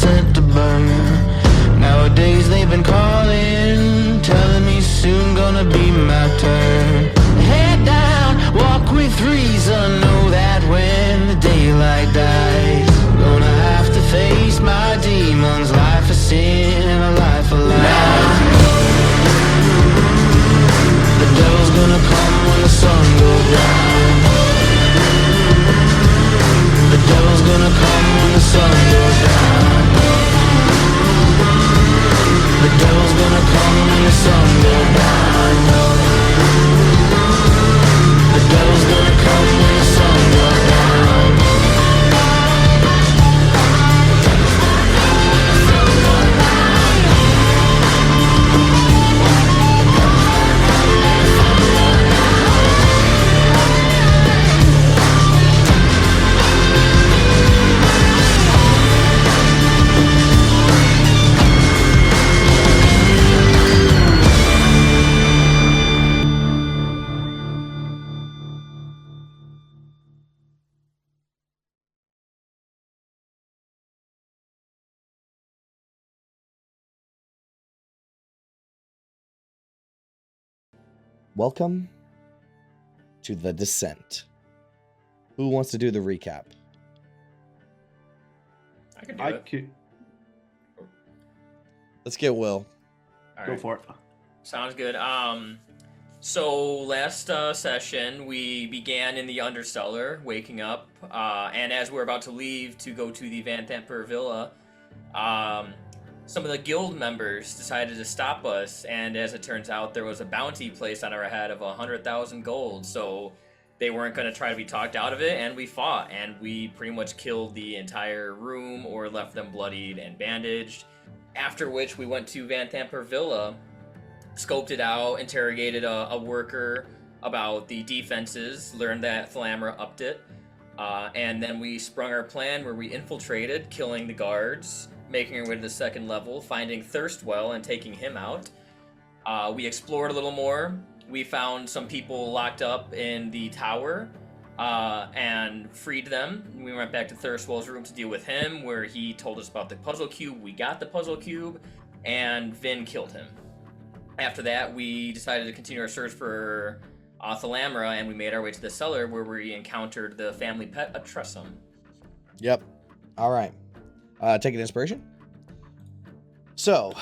sent to burn. Nowadays they've been calling, telling me soon gonna be my turn. Head down, walk with reason, know that when the daylight dies, I'm gonna have to face my demons. Life of sin and a life of lies. The devil's gonna come when the sun goes down. The devil's gonna come when the sun goes down. The devil's gonna come when the sun goes down. The devil's gonna come when the sun goes down. Welcome to The Descent. Who wants to do the recap? I can do it. Let's get Will. All Go right. for it. Sounds good. So last session we began in the Undercellar, waking up, and as we're about to leave to go to the Vanthampur Villa, some of the guild members decided to stop us, and as it turns out, there was a bounty placed on our head of 100,000 gold, so they weren't going to try to be talked out of it, and we fought, and we pretty much killed the entire room or left them bloodied and bandaged, after which we went to Vanthampur Villa, scoped it out, interrogated a worker about the defenses, learned that Thalamra upped it, and then we sprung our plan where we infiltrated, killing the guards, making our way to the second level, finding Thirstwell and taking him out. We explored a little more. We found some people locked up in the tower and freed them. We went back to Thirstwell's room to deal with him, where he told us about the puzzle cube. We got the puzzle cube, and Vin killed him. After that, we decided to continue our search for Thalamra, and we made our way to the cellar where we encountered the family pet, a Tressum. Yep. All right. Take an inspiration. So,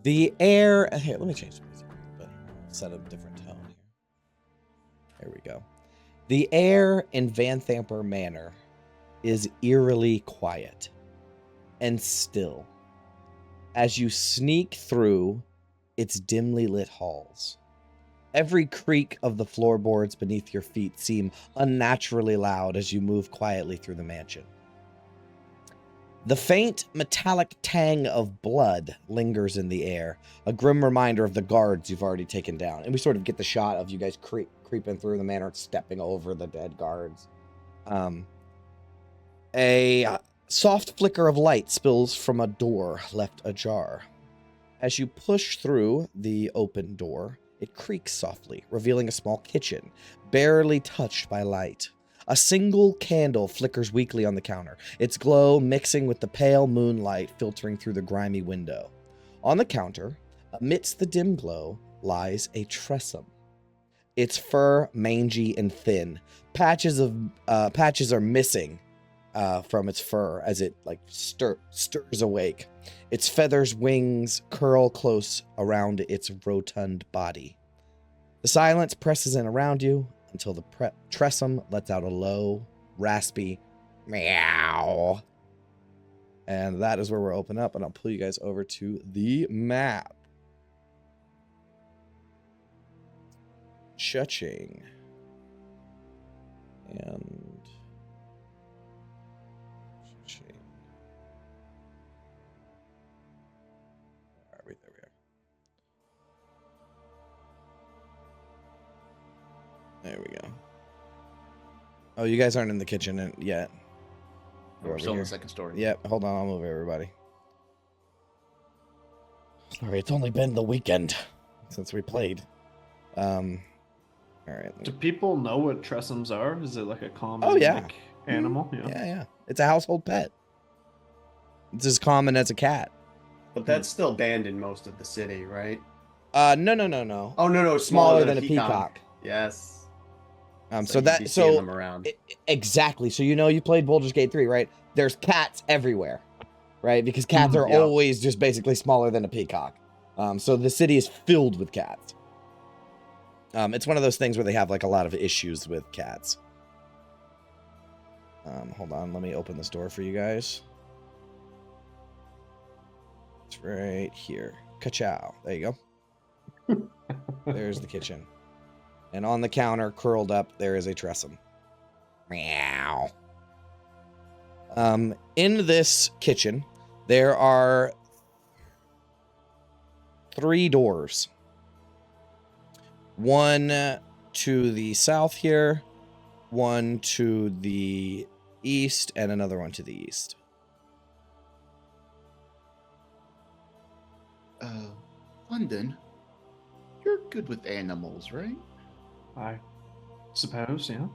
the air... Here, let me change the music, but set a different tone here. There we go. The air in Vanthampur Manor is eerily quiet and still as you sneak through its dimly lit halls. Every creak of the floorboards beneath your feet seem unnaturally loud as you move quietly through the mansion. The faint, metallic tang of blood lingers in the air, a grim reminder of the guards you've already taken down. And we sort of get the shot of you guys creeping through the manor, stepping over the dead guards. A soft flicker of light spills from a door left ajar. As you push through the open door, it creaks softly, revealing a small kitchen, barely touched by light. A single candle flickers weakly on the counter, its glow mixing with the pale moonlight filtering through the grimy window. On the counter, amidst the dim glow, lies a Tressum. Its fur mangy and thin. Patches are missing from its fur as it stirs awake. Its feathers wings curl close around its rotund body. The silence presses in around you until the Tressum lets out a low, raspy meow. And that is where we're open up, and I'll pull you guys over to the map. Chuching. And... Chuching. All right, there we are. There we go. Oh, you guys aren't in the kitchen yet. We're still in the second story. Yep, hold on, I'll move everybody. Sorry, it's only been the weekend since we played. All right. Do people know what Tressums are? Is it like a common Oh, yeah. like, animal? Yeah. It's a household pet. It's as common as a cat. But that's still banned in most of the city, right? No. Oh no, Smaller than a peacock. Yes. So you'd be that seeing so them around. Exactly. So you played Baldur's Gate 3, right? There's cats everywhere, right? Because cats are yeah. always just basically smaller than a peacock. So the city is filled with cats. It's one of those things where they have like a lot of issues with cats. Hold on, let me open this door for you guys. It's right here. Ka-chow. There you go. There's the kitchen. And on the counter, curled up, there is a Tressum. Meow. In this kitchen, there are 3 doors. One to the south here, one to the east, and another one to the east. London, you're good with animals, right? I suppose, yeah.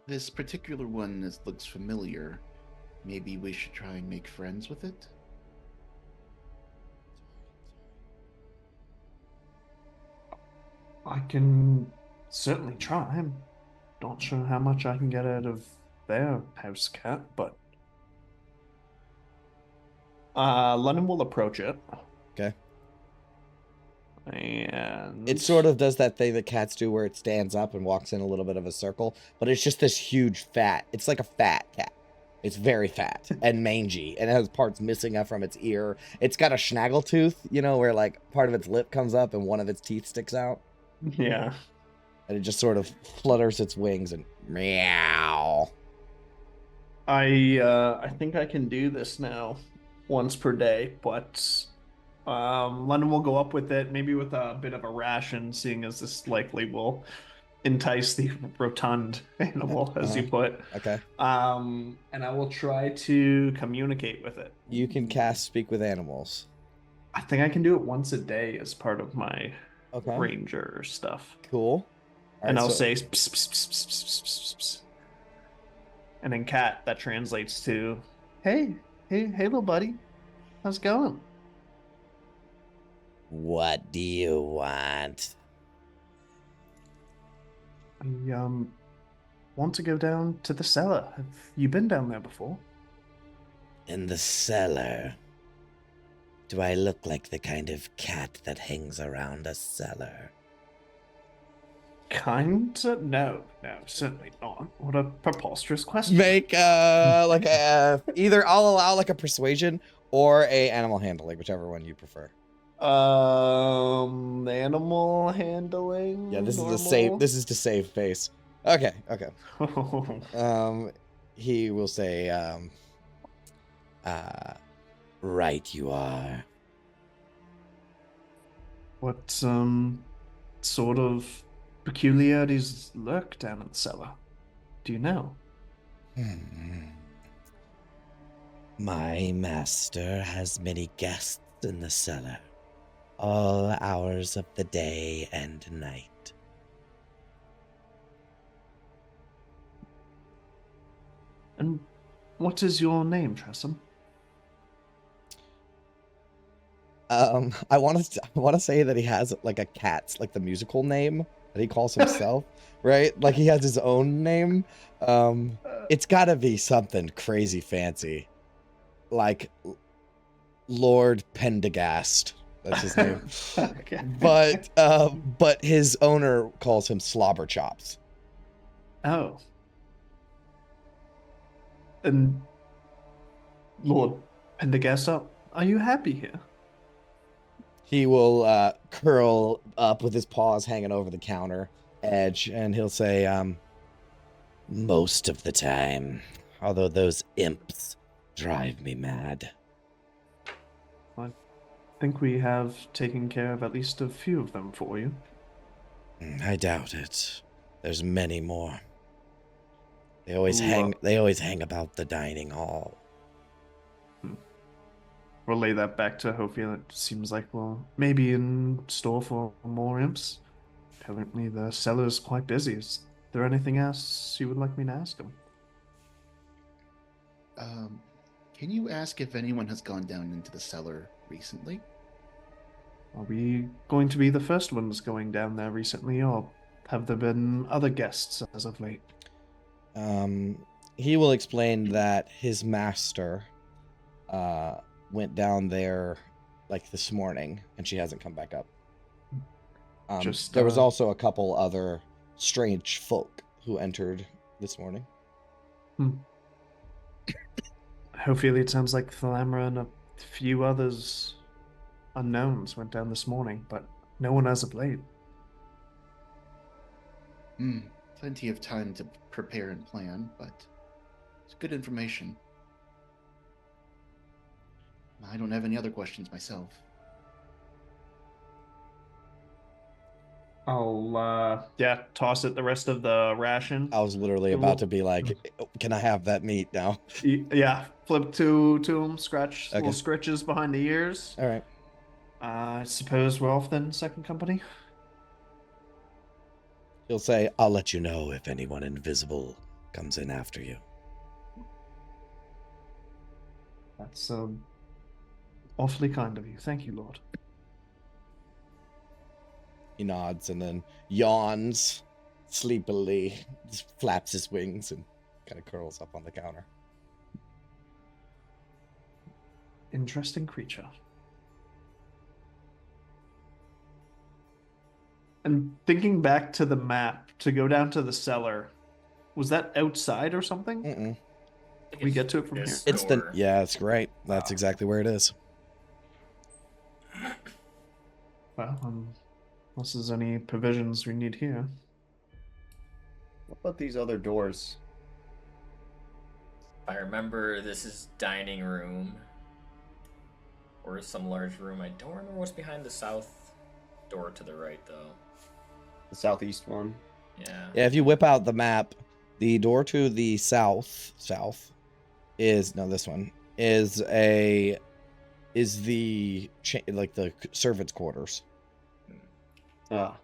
This particular one looks familiar. Maybe we should try and make friends with it? I can certainly try. I'm not sure how much I can get out of their house cat, but London will approach it. Okay. And It sort of does that thing that cats do where it stands up and walks in a little bit of a circle, but it's just this huge fat. It's like a fat cat. It's very fat and mangy, and it has parts missing up from its ear. It's got a snaggletooth, where like part of its lip comes up and one of its teeth sticks out. Yeah. And it just sort of flutters its wings and meow. I think I can do this now once per day, but London will go up with it, maybe with a bit of a ration, seeing as this likely will entice the rotund animal, as you put. Okay. And I will try to communicate with it. You can cast Speak with Animals. I think I can do it once a day as part of my Okay. ranger stuff. Cool. And I'll say, pss, pss, pss, pss, pss, pss, pss. And in cat, that translates to, hey, little buddy, how's it going? What do you want? I want to go down to the cellar. Have you been down there before? In the cellar? Do I look like the kind of cat that hangs around a cellar? Kinda? No, certainly not. What a preposterous question. Make like a either I'll allow like a persuasion or a animal handling, whichever one you prefer. Animal handling. Yeah, this normal? is to save face. Okay. He will say, right you are. What sort of peculiarities lurk down in the cellar? Do you know? My master has many guests in the cellar, all hours of the day and night. And what is your name, Tressum? I want to say that he has like a cat's like the musical name that he calls himself, right? Like he has his own name. It's got to be something crazy fancy, like Lord Pendergast. That's his name. Okay. But his owner calls him Slobber Chops. Oh. And Lord Pendergast, are you happy here? He will curl up with his paws hanging over the counter edge, and he'll say, most of the time, although those imps drive me mad. I think we have taken care of at least a few of them for you. I doubt it. There's many more. They always hang about the dining hall. Relay that back to Hopia. It seems like we're maybe in store for more imps. Apparently the cellar is quite busy. Is there anything else you would like me to ask him? Can you ask if anyone has gone down into the cellar recently? Are we going to be the first ones going down there recently, or have there been other guests as of late? He will explain that his master went down there like this morning, and she hasn't come back up. There was also a couple other strange folk who entered this morning. Hopefully it sounds like Thalamra and a few others unknowns went down this morning, but no one as of late. Plenty of time to prepare and plan, but it's good information. I don't have any other questions myself. I'll toss it the rest of the ration. I was literally about to be like, can I have that meat now? Yeah, flip to him, scratch little scritches behind the ears. All right. I suppose we're off then, second company? He'll say, I'll let you know if anyone invisible comes in after you. That's awfully kind of you. Thank you, Lord. He nods and then yawns sleepily, just flaps his wings and kind of curls up on the counter. Interesting creature. And thinking back to the map, to go down to the cellar, was that outside or something? Mm-mm. Can we get to it from here? It's it's great. That's exactly where it is. Well, unless there's any provisions we need here. What about these other doors? I remember this is dining room. Or some large room. I don't remember what's behind the south door to the right, though. The southeast one. Yeah. Yeah, if you whip out the map, the door to the south is this one is the like the servants' quarters. Ah.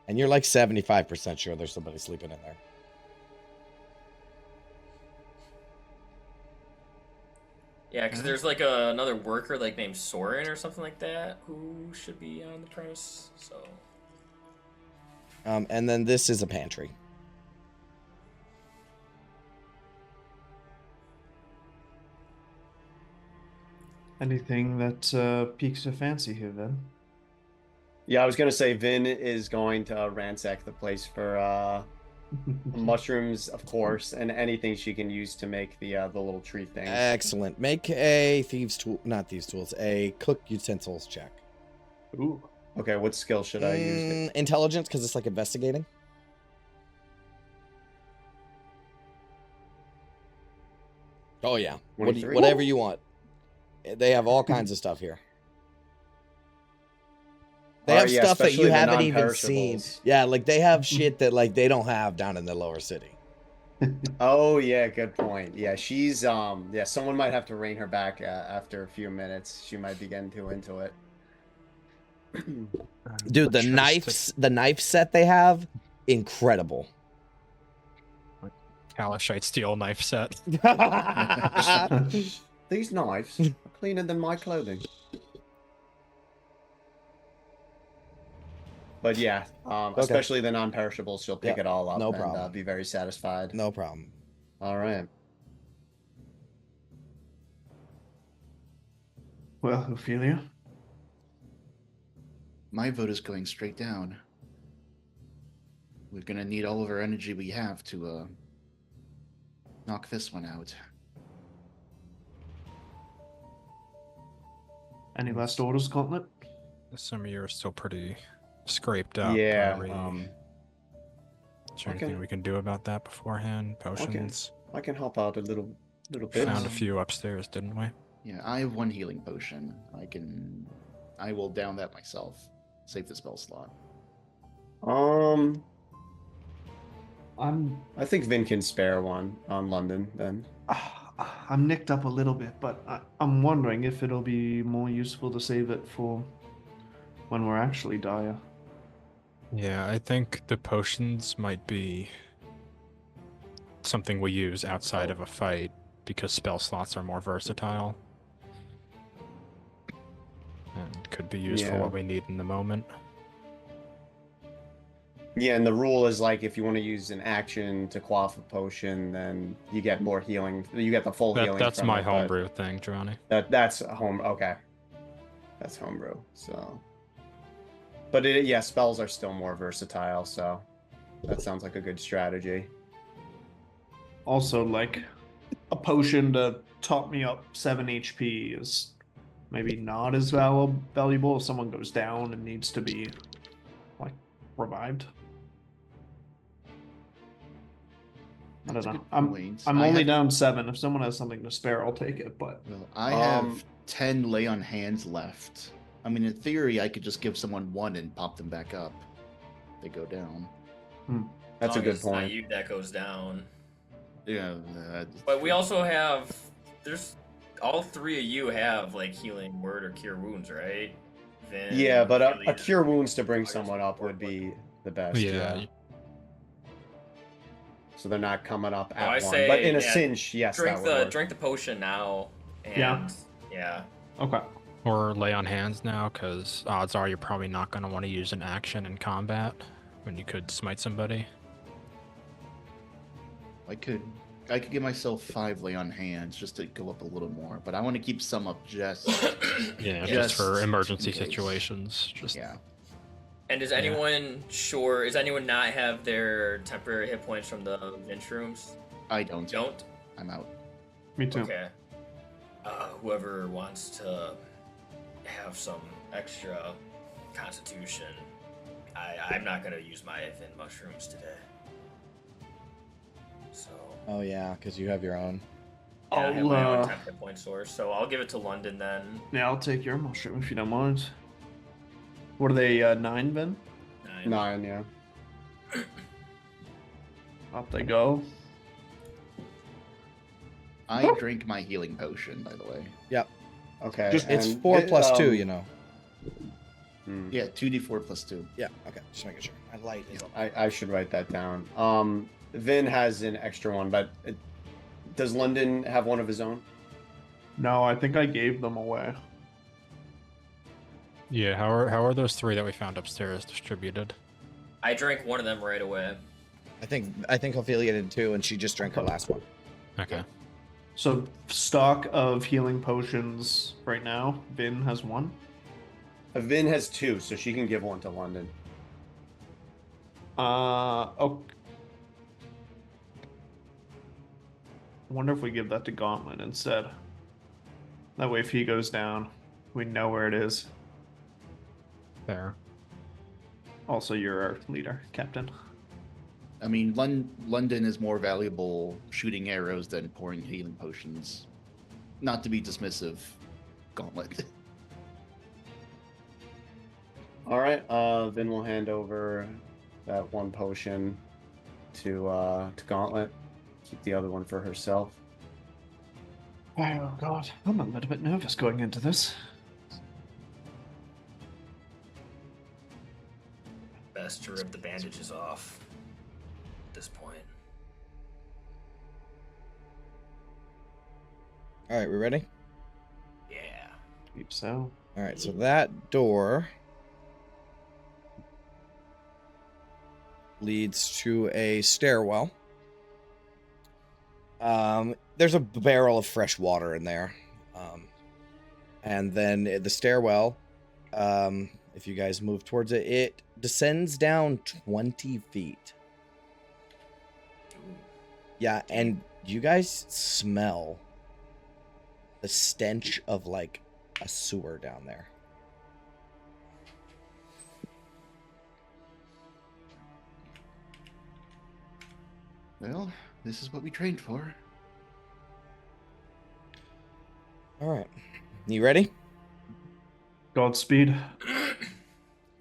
And you're like 75% sure there's somebody sleeping in there. Yeah, because there's like another worker like named Soren or something like that who should be on the premise. So. And then this is a pantry. Anything that piques your fancy here, then? Yeah, I was gonna say Vin is going to ransack the place for mushrooms, of course, and anything she can use to make the little tree things. Excellent. Make a a cook utensils check. Ooh. Okay, what skill should I use? Intelligence, because it's like investigating. Oh yeah, whatever you want. They have all kinds of stuff here. They have stuff that you haven't even seen. Yeah, like they have shit that like they don't have down in the lower city. Oh yeah, good point. Yeah, she's someone might have to rein her back after a few minutes. She might be getting too into it. Dude, the knife set they have, incredible. Kalashite steel knife set. These knives are cleaner than my clothing. But yeah, especially the non-perishables, she'll pick it all up and be very satisfied. No problem. All right. Well, Ophelia? My vote is going straight down. We're gonna need all of our energy we have to knock this one out. Any last orders, Gauntlet? Some of you are still pretty scraped up. Yeah. Is there anything we can do about that beforehand? Potions? I can help out a little bit. Found a few upstairs, didn't we? Yeah, I have one healing potion. I will down that myself. Save the spell slot. I think Vin can spare one on London then. I'm nicked up a little bit, but I'm wondering if it'll be more useful to save it for when we're actually dire. Yeah, I think the potions might be something we use outside of a fight because spell slots are more versatile. And could be used for Yeah. what we need in the moment. Yeah, and the rule is like if you want to use an action to quaff a potion, then you get more healing. You get the full healing. That's from my it, but homebrew thing, Johnny. That's home. Okay, that's homebrew. So, but yeah, spells are still more versatile. So that sounds like a good strategy. Also, like, a potion to top me up 7 HP is maybe not as valuable if someone goes down and needs to be, like, revived. I don't That's a know. good I'm point. I'm I only have- down 7. If someone has something to spare, I'll take it. But Well, I have 10 lay on hands left. I mean, in theory, I could just give someone 1 and pop them back up. They go down. That's a Long good as it's not point. you that goes down. Yeah. But we also have. There's. All 3 of you have, like, healing word or cure wounds, right? Vin, Yeah, but a Achilles, cure wounds to bring someone up would be the best. Yeah. So they're not coming up Oh, at I one. say, But in a yeah, cinch, yes, drink that would the work. drink the potion now. And Yeah. yeah. okay. Or lay on hands now, because odds are you're probably not going to want to use an action in combat when you could smite somebody. I could give myself 5 lay on hands just to go up a little more, but I want to keep some up just Yeah, Just just for emergency in case. situations. Just yeah. And does anyone Does anyone not have their temporary hit points from the Vinch rooms? I don't. Don't? I'm out. Me too. Okay. Whoever wants to have some extra constitution, I'm not gonna use my Vin mushrooms today. So Oh yeah, because you have your own. yeah, I have my own I'll 10 hit point source, so I'll give it to London then. yeah, I'll take your mushroom if you don't mind. What are they? 9, Ben? 9. 9, yeah. Up they go. I drink my healing potion, by the way. Okay. It's and 4 it, plus 2, you know. Yeah, 2d4 plus 2. Yeah, okay, just making sure. My light is up. I should write that down. Vin has an extra one, but does London have one of his own? No, I think I gave them away. yeah. How are those 3 that we found upstairs distributed? I drank one of them right away. I think Ophelia did too, and she just drank her last one. Okay. So, stock of healing potions right now, Vin has 1. Vin has 2, so she can give one to London. Oh. I wonder if we give that to Gauntlet instead. That way, if he goes down, we know where it is. Fair. Also, you're our leader, Captain. I mean, London is more valuable shooting arrows than pouring healing potions. Not to be dismissive, Gauntlet. All right. Vin will hand over that one potion to Gauntlet. Keep the other one for herself. Oh, God. I'm a little bit nervous going into this. Best to rip the bandages off at this point. All right, we ready? Yeah. Keep so. All right, so that door leads to a stairwell. There's a barrel of fresh water in there. And then the stairwell, if you guys move towards it, it descends down 20 feet. Yeah, and you guys smell the stench of like a sewer down there. Well, this is what we trained for. All right. You ready? Godspeed.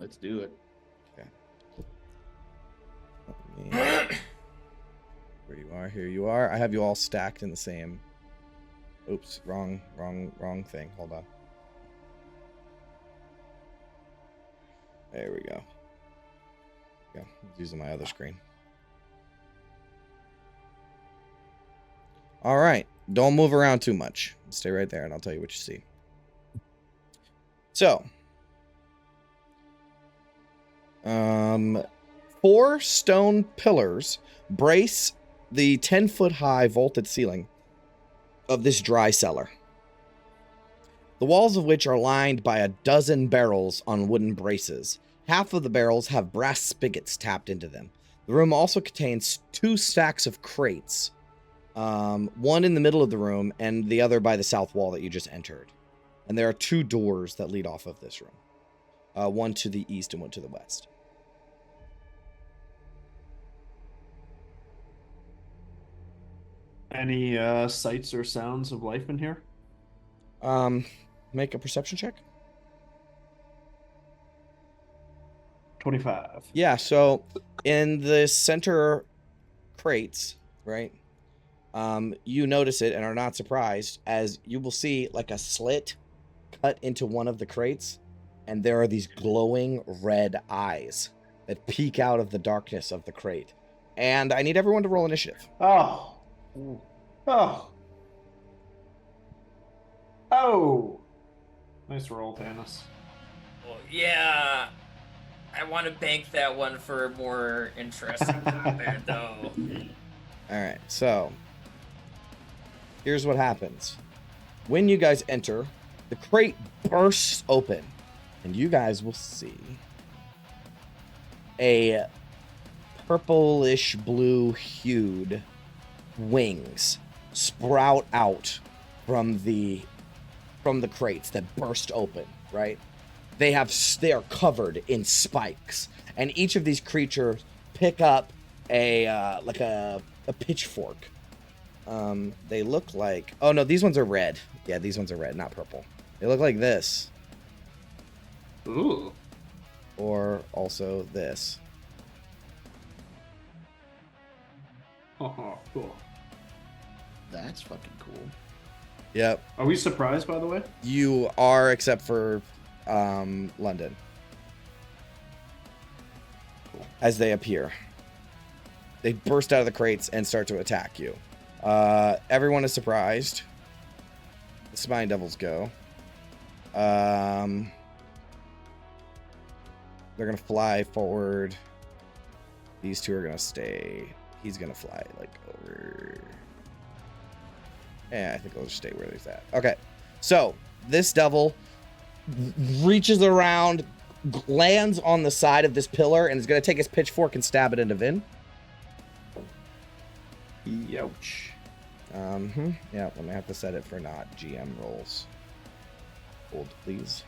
Let's do it. Here you are. Here you are. I have you all stacked in the same. Oops, wrong thing. Hold on. There we go. Yeah, I was using my other screen. All right. Don't move around too much. Stay right there, and I'll tell you what you see. So, 4 stone pillars brace the 10-foot-high vaulted ceiling of this dry cellar, the walls of which are lined by a dozen barrels on wooden braces. Half of the barrels have brass spigots tapped into them. The room also contains 2 stacks of crates, one in the middle of the room and the other by the south wall that you just entered. And there are 2 doors that lead off of this room, one to the east and one to the west. Any sights or sounds of life in here? Make a perception check. 25. Yeah, so in the center crates, right? You notice it and are not surprised, as you will see like a slit cut into one of the crates, and there are these glowing red eyes that peek out of the darkness of the crate. And I need everyone to roll initiative. Oh. Oh. Oh. Nice roll, Thanos. Well, yeah, I want to bank that one for more interesting combat, though. All right, so here's what happens. When you guys enter, the crate bursts open, and you guys will see a purplish blue hued wings sprout out from the crates that burst open, right? They are covered in spikes, and each of these creatures pick up a pitchfork. They look like, oh no, these ones are red. Yeah, these ones are red, not purple. They look like this. Ooh. Or also this. Oh, cool. That's fucking cool. Yep. Are we surprised, by the way? You are, except for London. Cool. As they appear. They burst out of the crates and start to attack you. Everyone is surprised. The Spine Devils go. They're going to fly forward. These 2 are going to stay. He's going to fly, like, over. Yeah, I think they'll just stay where they're at. Okay. So, this devil reaches around, lands on the side of this pillar, and is going to take his pitchfork and stab it into Vin. Youch. Yeah, let me have to set it for not GM rolls. Hold, please.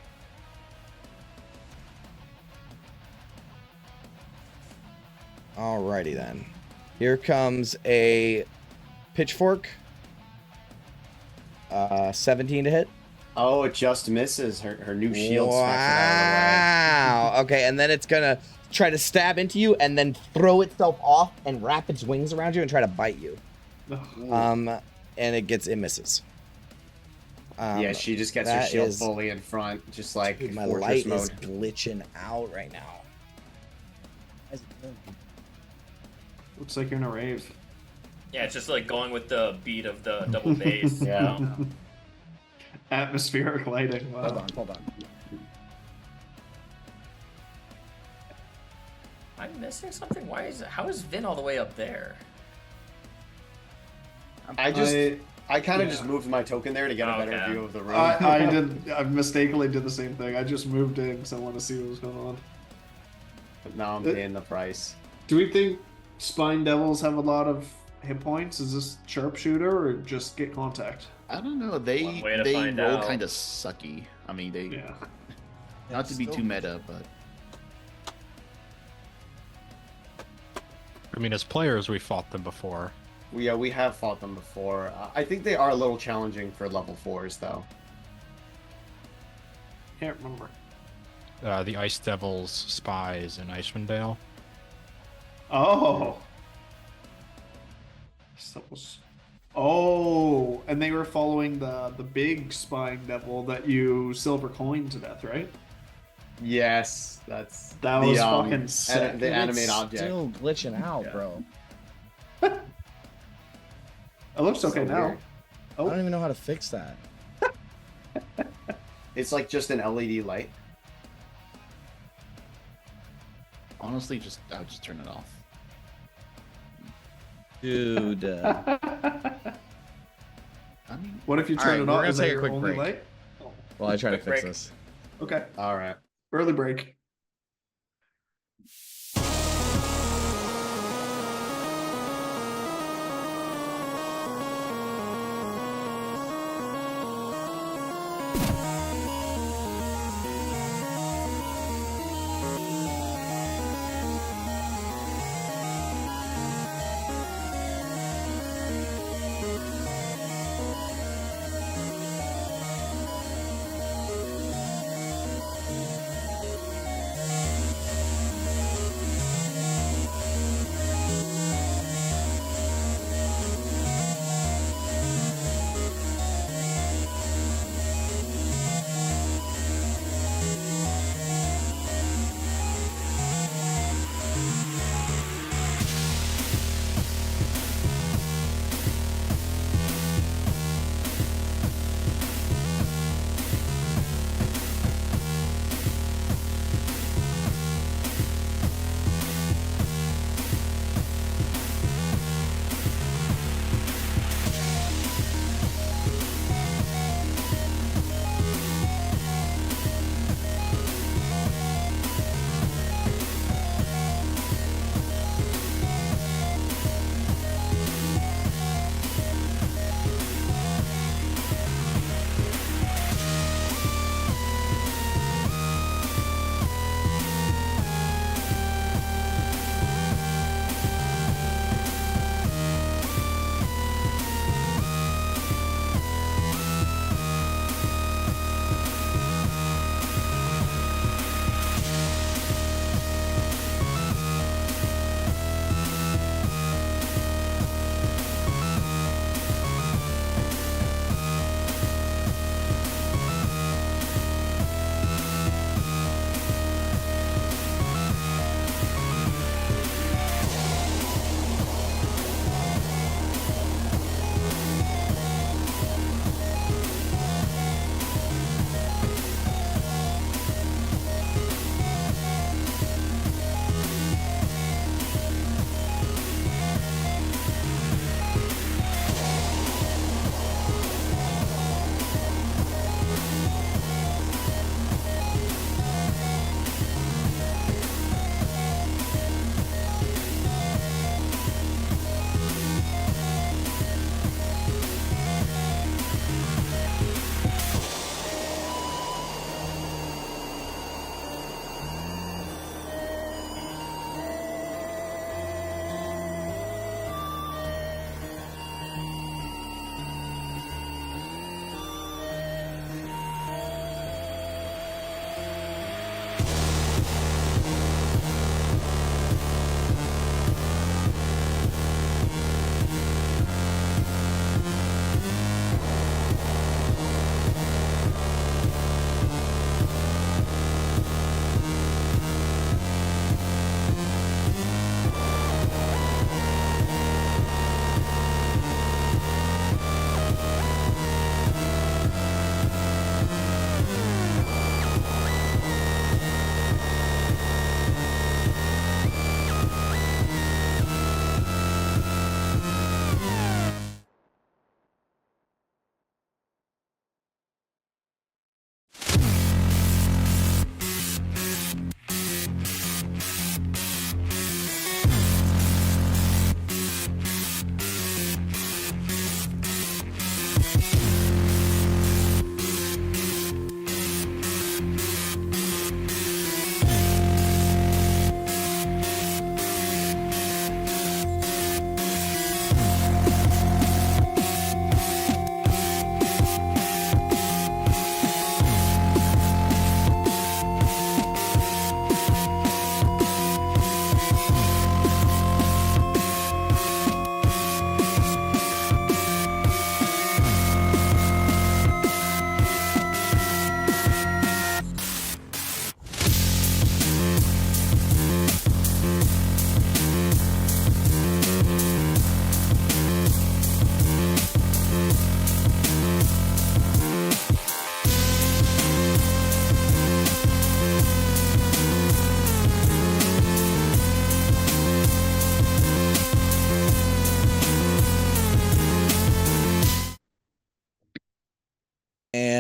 Alrighty then. Here comes a pitchfork. 17 to hit. Oh, it just misses. Her new shield smacks it out Wow. Okay, and then it's gonna try to stab into you and then throw itself off and wrap its wings around you and try to bite you. And it misses. of the way. Yeah, she just gets her that shield is- fully in front, just like Dude, my Fortress light mode. is glitching out right now. Looks like you're in a rave. Yeah, it's just like going with the beat of the double bass. Yeah. You know? Atmospheric lighting. Wow. Hold on. I'm missing something. How is Vin all the way up there? I kind of just moved my token there to get a better Okay. view of the room. I mistakenly did the same thing. I just moved in because I want to see what was going on. But now I'm paying the price. Do we think Spine Devils have a lot of hit points? Is this sharpshooter or just get contact? I don't know. One They way to find roll out. kind of sucky. I mean, they Yeah. not to be too meta, but I mean, as players, we fought them before. We have fought them before. I think they are a little challenging for level 4s, though. Can't remember. The Ice Devils, Spies, and Icewind Dale. Oh. Oh, and they were following the big Spine Devil that you silver coined to death, right? Yes, that was fucking sick. The animate It's object. still glitching out, Yeah. bro. It looks okay So now. weird. I don't Oh, even know how to fix that. It's like just an LED light. Honestly, I would just turn it off. Dude. I mean, what if you All turn right, it we're off? gonna Is that take a your quick only break. light? While I try to Quick fix break. this. Okay. All right. Early break.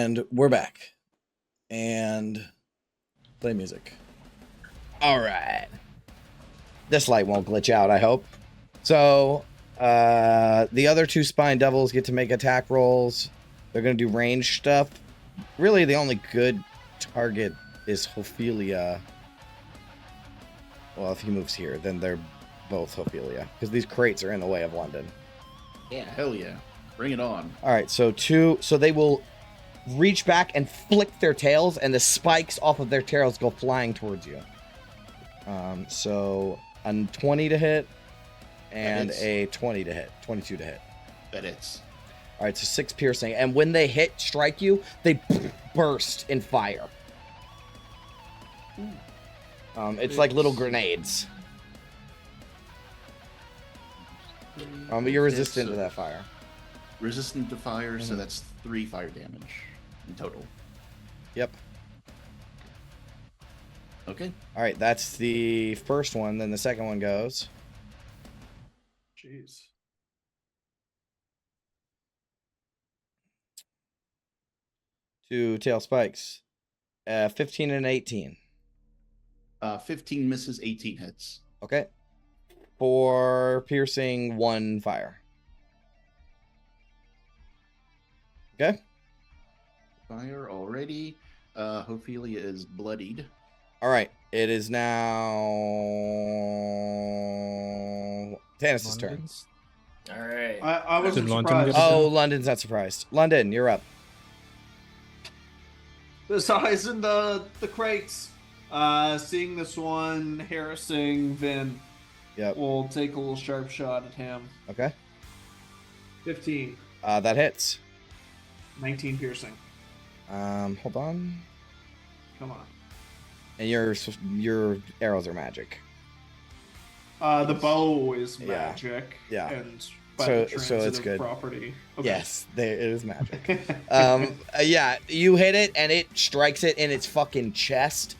And we're back. And play music. All right. This light won't glitch out, I hope. So, the other two Spine Devils get to make attack rolls. They're going to do range stuff. Really, the only good target is Ophelia. Well, if he moves here, then they're both Ophelia. Because these crates are in the way of London. Yeah, hell yeah. Bring it on. All right, so they will reach back and flick their tails, and the spikes off of their tails go flying towards you. So a 20 to hit and a 20 to hit, 22 to hit. That hits. All right, so 6 piercing, and when they strike you, they burst in fire. It's like little grenades. But you're resistant to that fire. Resistant to fire, so that's 3 fire damage in total. Yep. Okay. All right, that's the first one. Then the second one goes. Jeez. To tail spikes. 15 and 18. 15 misses, 18 hits. Okay. 4 piercing, 1 fire. Okay. Fire already. Ophelia is bloodied. All right. It is now Tannis' turn. All right. I wasn't Did London surprised. get Oh, London's not surprised. London, you're up. The size in the crates. Seeing this one harassing Vin, Yep. we'll take a little sharp shot at him. Okay. 15, That hits. 19 piercing. Hold on. Come on. And your arrows are magic. The bow is Yeah. magic. Yeah. And by So- the so it's transitive good. property. Okay. Yes, it is magic. Yeah, you hit it and it strikes it in its fucking chest,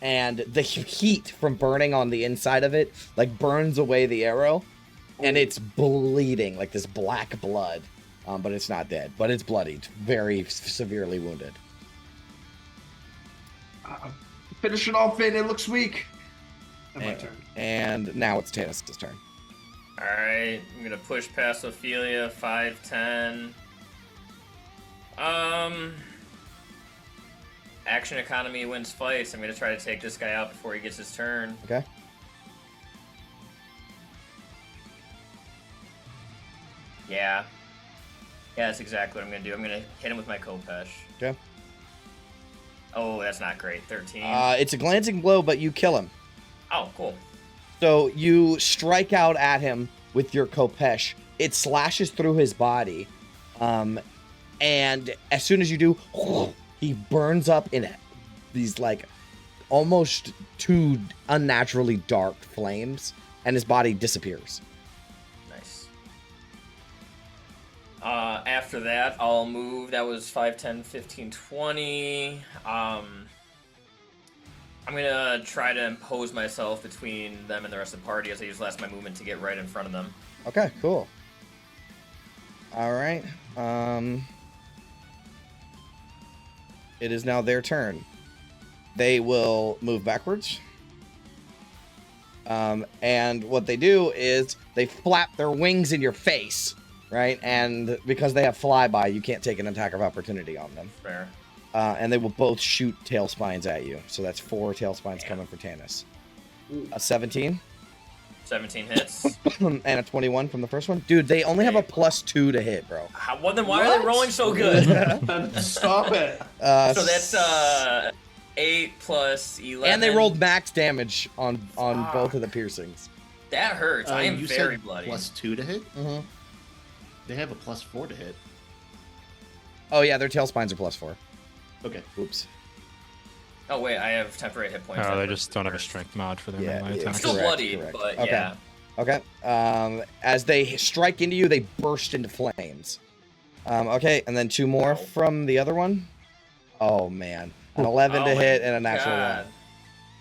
and the heat from burning on the inside of it like burns away the arrow, and it's bleeding like this black blood. But it's not dead, but it's bloodied, very severely wounded. Finish it off, Vin. It looks weak. And my turn. And now it's Tannis' turn. All right. I'm gonna push past Ophelia. 5, 10. Action economy wins fights. I'm gonna try to take this guy out before he gets his turn. Okay. Yeah. Yeah, that's exactly what I'm gonna do. I'm gonna hit him with my Kopesh. Okay. Oh, that's not great. 13. It's a glancing blow, but you kill him. Oh, cool. So you strike out at him with your Kopesh. It slashes through his body. And as soon as you do, he burns up in these like almost too unnaturally dark flames, and his body disappears. Nice. After that, I'll move. That was 5, 10, 15, 20. I'm gonna try to impose myself between them and the rest of the party as I use last of my movement to get right in front of them. Okay, cool. All right. It is now their turn. They will move backwards. And what they do is they flap their wings in your face, right? And because they have flyby, you can't take an attack of opportunity on them. Fair. And they will both shoot tail spines at you. So that's 4 tail spines coming for Tannis. A 17. 17 hits. And a 21 from the first one. Dude, they only have a +2 to hit, bro. Then why are they rolling so good? Stop it. So that's 8 plus 11. And they rolled max damage on both of the piercings. That hurts. I am you very said bloody. +2 to hit? Mm-hmm. They have a +4 to hit. Oh, yeah, their tail spines are +4. Okay. Oops. Oh wait, I have temporary hit points. Oh, they just don't have a strength mod for their Yeah, melee yeah. attacks. Still Correct, bloody, correct. but Okay. yeah. Okay. As they strike into you, they burst into flames. Okay, and then 2 more from the other one. Oh, man. An 11 to Oh hit my and a natural God. 1.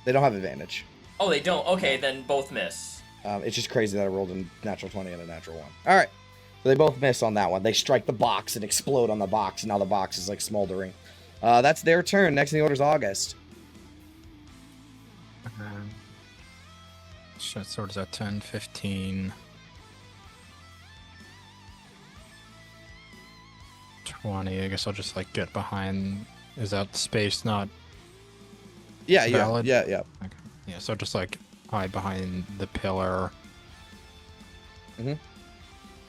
They don't have advantage. Oh, they don't. Okay, then both miss. It's just crazy that I rolled a natural 20 and a natural 1. All right. So they both miss on that one. They strike the box and explode on the box, and now the box is like smoldering. That's their turn. Next in the order is August. Shit, so does that 10, 15, 20. I guess I'll just like get behind. Is that space not Yeah, valid? yeah. Okay. Yeah, so just like hide behind the pillar. Mhm.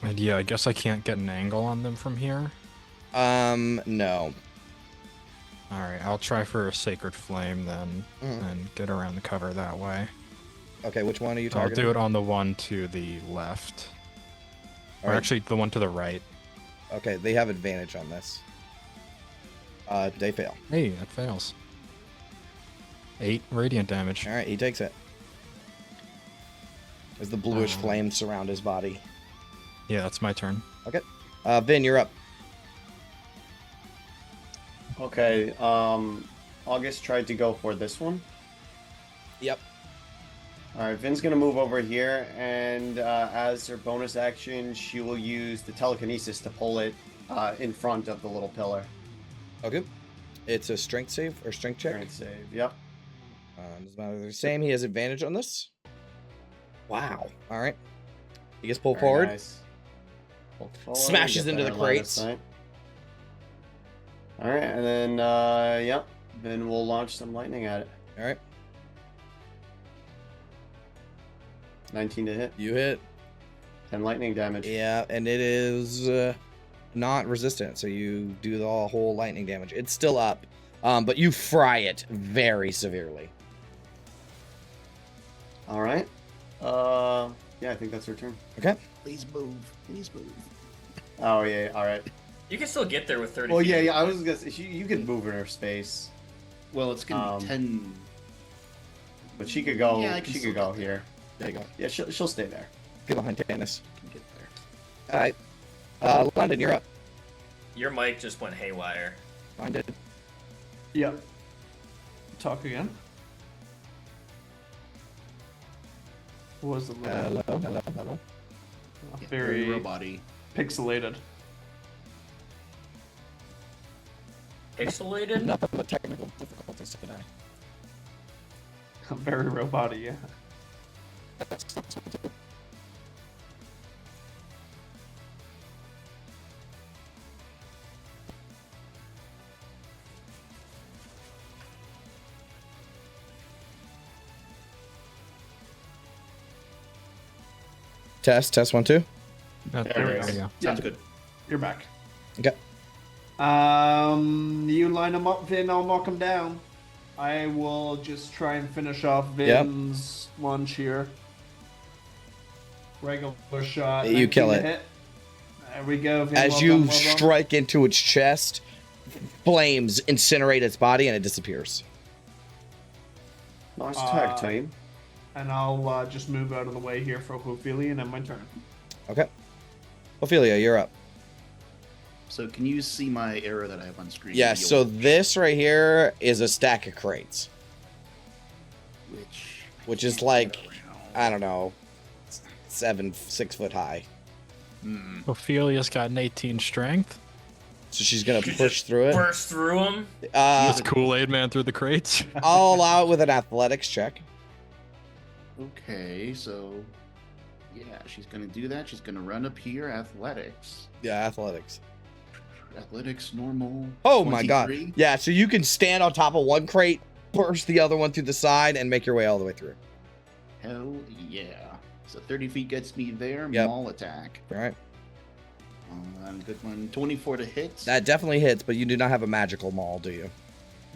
And yeah, I guess I can't get an angle on them from here. No. Alright, I'll try for a Sacred Flame then, Mhm. and get around the cover that way. Okay, which one are you I'll targeting? do it on the one to the left. Or Alright. actually, the one to the right. Okay, they have advantage on this. They fail. Hey, that fails. 8 radiant damage. All right, he takes it. As the bluish Oh. flames surround his body. Yeah, that's my turn. Okay. Vin, you're up. Okay, August tried to go for this one. Yep. Alright, Vin's gonna move over here, and as her bonus action, she will use the telekinesis to pull it in front of the little pillar. Okay. It's a strength save or strength check. Strength save, yep. Doesn't matter. They're the same. He has advantage on this. Wow. All right. He gets pulled Very forward. nice. Pull forward, Smashes get into that the line of crates. sight. Alright, and then, yep. Then we'll launch some lightning at it. All right. 19 to hit. You hit. 10 lightning damage. Yeah, and it is not resistant, so you do the whole lightning damage. It's still up, but you fry it very severely. Alright. Yeah, I think that's her turn. Okay. Please move. Please move. Oh, yeah, alright. You can still get there with 30 Well, feet. yeah, I was gonna say, you can move in her space, Well, it's gonna be 10. but she could go, Yeah, I can she still could go get there. here. There you go. Yeah, she'll stay there. Get behind Tannis. Can get there. All right. London, you're up. Your mic just went haywire. Mine did. Yep. Talk again. What was the Hello, hello, hello. Yeah, very robot-y. pixelated? Pixelated? Nothing but technical difficulties today. Very robot-y, yeah. Test 1, 2. There we There go. you go. Sounds good. You're back. Okay. You line them up, Vin. I'll knock them down. I will just try and finish off Vin's lunge here. Regular shot. You kill 19 to it. hit. There we go, Vin. As well you done, well done. strike into its chest, flames incinerate its body and it disappears. Nice tag team. And I'll just move out of the way here for Ophelia and end my turn. Okay. Ophelia, you're up. So can you see my arrow that I have on screen? Yeah, The so old- this right here is a stack of crates, which is like, I don't know, 6 foot high. Ophelia's got an 18 strength. So she's gonna You push just through it. Burst through them. This Kool-Aid man through the crates. I'll allow it with an athletics check. Okay, so yeah, she's gonna do that. She's gonna run up here. Athletics. Yeah, athletics. Athletics normal. Oh my god. 23. Yeah, so you can stand on top of one crate, burst the other one through the side, and make your way all the way through. Hell yeah. So 30 feet gets me there. Yep. Maul attack. All right. Good one. 24 to hit. That definitely hits, but you do not have a magical maul, do you?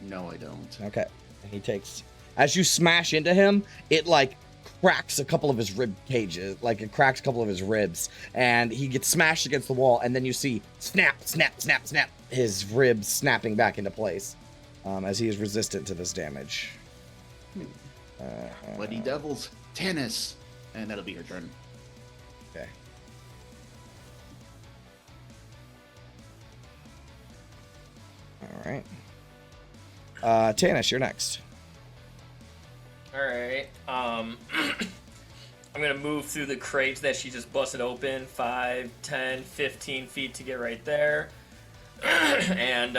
No, I don't. Okay. And he takes. As you smash into him, it like cracks a couple of his rib cages, like it cracks a couple of his ribs, and he gets smashed against the wall, and then you see snap, snap, snap, snap, his ribs snapping back into place, as he is resistant to this damage. Bloody Devils. Tennis. And that'll be her turn. Okay. All right. Tanis, you're next. Alright. I'm gonna move through the crates that she just busted open. 5, 10, 15 feet to get right there. And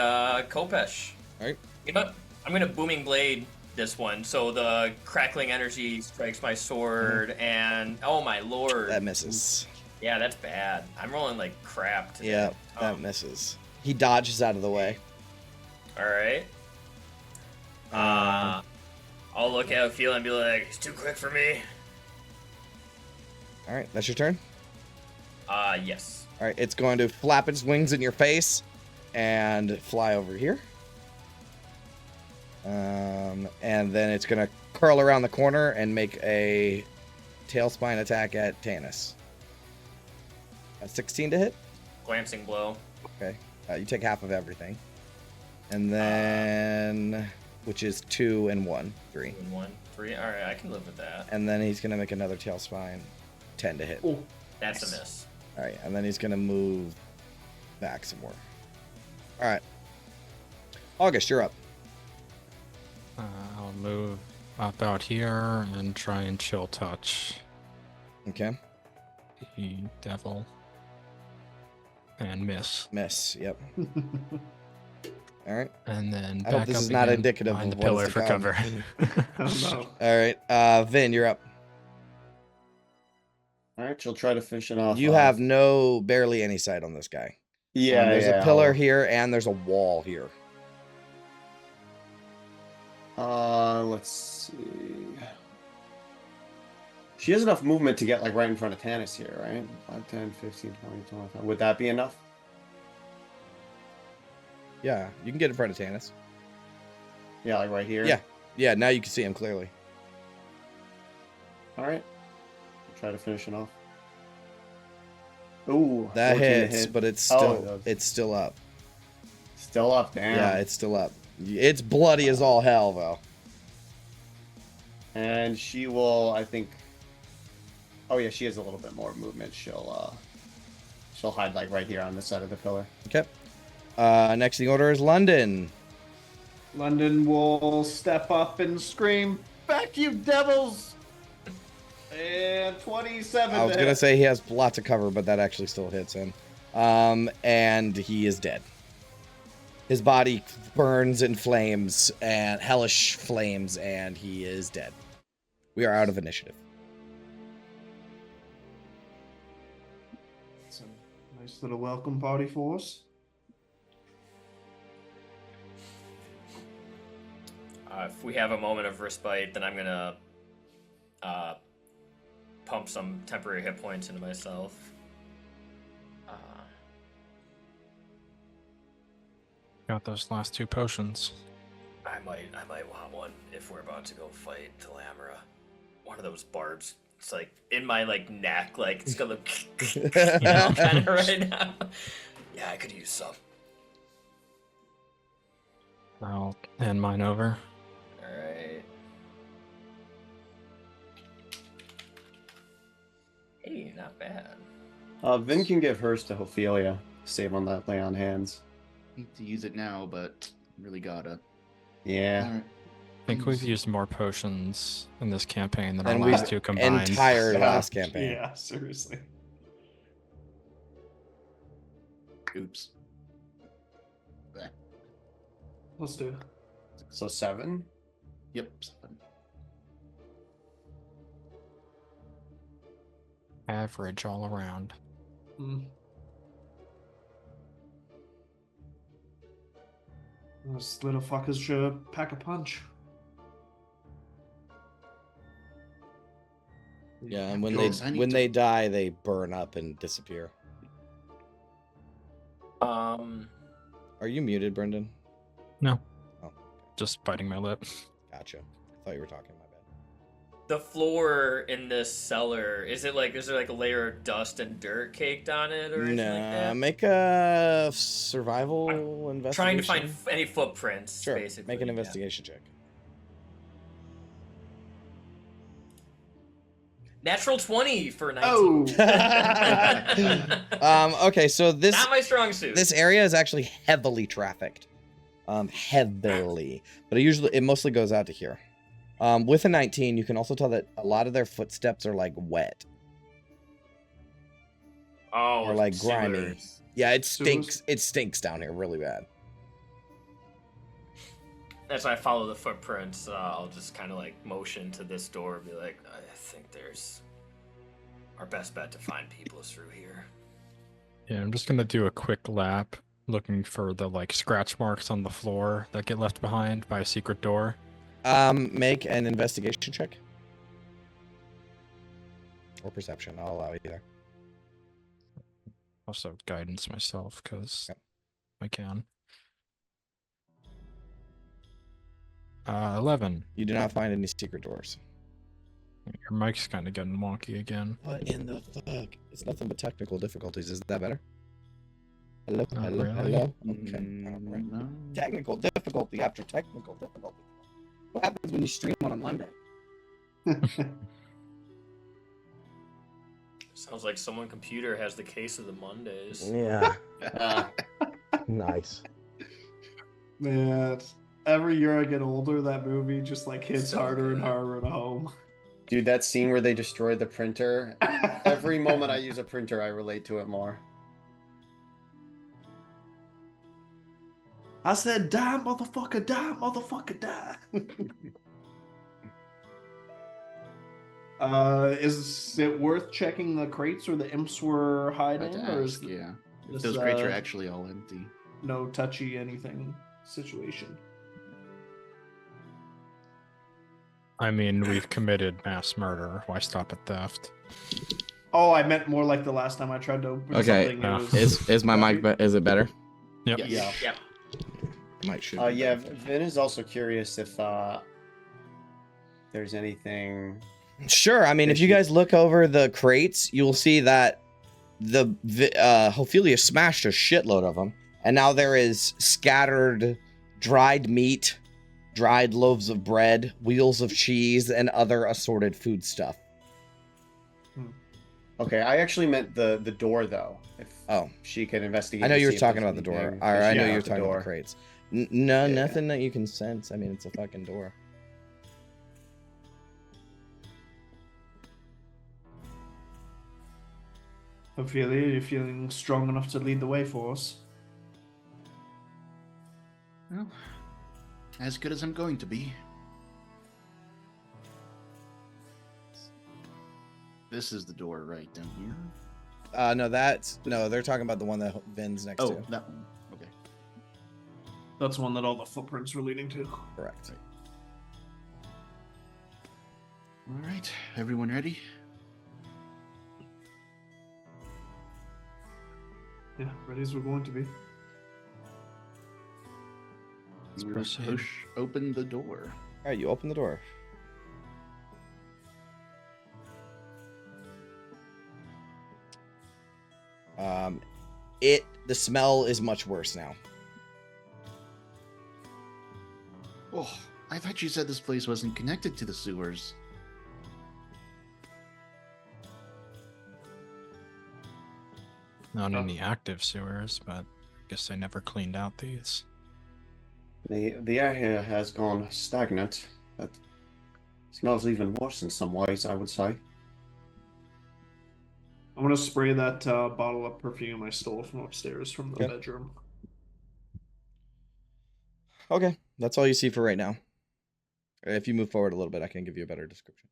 Kopesh. All right. You know what? I'm gonna booming blade this one, so the crackling energy strikes my sword, and oh my lord, That misses. yeah, that's bad. I'm rolling like crap today. Yeah, that misses. He dodges out of the way. All right. I'll look at Ophelia and be like, "It's too quick for me." All right, that's your turn. Yes. All right, it's going to flap its wings in your face and fly over here. And then it's going to curl around the corner and make a tailspine attack at Tanis. A 16 to hit. Glancing blow. Okay, you take half of everything. And then, which is 2 and 1, 3. 2 and 1, 3. All right, I can live with that. And then he's going to make another tailspine, 10 to hit. Oh, That's a miss. All right, and then he's going to move back some more. All right. August, you're up. I'll move up out here and try and chill touch Okay. the devil. And miss. Miss, yep. All right. And then I hope back this up is not again indicative behind of the what is pillar to for come. cover. I don't know. All right, Vin, you're up. All right, she'll try to finish it off. You have barely any sight on this guy. Yeah, There's yeah. a pillar here and there's a wall here. Let's see. She has enough movement to get like right in front of Tanis here, right? 5, 10, 15, 20, 25. Would that be enough? Yeah, you can get in front of Tanis. Yeah, like right here. Yeah. Yeah, now you can see him clearly. All right. I'll try to finish it off. Ooh, That 14 to hits, hit. but it's Oh, still it does. it's still up. Still up, damn. Yeah, it's still up. It's bloody as all hell though. And she will, I think. Oh yeah, she has a little bit more movement. She'll hide like right here on the side of the pillar. Okay. Next in the order is London. London will step up and scream, "Back, you devils!" And 27. I was to gonna hit. say he has lots of cover, but that actually still hits him. And he is dead. His body burns in flames and hellish flames, and he is dead. We are out of initiative. It's a nice little welcome party for us. If we have a moment of respite, then I'm gonna pump some temporary hit points into myself. Got those last 2 potions. I might want one if we're about to go fight Thalamra. One of those barbs. It's like in my like neck, like it's gonna, kind of right now. Yeah, I could use some. I'll hand mine over. All right. Hey, not bad. Vin can give hers to Ophelia. Save on that lay on hands. Need to use it now, but really gotta. Yeah. All right. I think we've used more potions in this campaign than our And last we've 2 combined. entire Yeah. last campaign. Yeah, seriously. Oops. Bleh. Let's do it. So 7. Yep. Average all around. Those little fuckers sure pack a punch. Yeah, and when Guys, I need when to- they die, they burn up and disappear. Are you muted, Brendan? No. Oh. Just biting my lip. Gotcha. I thought you were talking. My bad. The floor in this cellar, is there like a layer of dust and dirt caked on it or anything like that? Make a survival investigation. Trying to find any footprints, Sure. basically. Make an yeah. investigation check. Natural 20 for 19. Oh! Okay, so this Not my strong suit. this area is actually heavily trafficked. Heavily, but it mostly goes out to here. With a 19, you can also tell that a lot of their footsteps are like wet oh, or like grimy. sewers. Yeah, it Sewers? stinks. It stinks down here really bad. as I follow the footprints, I'll just kind of like motion to this door and be like, I think there's our best bet to find people is through here. Yeah, I'm just gonna do a quick lap, looking for the like scratch marks on the floor that get left behind by a secret door. Make an investigation check. Or perception, I'll allow either. Also guidance myself, because I can. 11. You do not find any secret doors. Your mic's kind of getting wonky again. What in the fuck? It's nothing but technical difficulties. Is that better? Hello? Not Hello? really. Hello? Okay. All right. No. Technical difficulty after technical difficulty. What happens when you stream on a Monday? Sounds like someone computer has the case of the Mondays. Yeah. Nice. Man, every year I get older, that movie just like hits So harder and good. harder to home. Dude, that scene where they destroyed the printer. Every moment I use a printer, I relate to it more. I said, die, motherfucker, die, motherfucker, die. Is it worth checking the crates where the imps were hiding? I'd Or ask, is yeah. If this, those crates are actually all empty. no touchy anything situation? I mean, we've committed mass murder. Why stop at theft? Oh, I meant more like the last time I tried to open Okay, something. no. It was... Is my mic is it better? Yep. Yes. Yeah. Yep. Might should. Yeah, Vin is also curious if there's anything. Sure. I mean, if you guys look over the crates, you'll see that Ophelia smashed a shitload of them, and now there is scattered dried meat, dried loaves of bread, wheels of cheese, and other assorted food stuff. Okay, I actually meant the door though. If she could investigate. I know to you were see if talking there's about the door. anything Or I fishy know about you were the talking about door. the crates. No, Yeah. nothing that you can sense. I mean, it's a fucking door. Ophelia, you're feeling strong enough to lead the way for us? Well, as good as I'm going to be. This is the door right down here. No, they're talking about the one that Vin's next Oh, to. that one. Okay. That's one that all the footprints were leading to. Correct. All right, everyone ready? Yeah, ready as we're going to be. Let's We're proceed. push open the door. All right, you open the door. The smell is much worse now. Oh, I thought you said this place wasn't connected to the sewers. Not in the active sewers, but I guess they never cleaned out these. The air here has gone stagnant. That smells even worse in some ways, I would say. I'm gonna spray that bottle of perfume I stole from upstairs from the Okay. bedroom. Okay, that's all you see for right now. If you move forward a little bit, I can give you a better description.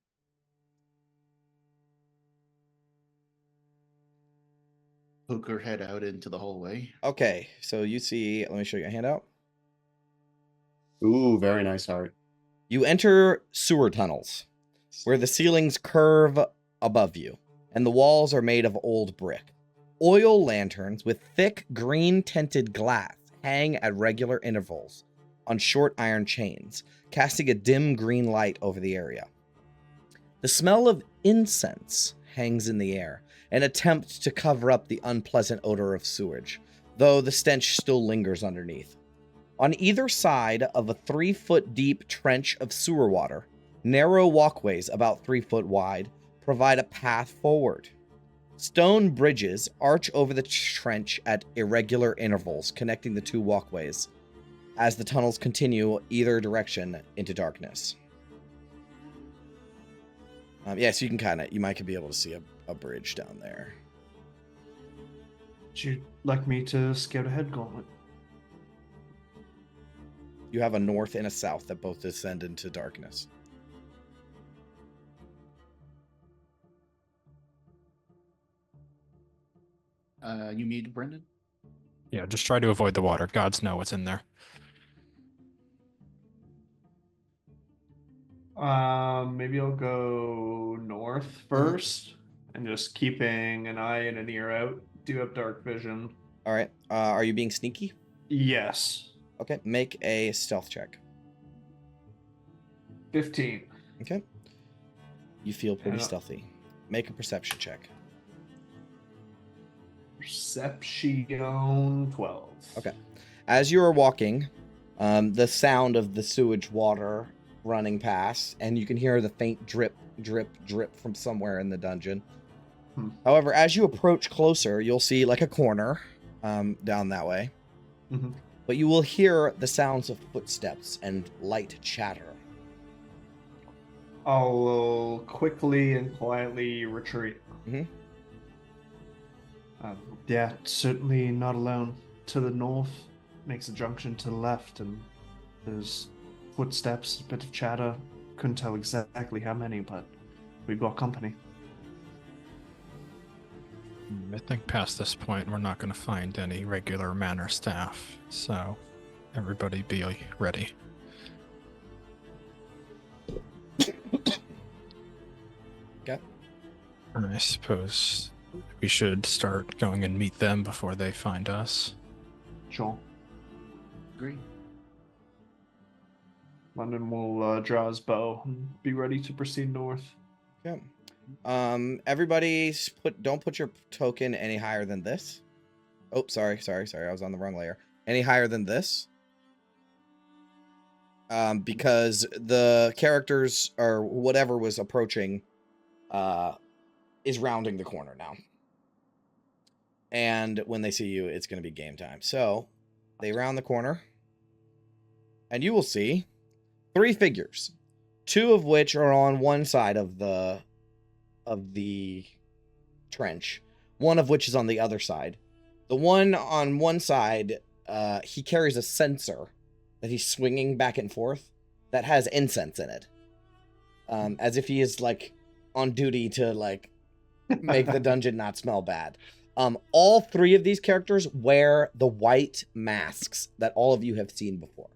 Poke her head out into the hallway. Okay, so you see, let me show you a handout. Ooh, very nice art. You enter sewer tunnels, where the ceilings curve above you, and the walls are made of old brick. Oil lanterns with thick green-tinted glass hang at regular intervals on short iron chains, casting a dim green light over the area. The smell of incense hangs in the air, an attempt to cover up the unpleasant odor of sewage, though the stench still lingers underneath. On either side of a 3-foot deep trench of sewer water, narrow walkways about 3 foot wide provide a path forward. Stone bridges arch over the trench at irregular intervals, connecting the two walkways as the tunnels continue either direction into darkness. So you might be able to see a bridge down there. Would you like me to scout ahead, Gauntlet? You have a north and a south that both descend into darkness. You need Brendan? Yeah, just try to avoid the water. Gods know what's in there. Maybe I'll go north first, and just keeping an eye and an ear out. Do have dark vision. All right. Are you being sneaky? Yes. Okay. Make a stealth check. 15. Okay. You feel pretty Yeah. stealthy. Make a perception check. Perception 12. Okay. As you are walking, the sound of the sewage water running past, and you can hear the faint drip, drip, drip from somewhere in the dungeon. However, as you approach closer, you'll see like a corner down that way. Mhm. But you will hear the sounds of footsteps and light chatter. I'll quickly and quietly retreat. Mhm. Yeah, certainly not alone. To the north, makes a junction to the left, and there's footsteps, a bit of chatter. Couldn't tell exactly how many, but we've got company. I think past this point, we're not going to find any regular manor staff, so everybody be ready. Okay. I suppose we should start going and meet them before they find us. Sure. Agree. London will draw his bow and be ready to proceed north. Okay. Everybody don't put your token any higher than this. Oh, sorry. I was on the wrong layer. Any higher than this. Because the characters or whatever was approaching is rounding the corner now. And when they see you, it's going to be game time. So they round the corner, and you will see 3 figures, 2 of which are on one side of the trench, one of which is on the other side. The one on one side, he carries a censer that he's swinging back and forth that has incense in it, as if he is like on duty to like make the dungeon not smell bad. All 3 of these characters wear the white masks that all of you have seen before.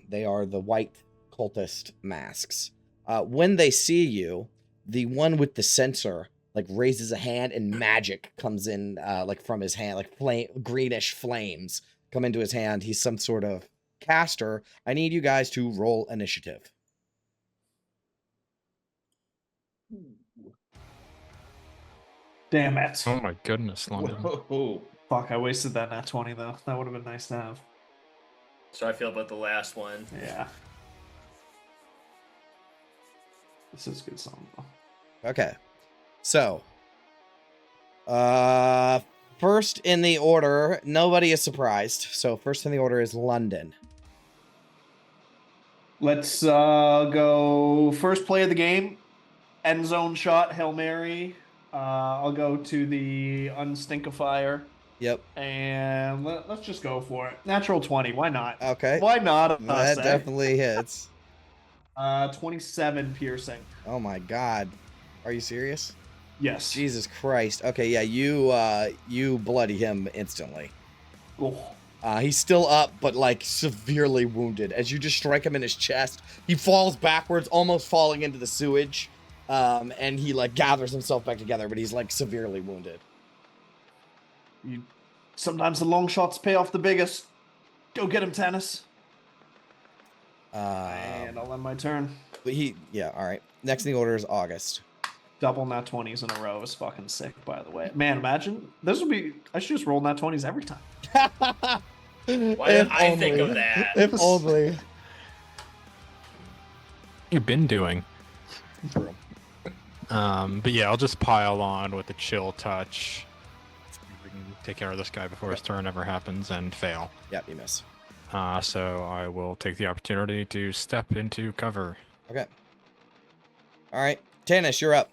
They are the white cultist masks. When they see you, the one with the censer like raises a hand, and magic comes in like from his hand, like greenish flames come into his hand. He's some sort of caster. I need you guys to roll initiative. Damn it. Oh my goodness, London. Whoa. Fuck, I wasted that nat 20 though. That would have been nice to have. So I feel about the last one. Yeah. This is a good song though. Okay. So, first in the order, nobody is surprised. So first in the order is London. Let's go first play of the game. End zone shot, Hail Mary. I'll go to the Unstinkifier. Yep. And let's just go for it. Natural 20. Why not? Okay. Why not? That definitely hits. 27 piercing. Oh my god. Are you serious? Yes. Jesus Christ. Okay, yeah, you bloody him instantly. Oh. He's still up, but like severely wounded. As you just strike him in his chest, he falls backwards, almost falling into the sewage. And he like gathers himself back together, but he's like severely wounded. Sometimes the long shots pay off the biggest. Go get him, Tannis. And I'll end my turn. But all right. Next in the order is August. Double nat 20s in a row is fucking sick, by the way. Man, imagine. I should just roll nat 20s every time. Why did I think of that? If only. You've been doing. True. But yeah, I'll just pile on with a chill touch. We can take care of this guy before his turn ever happens and fail. Yep, you miss. So I will take the opportunity to step into cover. Okay. All right. Tannis, you're up.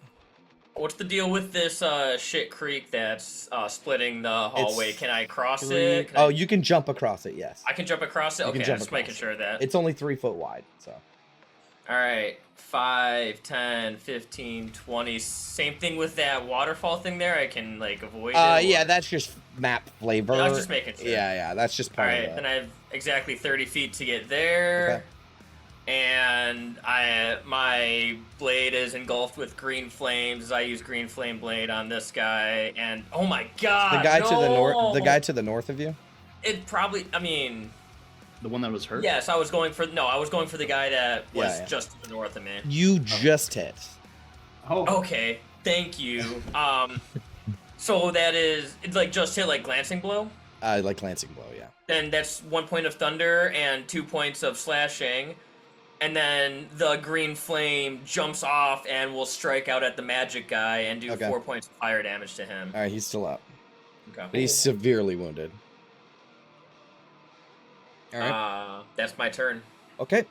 What's the deal with this shit creek that's splitting the hallway? Can I cross Three... it? Oh, you can jump across it, yes. I can jump across it? You can Okay, jump just across making it. sure of that. It's only 3 foot wide, so. Alright, 5, 10, 15, 20. Same thing with that waterfall thing there? I can, like, avoid it? Yeah, that's just map flavor. I was just making sure. Yeah, that's just part of Alright, it. then I have exactly 30 feet to get there. Okay. And my blade is engulfed with green flames. I use green flame blade on this guy, and oh my god! The guy no! to the north. The guy to the north of you. It probably. I mean, The one that was hurt? yes. I was going for the guy that was Yeah. just to the north of me. You just hit. Oh, Okay, thank you. So that is it's like just hit like glancing blow. Like glancing blow, yeah. Then that's 1 point of thunder and 2 points of slashing. And then the green flame jumps off and will strike out at the magic guy and do Okay. 4 points of fire damage to him. All right, he's still up. Okay. But he's severely wounded. All right. That's my turn. Okay.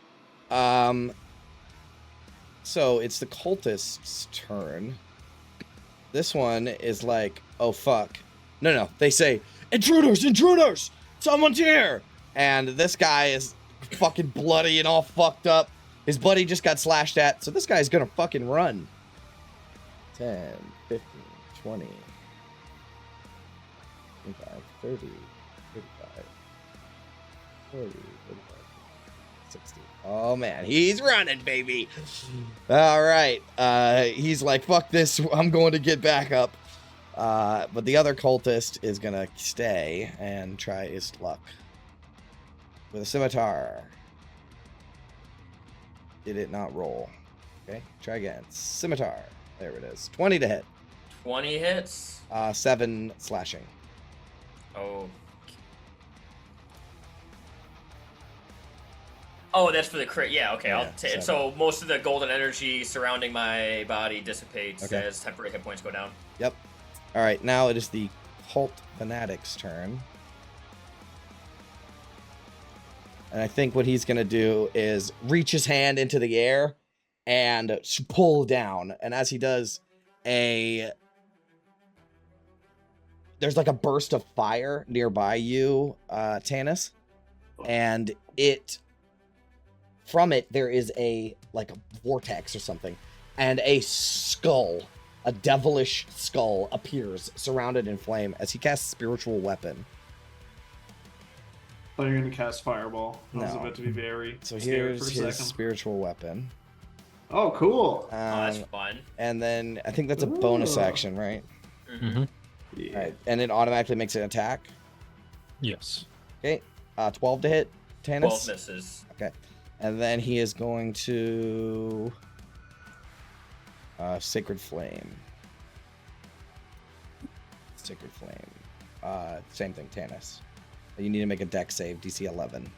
So it's the cultist's turn. This one is like, oh fuck. No. They say, intruders! Someone's here! And this guy is fucking bloody and all fucked up. His buddy just got slashed at, so this guy's gonna fucking run. 10, 15, 20, 25, 30, 35, 40, 45, 60. Oh man, he's running, baby. All right. He's like, fuck this, I'm going to get back up. But the other cultist is gonna stay and try his luck with a scimitar. Did it not roll? Okay, try again. Scimitar. There it is. 20 to hit. 20 hits. 7 slashing. Oh, that's for the crit. Yeah, okay. Yeah, I'll take it. 7. So most of the golden energy surrounding my body dissipates Okay. as temporary hit points go down. Yep. All right, now it is the cult fanatic's turn. And I think what he's going to do is reach his hand into the air and pull down. And as he does, there's like a burst of fire nearby you, Tanis. And from it, there is like a vortex or something. And a skull, a devilish skull, appears surrounded in flame as he casts spiritual weapon. I thought you were going to cast Fireball. I was No. about to be very So scared here's for a his second. spiritual weapon. Oh, cool. Oh, that's fun. And then I think that's a bonus Ooh. action, right? Mm-hmm. Yeah. All right. And it automatically makes an attack. Yes. Okay. 12 to hit, 12 Tanis. misses. Okay. And then he is going to Sacred Flame. Sacred Flame. Same thing, Tanis. You need to make a dex save, DC 11.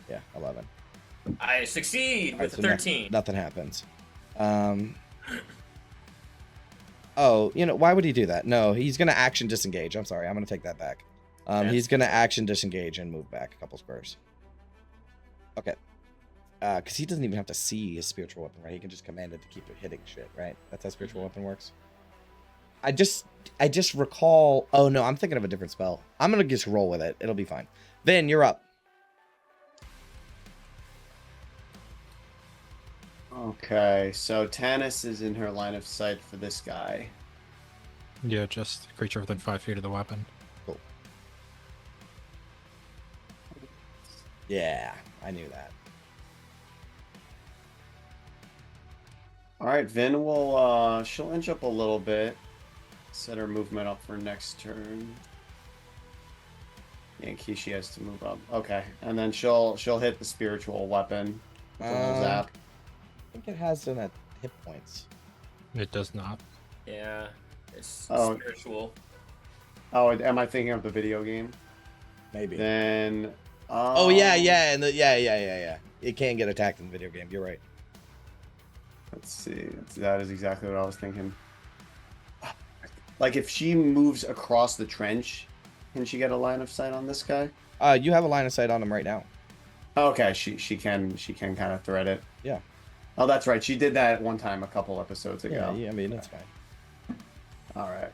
Yeah, 11. I succeed with so 13. Nothing happens. Oh, why would he do that? No, he's going to action disengage. I'm sorry. I'm going to take that back. He's going to action disengage and move back a couple squares. Okay. Because he doesn't even have to see his spiritual weapon, right? He can just command it to keep it hitting shit, right? That's how spiritual weapon works. I just recall... Oh, no, I'm thinking of a different spell. I'm going to just roll with it. It'll be fine. Vin, you're up. Okay, so Tanis is in her line of sight for this guy. Yeah, just a creature within 5 feet of the weapon. Cool. Yeah, I knew that. All right, Vin will she'll inch up a little bit, set her movement up for next turn. Yeah, Kishi has to move up. Okay, and then she'll hit the spiritual weapon with a little zap. I think it has hit points. It does not. Yeah, it's Oh. spiritual. Oh, am I thinking of the video game? Maybe. Then. Oh yeah, and yeah. It can get attacked in the video game. You're right. Let's see. That is exactly what I was thinking. Like if she moves across the trench, can she get a line of sight on this guy? You have a line of sight on him right now. Okay, she can kind of thread it. Yeah. Oh, that's right. She did that one time a couple episodes ago. Yeah, I mean, it's fine. All right.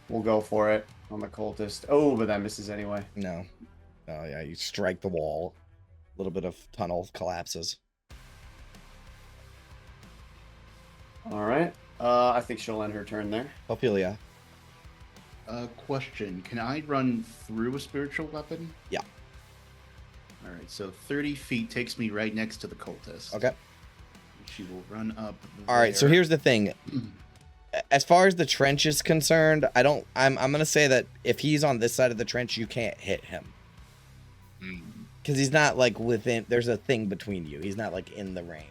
We'll go for it on the cultist. Oh, but that misses anyway. No. Oh, yeah, you strike the wall. A little bit of tunnel collapses. All right. I think she'll end her turn there. Ophelia. Question: can I run through a spiritual weapon? Yeah. All right. So 30 feet takes me right next to the cultist. Okay. She will run up. All right, so there. here's the thing. As far as the trench is concerned, I'm gonna say that if he's on this side of the trench, you can't hit him. Because he's not like within, there's a thing between you. He's not like in the range.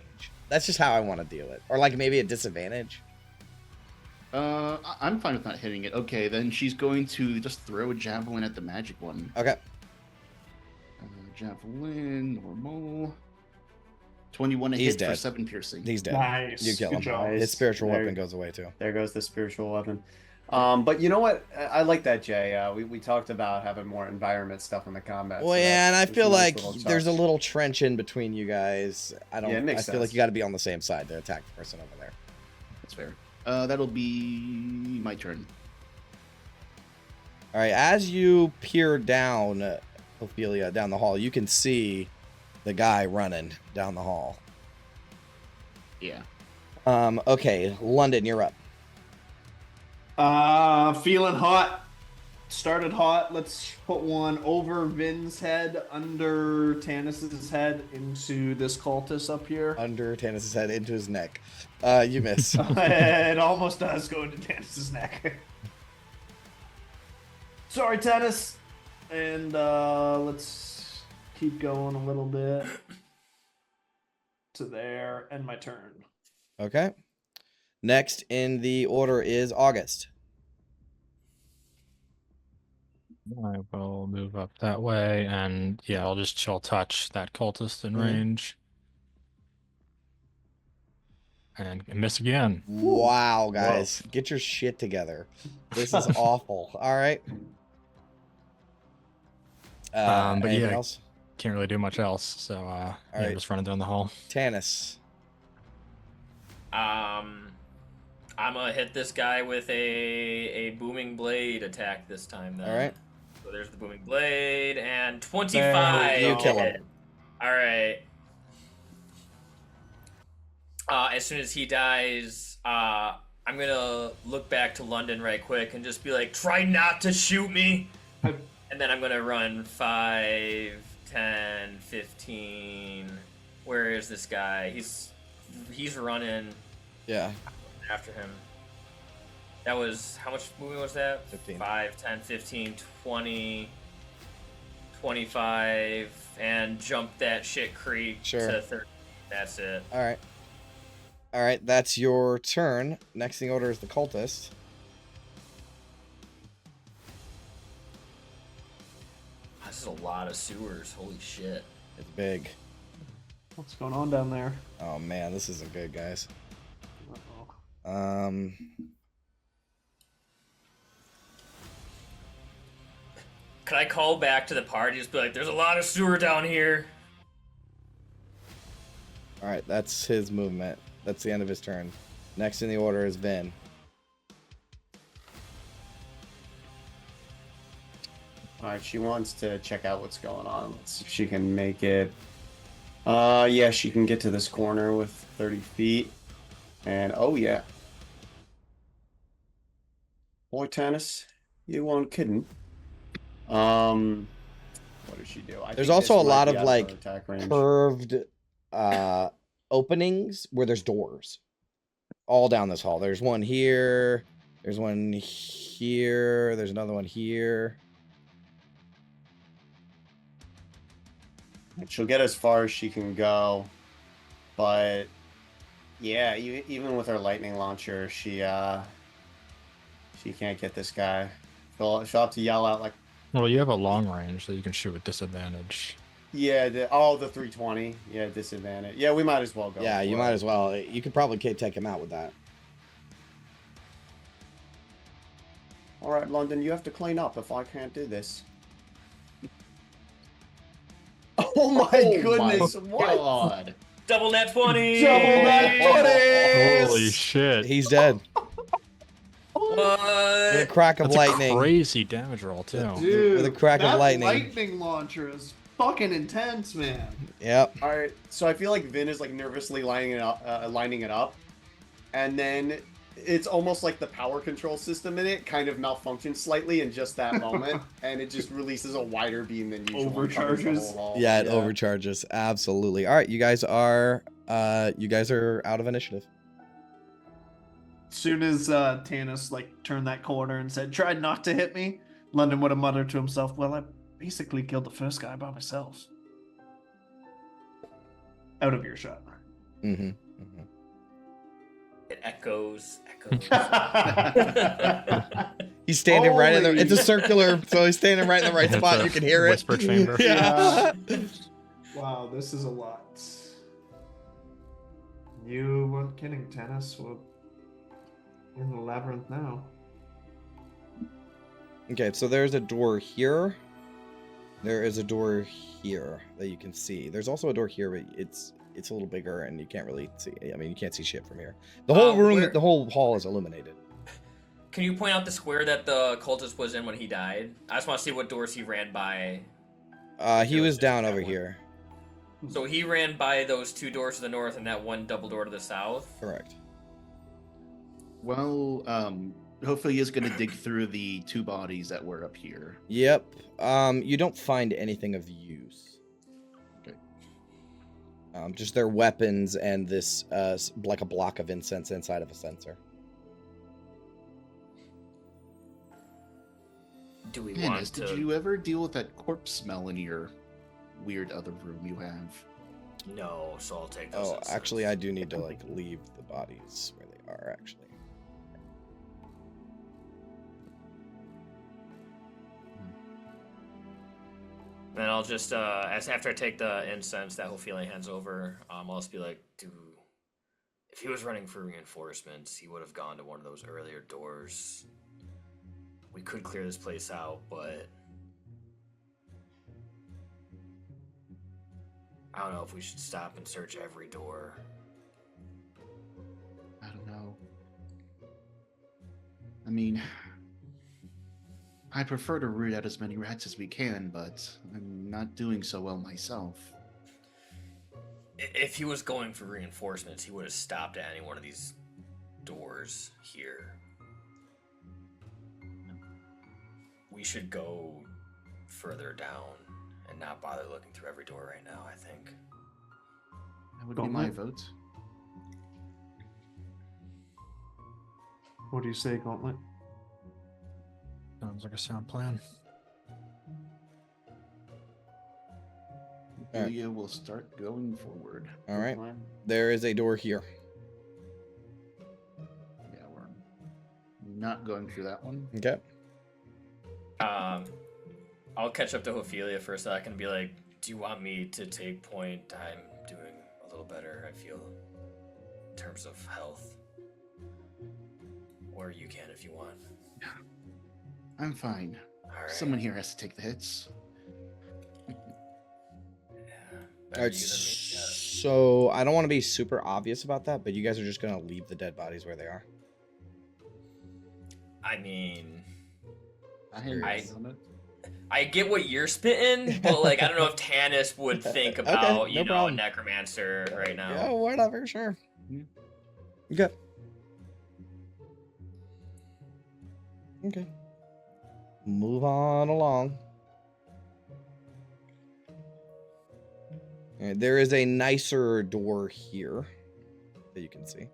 That's just how I want to deal it. Or like maybe a disadvantage. I'm fine with not hitting it. Okay, then she's going to just throw a javelin at the magic one. Okay. Javelin, normal. 21 to He's hit for dead. 7 piercing. He's dead. Nice. You kill Good him. job. His spiritual There- weapon goes away too. There goes the spiritual weapon. But you know what? I like that, Jay. We talked about having more environment stuff in the combat. Well, so yeah, and I that's feel a nice like little there's a touch. little trench in between you guys. I Yeah, it makes feel like sense. you got to be on the same side to attack the person over there. That's fair. That'll be my turn. All right, as you peer down, Ophelia, down the hall, you can see the guy running down the hall. Yeah. Okay, London, you're up. Feeling hot. Started hot. Let's put one over Vin's head, under Tanis's head, into this cultist up here. Under Tanis's head, into his neck. You miss. It almost does go into Tanis's neck. Sorry, Tanis. And let's keep going a little bit to there. End my turn. Okay. Next in the order is August. I will move up that way, and yeah, I'll just chill touch that cultist in Mhm. range. And miss again. Wow, guys. Get your shit together. This is awful. All right. But Anything yeah. else? Can't really do much else, so yeah, right. just running down the hall. Tanis. I'm gonna hit this guy with a booming blade attack this time. Then. All right. So there's the booming blade and 25. You kill him. All right. As soon as he dies, I'm gonna look back to London right quick and just be like, "Try not to shoot me." And then I'm gonna run 5, 10, 15. Where is this guy? He's running Yeah. after him. That was, how much movement was that? 15. 5, 10, 15, 20, 25, and jump that shit creek Sure. to 30. That's it. All right. All right, that's your turn. Next in order is the cultist. This is a lot of sewers. Holy shit. It's big. What's going on down there? Oh man, this isn't good, guys. Uh-oh. Could I call back to the party? Just be like, there's a lot of sewer down here. All right, that's his movement. That's the end of his turn. Next in the order is Vin. All right, she wants to check out what's going on. Let's see if she can make it. Yeah, she can get to this corner with 30 feet. And, oh, yeah. Boy, Tanis, you weren't kidding. What did she do? I There's think also this a might lot be of out like her attack range. curved openings where there's doors all down this hall. There's one here. There's one here. There's another one here. She'll get as far as she can go, but yeah, even with her lightning launcher, she can't get this guy. She'll have to yell out like, Well, you have a long range that you can shoot with disadvantage. yeah, the 320, yeah, disadvantage. Yeah, we might as well go. Yeah, you for might it. as well. You could probably take him out with that. All right, London, you have to clean up if I can't do this. Oh my goodness! My What? God. Double net 20. Double net 20. Holy shit! He's dead. What? With a crack of That's lightning. a crazy damage roll too. Dude, With a crack of that lightning. launcher is fucking intense, man. Yep. All right, so I feel like Vin is like nervously lining it up, and then it's almost like the power control system in it kind of malfunctions slightly in just that moment, and it just releases a wider beam than usual. and covers the Overcharges. whole hall. Yeah, it overcharges. Absolutely. All right, you guys are out of initiative. Soon as Tanis like turned that corner and said, "Tried not to hit me," London would have muttered to himself, "Well, I basically killed the first guy by myself." Out of earshot. Mm-hmm. It echoes. He's standing right in the. Holy- It's a circular, so he's standing right in the right It's spot. a You can hear it. whisper chamber. Yeah. Wow, this is a lot. You weren't kidding, Tanis. We're in the labyrinth now. Okay, so there's a door here. There is a door here that you can see. There's also a door here, but it's a little bigger and you can't really see. I mean, you can't see shit from here. The whole room, where- the whole hall is illuminated. Can you point out the square that the cultist was in when he died? I just want to see what doors he ran by. He was just down that over one. here. So he ran by those 2 doors to the north and that one double door to the south. Correct. Well, hopefully he's gonna dig through the 2 bodies that were up here. Yep. You don't find anything of use. Okay. Just their weapons and this, like a block of incense inside of a censer. Do we Dennis, want to? did you ever deal with that corpse smell in your weird other room you have? No, so I'll take those. Oh, instead. actually, I do need to like leave the bodies where they are. Actually. Then I'll just, after I take the incense that Ophelia hands over, I'll just be like, dude, if he was running for reinforcements, he would have gone to one of those earlier doors. We could clear this place out, but I don't know if we should stop and search every door. I don't know. I mean, I prefer to root out as many rats as we can, but I'm not doing so well myself. If he was going for reinforcements, he would have stopped at any one of these doors here. We should go further down and not bother looking through every door right now, I think. That would be my vote. What do you say, Gauntlet? Sounds like a sound plan. All right. Julia will start going forward. All right. There is a door here. Yeah, we're not going through that one. Okay. I'll catch up to Ophelia for a second and be like, do you want me to take point? I'm doing a little better, I feel, in terms of health. Or you can if you want. I'm fine. All right. Someone here has to take the hits. Yeah. All Better right. you than me, yeah. So I don't want to be super obvious about that, but you guys are just gonna leave the dead bodies where they are. I mean, I I get what you're spitting, but like, I don't know if Tanis would think Okay, about, no you know, problem. a necromancer right now. Yeah, whatever. Sure. Yeah. Okay. Okay. Move on along. All right, there is a nicer door here that you can see.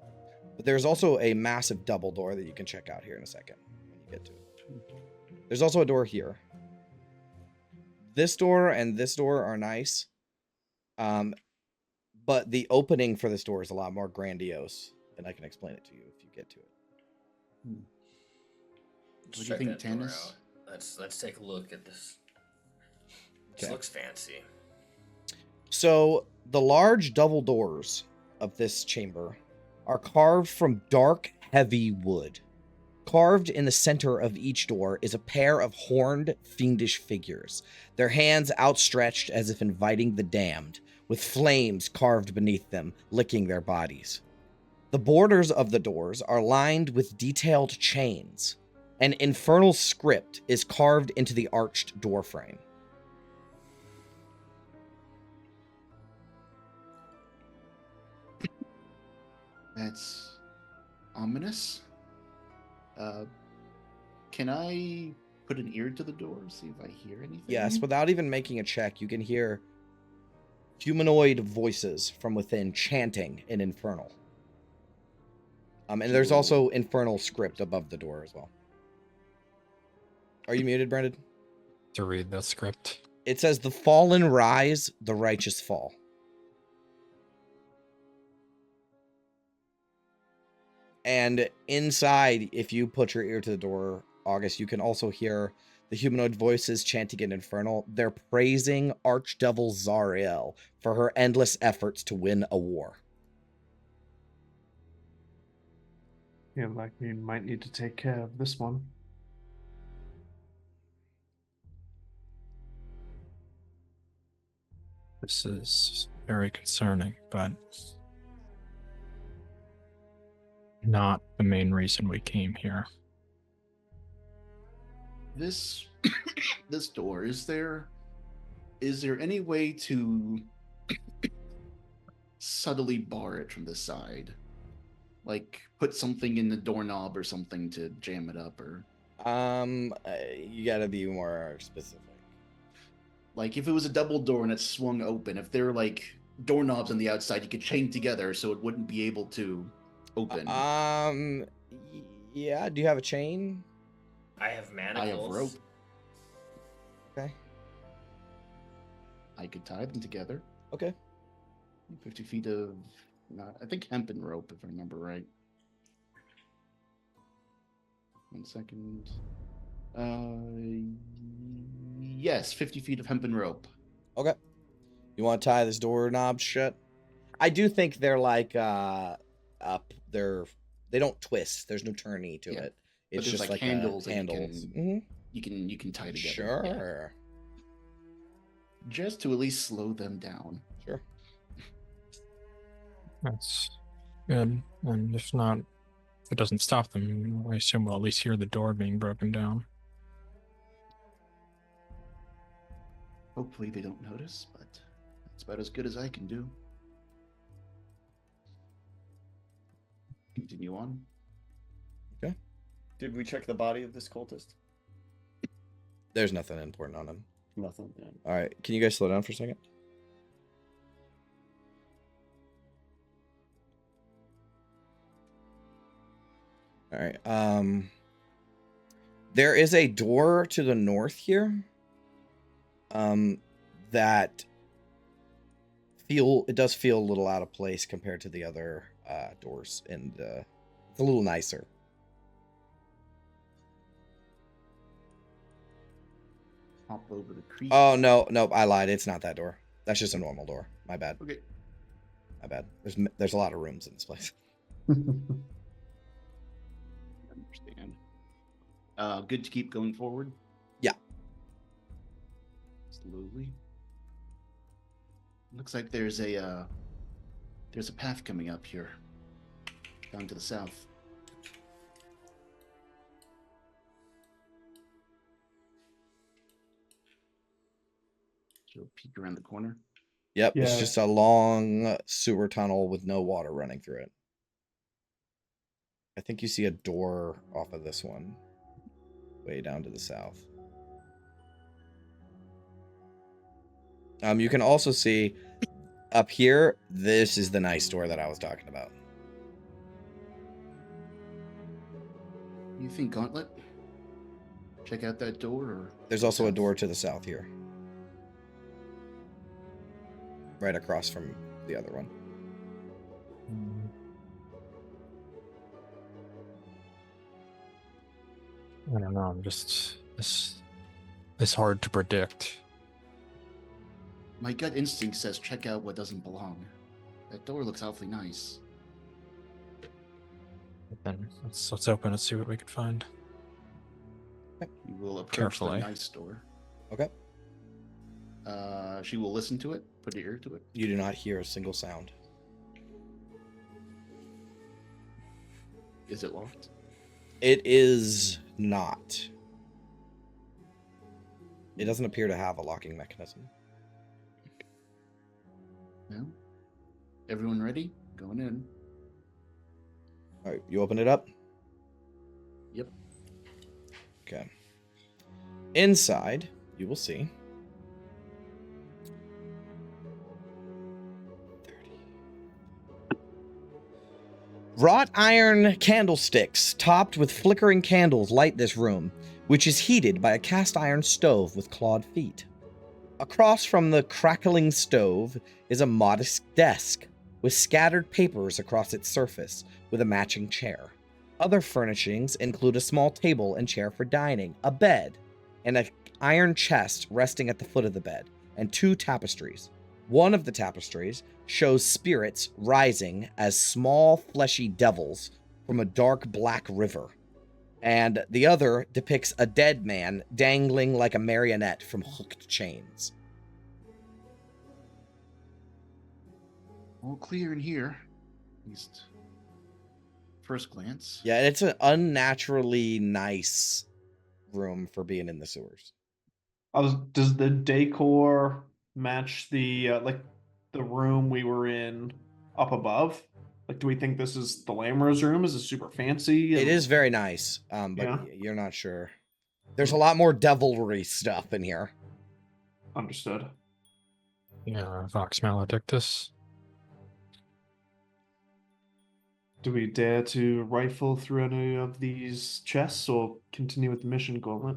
But there's also a massive double door that you can check out here in a second when you get to it. There's also a door here. This door and this door are nice. But the opening for this door is a lot more grandiose, and I can explain it to you if you get to it. What do you Check think, that door Tanis? out. Let's take a look at this. This Okay. looks fancy. So the large double doors of this chamber are carved from dark, heavy wood. Carved in the center of each door is a pair of horned, fiendish figures, their hands outstretched as if inviting the damned, with flames carved beneath them, licking their bodies. The borders of the doors are lined with detailed chains. An infernal script is carved into the arched doorframe. That's ominous. Can I put an ear to the door, see if I hear anything? Yes, without even making a check, you can hear humanoid voices from within chanting in infernal. And there's also infernal script above the door as well. Are you muted, Brendan? To read the script. It says, "The fallen rise, the righteous fall." And inside, if you put your ear to the door, August, you can also hear the humanoid voices chanting in infernal. They're praising Archdevil Zariel for her endless efforts to win a war. Yeah, like we might need to take care of this one. This is very concerning, but not the main reason we came here. This this door, is there any way to subtly bar it from the side? Like put something in the doorknob or something to jam it up, or You gotta be more specific. like if it was a double door and it's swung open, if there are like doorknobs on the outside you could chain together so it wouldn't be able to open. Yeah, do you have a chain? I have manacles. I have rope. Okay. I could tie them together. Okay. 50 feet of, I think hempen rope, if I remember right. 1 second. Yes, 50 feet of hempen rope. Okay. You want to tie this doorknob shut? I do think they're like they don't twist. There's no turny to it. It's there's just like like handles. handles. You can tie together. Sure. Yeah. Just to at least slow them down. Sure. That's good. And if not, if it doesn't stop them, I assume we'll at least hear the door being broken down. Hopefully they don't notice, but that's about as good as I can do. Continue on. Okay. Did we check the body of this cultist? There's nothing important on him. Nothing. Yeah. All right. Can you guys slow down for a second? All right. There is a door to the north here. That it does feel a little out of place compared to the other doors, and it's a little nicer. Hop over the creek. Oh no, I lied. It's not that door. That's just a normal door. My bad. Okay. My bad. There's a lot of rooms in this place. Understand. Good to keep going forward. Yeah. Slowly. Looks like there's a path coming up here, down to the south. So peek around the corner. Yep. It's Yeah. just a long sewer tunnel with no water running through it. I think you see a door off of this one, way down to the south. You can also see up here, this is the nice door that I was talking about. You think Gauntlet? Check out that door, or There's also a door to the south here. Right across from the other one. I don't know. I'm just it's hard to predict. my gut instinct says check out what doesn't belong. That door looks awfully nice. Then let's open and see what we can find. You will approach Carefully. the nice door. Okay. She will listen to it, put her ear to it. You do not hear a single sound. Is it locked? It is not. It doesn't appear to have a locking mechanism. No. Everyone ready? Going in. All right, you open it up? Yep. Okay. Inside, you will see 30. Wrought iron candlesticks topped with flickering candles light this room, which is heated by a cast iron stove with clawed feet. Across from the crackling stove is a modest desk with scattered papers across its surface with a matching chair. Other furnishings include a small table and chair for dining, a bed, and an iron chest resting at the foot of the bed, and 2 tapestries. One of the tapestries shows spirits rising as small fleshy devils from a dark black river, and the other depicts a dead man dangling like a marionette from hooked chains. All clear in here. At least first glance. Yeah, it's an unnaturally nice room for being in the sewers. Does the decor match the the room we were in up above? Like, do we think this is Thalamra's room? Is it super fancy? It is very nice, but Yeah. you're not sure. There's a lot more devilry stuff in here. Understood. Yeah, Vox Maledictus. Do we dare to rifle through any of these chests or continue with the mission, Gauntlet?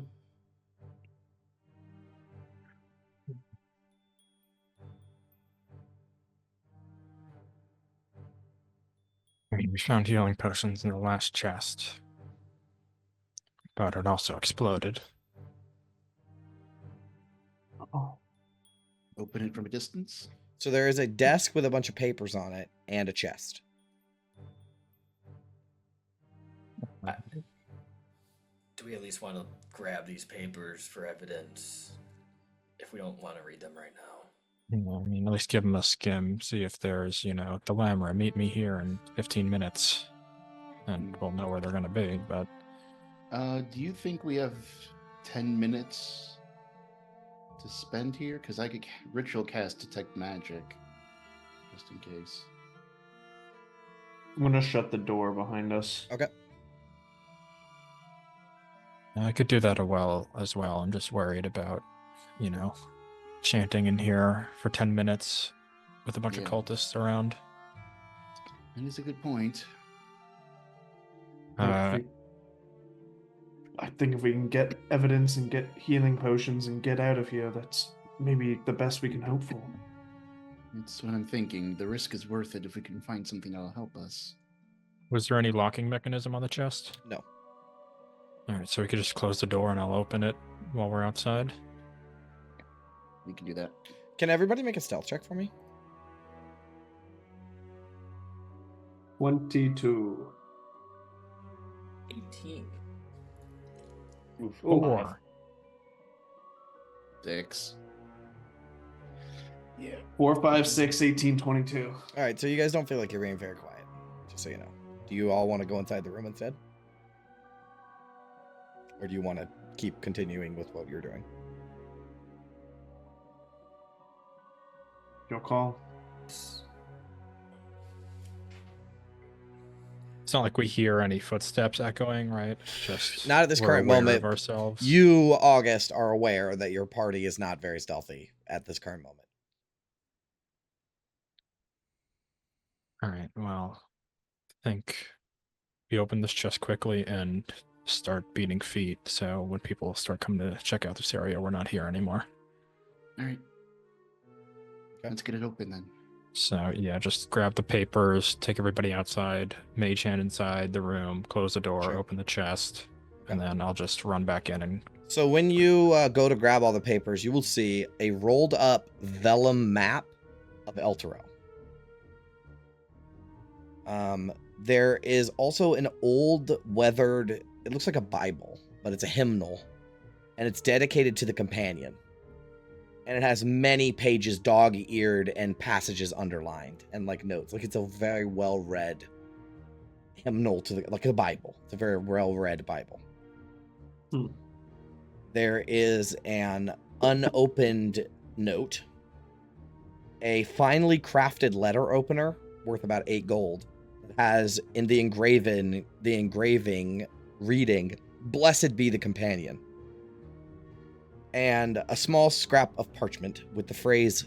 I mean, we found healing potions in the last chest, but it also exploded. Oh, Open it from a distance. So there is a desk with a bunch of papers on it and a chest. Do we at least want to grab these papers for evidence if we don't want to read them right now? I mean, at least give them a skim, see if there's, Thalamra, meet me here in 15 minutes, and we'll know where they're going to be, but... Do you think we have 10 minutes to spend here? Because I could ritual cast Detect Magic, just in case. I'm gonna shut the door behind us. Okay. I could do that as well. I'm just worried about, chanting in here for 10 minutes with a bunch of Yeah. cultists around. That is a good point. Uh, I think if we can get evidence and get healing potions and get out of here, that's maybe the best we can hope for. That's what I'm thinking. The risk is worth it if we can find something that'll help us. Was there any locking mechanism on the chest? No. Alright, so we could just close the door and I'll open it while we're outside. We can do that. Can everybody make a stealth check for me? 22. 18. Oof. 4. 6. Yeah. 4, 5, 6, 18, 22. All right, so you guys don't feel like you're being very quiet, just so you know. Do you all want to go inside the room instead? Or do you want to keep continuing with what you're doing? Your call. It's not like we hear any footsteps echoing, right? Just Not at this we're current aware moment. of ourselves. You, August, are aware that your party is not very stealthy at this current moment. All right, well, I think we open this chest quickly and start beating feet, so when people start coming to check out this area, we're not here anymore. All right. Okay. Let's get it open then. So, yeah, just grab the papers, take everybody outside, mage hand inside the room, close the door, Sure. open the chest, and then I'll just run back in and... So when you go to grab all the papers, you will see a rolled up vellum map of Eltero. There is also an old weathered, it looks like a Bible, but it's a hymnal, and it's dedicated to the companion. And it has many pages dog-eared and passages underlined and like notes. Like it's a very well-read hymnal to like a Bible. It's a very well-read Bible. There is an unopened note, a finely crafted letter opener worth about 8 gold. It has in the engraving reading, "Blessed be the companion," and a small scrap of parchment with the phrase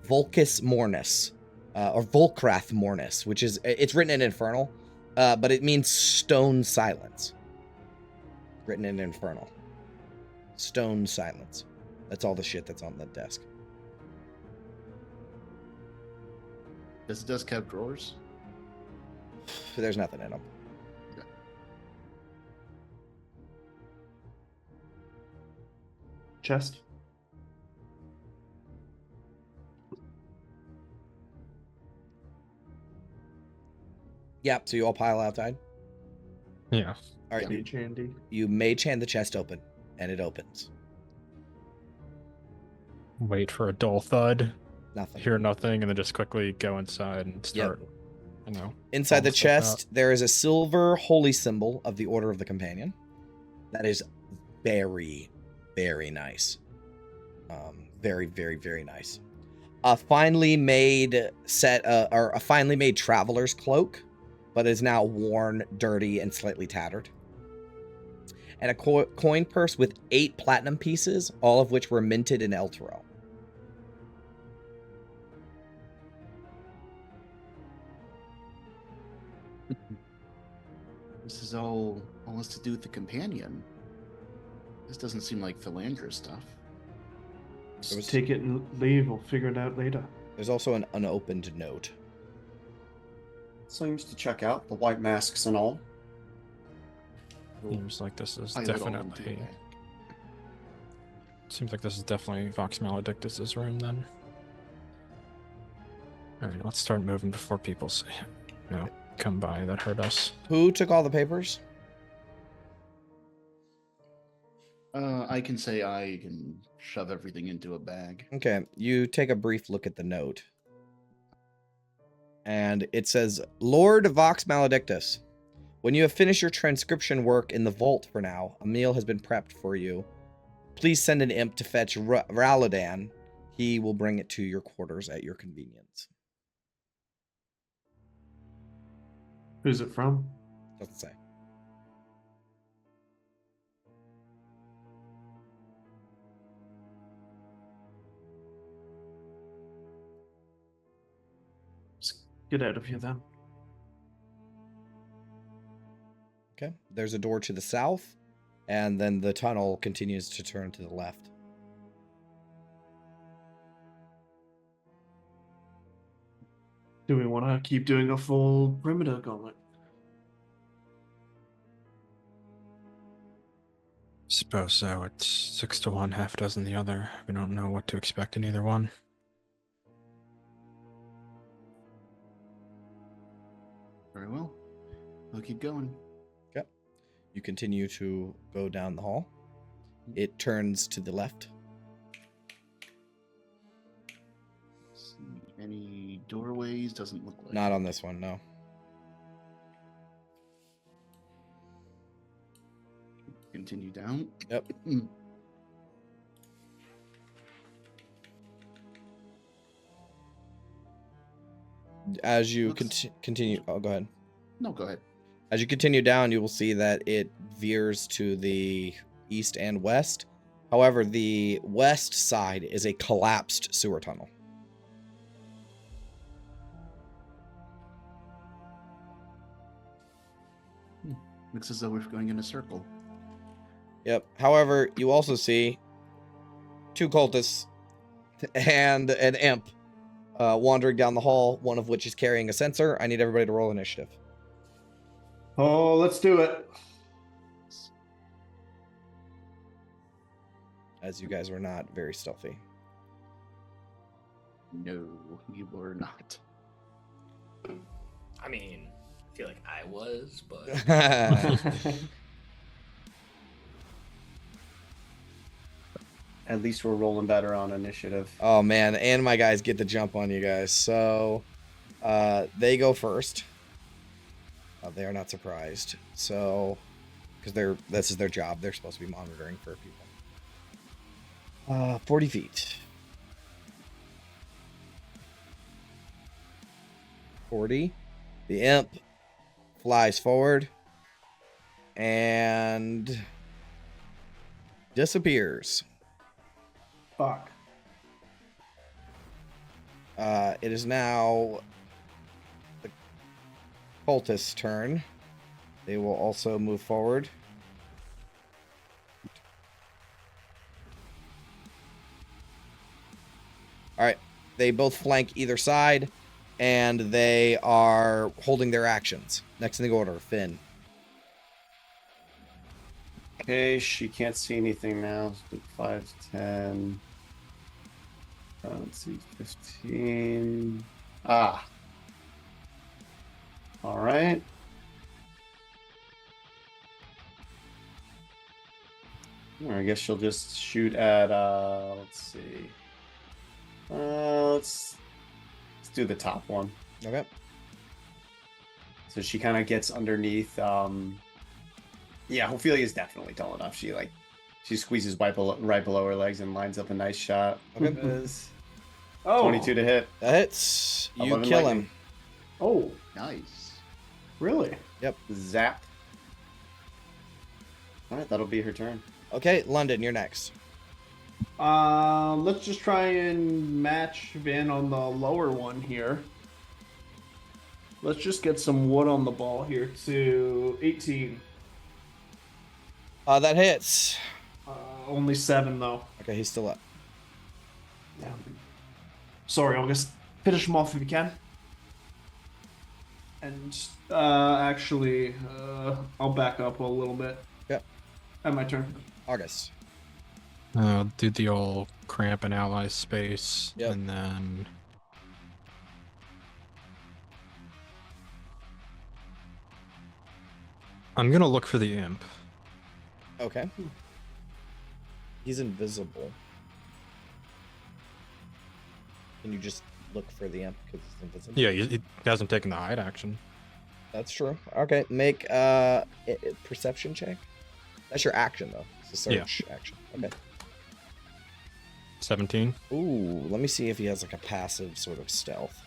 Volcus Mornis, or Volcrath Mornis, which is, it's written in Infernal, but it means stone silence. Written in Infernal. Stone silence. That's all the shit that's on the desk. Does the desk have drawers? There's nothing in them. Chest. Yep, so you all pile outside? Yeah. All right, Mage handy. you mage hand the chest open, and it opens. Wait for a dull thud. Nothing. Hear nothing, and then just quickly go inside and start, Inside the pulling stuff out. chest, there is a silver holy symbol of the Order of the Companion. That is very, very nice. Very, very, very nice. A finely made set, or a finely made traveler's cloak, but is now worn, dirty, and slightly tattered. And a coin purse with 8 platinum pieces, all of which were minted in Eltero. This is all has to do with the companion. This doesn't seem like Philandra stuff. Just take it and leave. We'll figure it out later. There's also an unopened note. Seems to check out the white masks and all. Seems like this is Pile it all into definitely. the bag. Seems like this is definitely Vox Maledictus's room then. All right, let's start moving before people say, come by that hurt us. Who took all the papers? I can say I can shove everything into a bag. Okay, you take a brief look at the note. And it says, Lord Vox Maledictus, when you have finished your transcription work in the vault for now, a meal has been prepped for you. Please send an imp to fetch Raladan. He will bring it to your quarters at your convenience. Who's it from? Doesn't say. Let's get out of here then. Okay, there's a door to the south, and then the tunnel continues to turn to the left. Do we want to keep doing a full perimeter gauntlet? Suppose so. It's 6 to 1, half dozen the other. We don't know what to expect in either one. Very well. We'll keep going. Okay. You continue to go down the hall. It turns to the left. See any doorways? Doesn't look like. Not on this one, no. Continue down. Yep. As you continue, oh, go ahead. No, go ahead. As you continue down, you will see that it veers to the east and west. However, the west side is a collapsed sewer tunnel. Looks as though we're going in a circle. Yep. However, you also see 2 cultists and an imp wandering down the hall, one of which is carrying a censer. I need everybody to roll initiative. Oh, let's do it. As you guys were not very stealthy. No, you were not. I mean, feel like I was, but At least we're rolling better on initiative. Oh man, and my guys get the jump on you guys. So they go first. They are not surprised. So because this is their job. They're supposed to be monitoring for people. 40 feet. 40. The imp flies forward and disappears. Fuck. It is now the cultist's turn. They will also move forward. All right. They both flank either side, and they are holding their actions. Next in the order, Finn. Okay, she can't see anything now. 5, 10. Let's see, 15. Ah. All right. I guess she'll just shoot at, let's see. Let's do the top one. Okay. So she kind of gets underneath. Yeah, Ophelia is definitely tall enough. She squeezes right below her legs and lines up a nice shot. Okay. 22 to hit. That hits. You 11 kill lightning. him. Oh, Nice. really? Zap. All right, that'll be her turn. Okay, London, you're next. Let's just try and match Vin on the lower one here. Let's just get some wood on the ball here to 18. That hits. Only 7 though. Okay, he's still up. Yeah. Sorry, August. Finish him off if you can. And actually, I'll back up a little bit. Yep. At my turn. August. Do the old cramp and ally space, Yep. and then I'm gonna look for the imp. Okay. He's invisible. Can you just look for the imp because it's invisible? Yeah, he hasn't taken the hide action. That's true. Okay, make perception check. That's your action though. It's a search action. Okay. 17. Ooh, let me see if he has like a passive sort of stealth.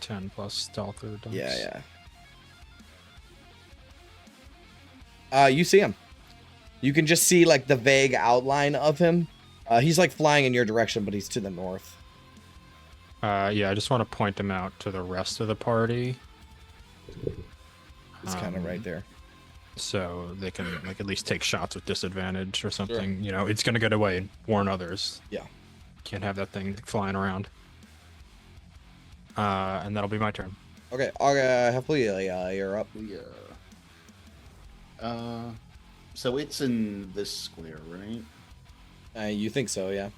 10 plus stealth or dex. Yeah. You see him. You can just see like the vague outline of him. He's like flying in your direction, but he's to the north. Yeah, I just want to point him out to the rest of the party. He's kind of right there. So they can like at least take shots with disadvantage or something. Sure. You know, it's gonna get away and warn others. Yeah. Can't have that thing flying around. And that'll be my turn. Okay, hopefully you're up. So it's in this square, right? You think so, yeah.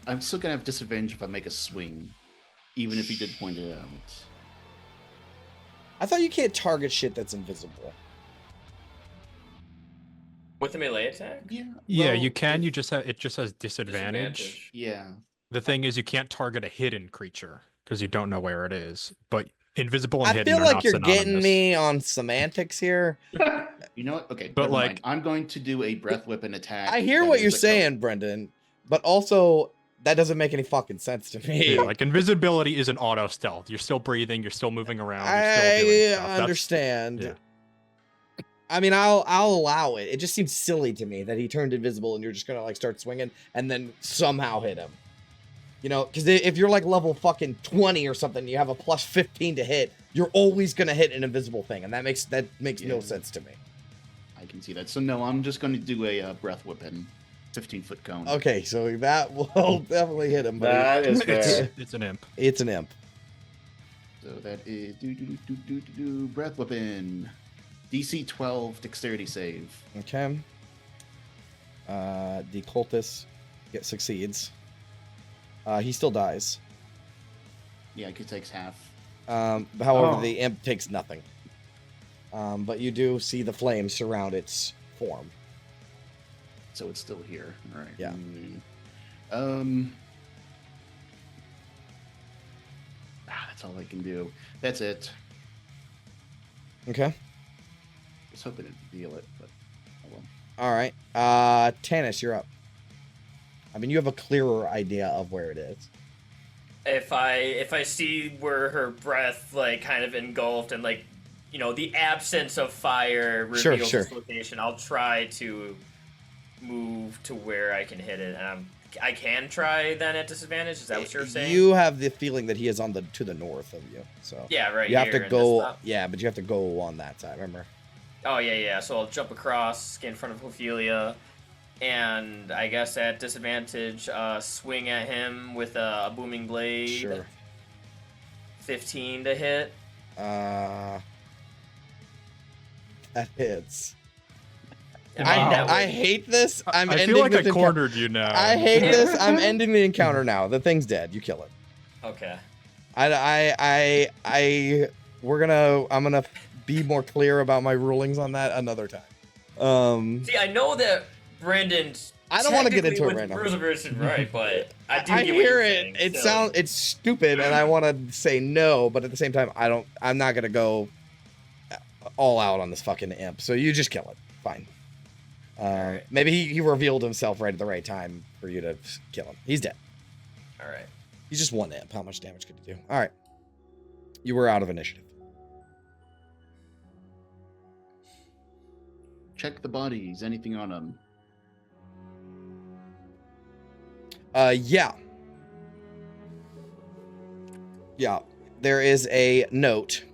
I'm still gonna have disadvantage if I make a swing, even if he did point it out. I thought you can't target shit that's invisible. With a melee attack? Yeah, well, you can. You just have it just has disadvantage. Yeah. The thing is, you can't target a hidden creature because you don't know where it is. But invisible and I hidden feel are like not you're synonymous. getting me on semantics here. You know what? Okay, But, never like- mind. I'm going to do a breath weapon attack. I hear that what is you're a saying, Brendan, but also that doesn't make any fucking sense to me. Yeah, like invisibility is an auto stealth. You're still breathing. You're still moving around. You're still doing stuff. I That's- understand. yeah. I mean, I'll allow it. It just seems silly to me that he turned invisible and you're just gonna like start swinging and then somehow hit him. You know, because if you're like level fucking 20 or something, you have a plus 15 to hit. You're always gonna hit an invisible thing, and that makes no sense to me. I can see that. So no, I'm just going to do a breath weapon, 15-foot cone. Okay, so that will definitely hit him. But That is fair. It's an imp. it's an imp. So that is breath weapon, DC 12 dexterity save. Okay. The cultist succeeds. He still dies. Yeah, it takes half. However, Oh. the imp takes nothing. But you do see the flames surround its form. So it's still here. All right. Yeah. That's all I can do. That's it. Okay. I was hoping to reveal it, but oh well. All right. Tanis, you're up. I mean, you have a clearer idea of where it is. If I see where her breath like kind of engulfed and like, you know, the absence of fire reveals Sure. its location, I'll try to move to where I can hit it. And I can try then at disadvantage. Is that what you're saying? You have the feeling that he is to the north of you. So Yeah, right. you have here to in go. this spot. Yeah, but you have to go on that side. Remember? Oh yeah. So I'll jump across, get in front of Ophelia, and I guess at disadvantage, swing at him with a booming blade. Sure. 15 to hit. That hits. Wow. I hate this. I'm I ending feel like this I cornered you now. I hate this. I'm ending the encounter now. The thing's dead. You kill it. Okay. I'm gonna be more clear about my rulings on that another time. See, I know that Brandon's. I don't wanna get technically into it right now. Preservation, right? But I do I get what hear you're it. saying, so. It's stupid, and I want to say no, but at the same time, I'm not gonna go all out on this fucking imp. So you just kill it. Fine. Alright. Maybe he revealed himself right at the right time for you to kill him. He's dead. All right. He's just one imp. How much damage could he do? All right. You were out of initiative. Check the bodies. Anything on them? Yeah. Yeah. There is a note.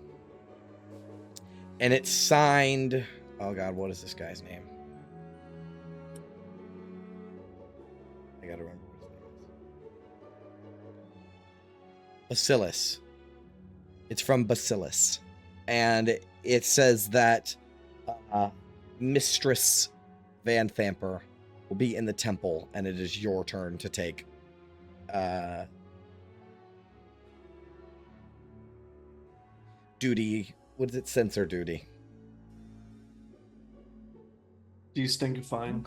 And it's signed. Oh god, what is this guy's name? I gotta remember what his name is. Bacillus. It's from Bacillus. And it says that Mistress Vanthampur will be in the temple, and it is your turn to take duty. What is it? Censor duty. Destinkifying.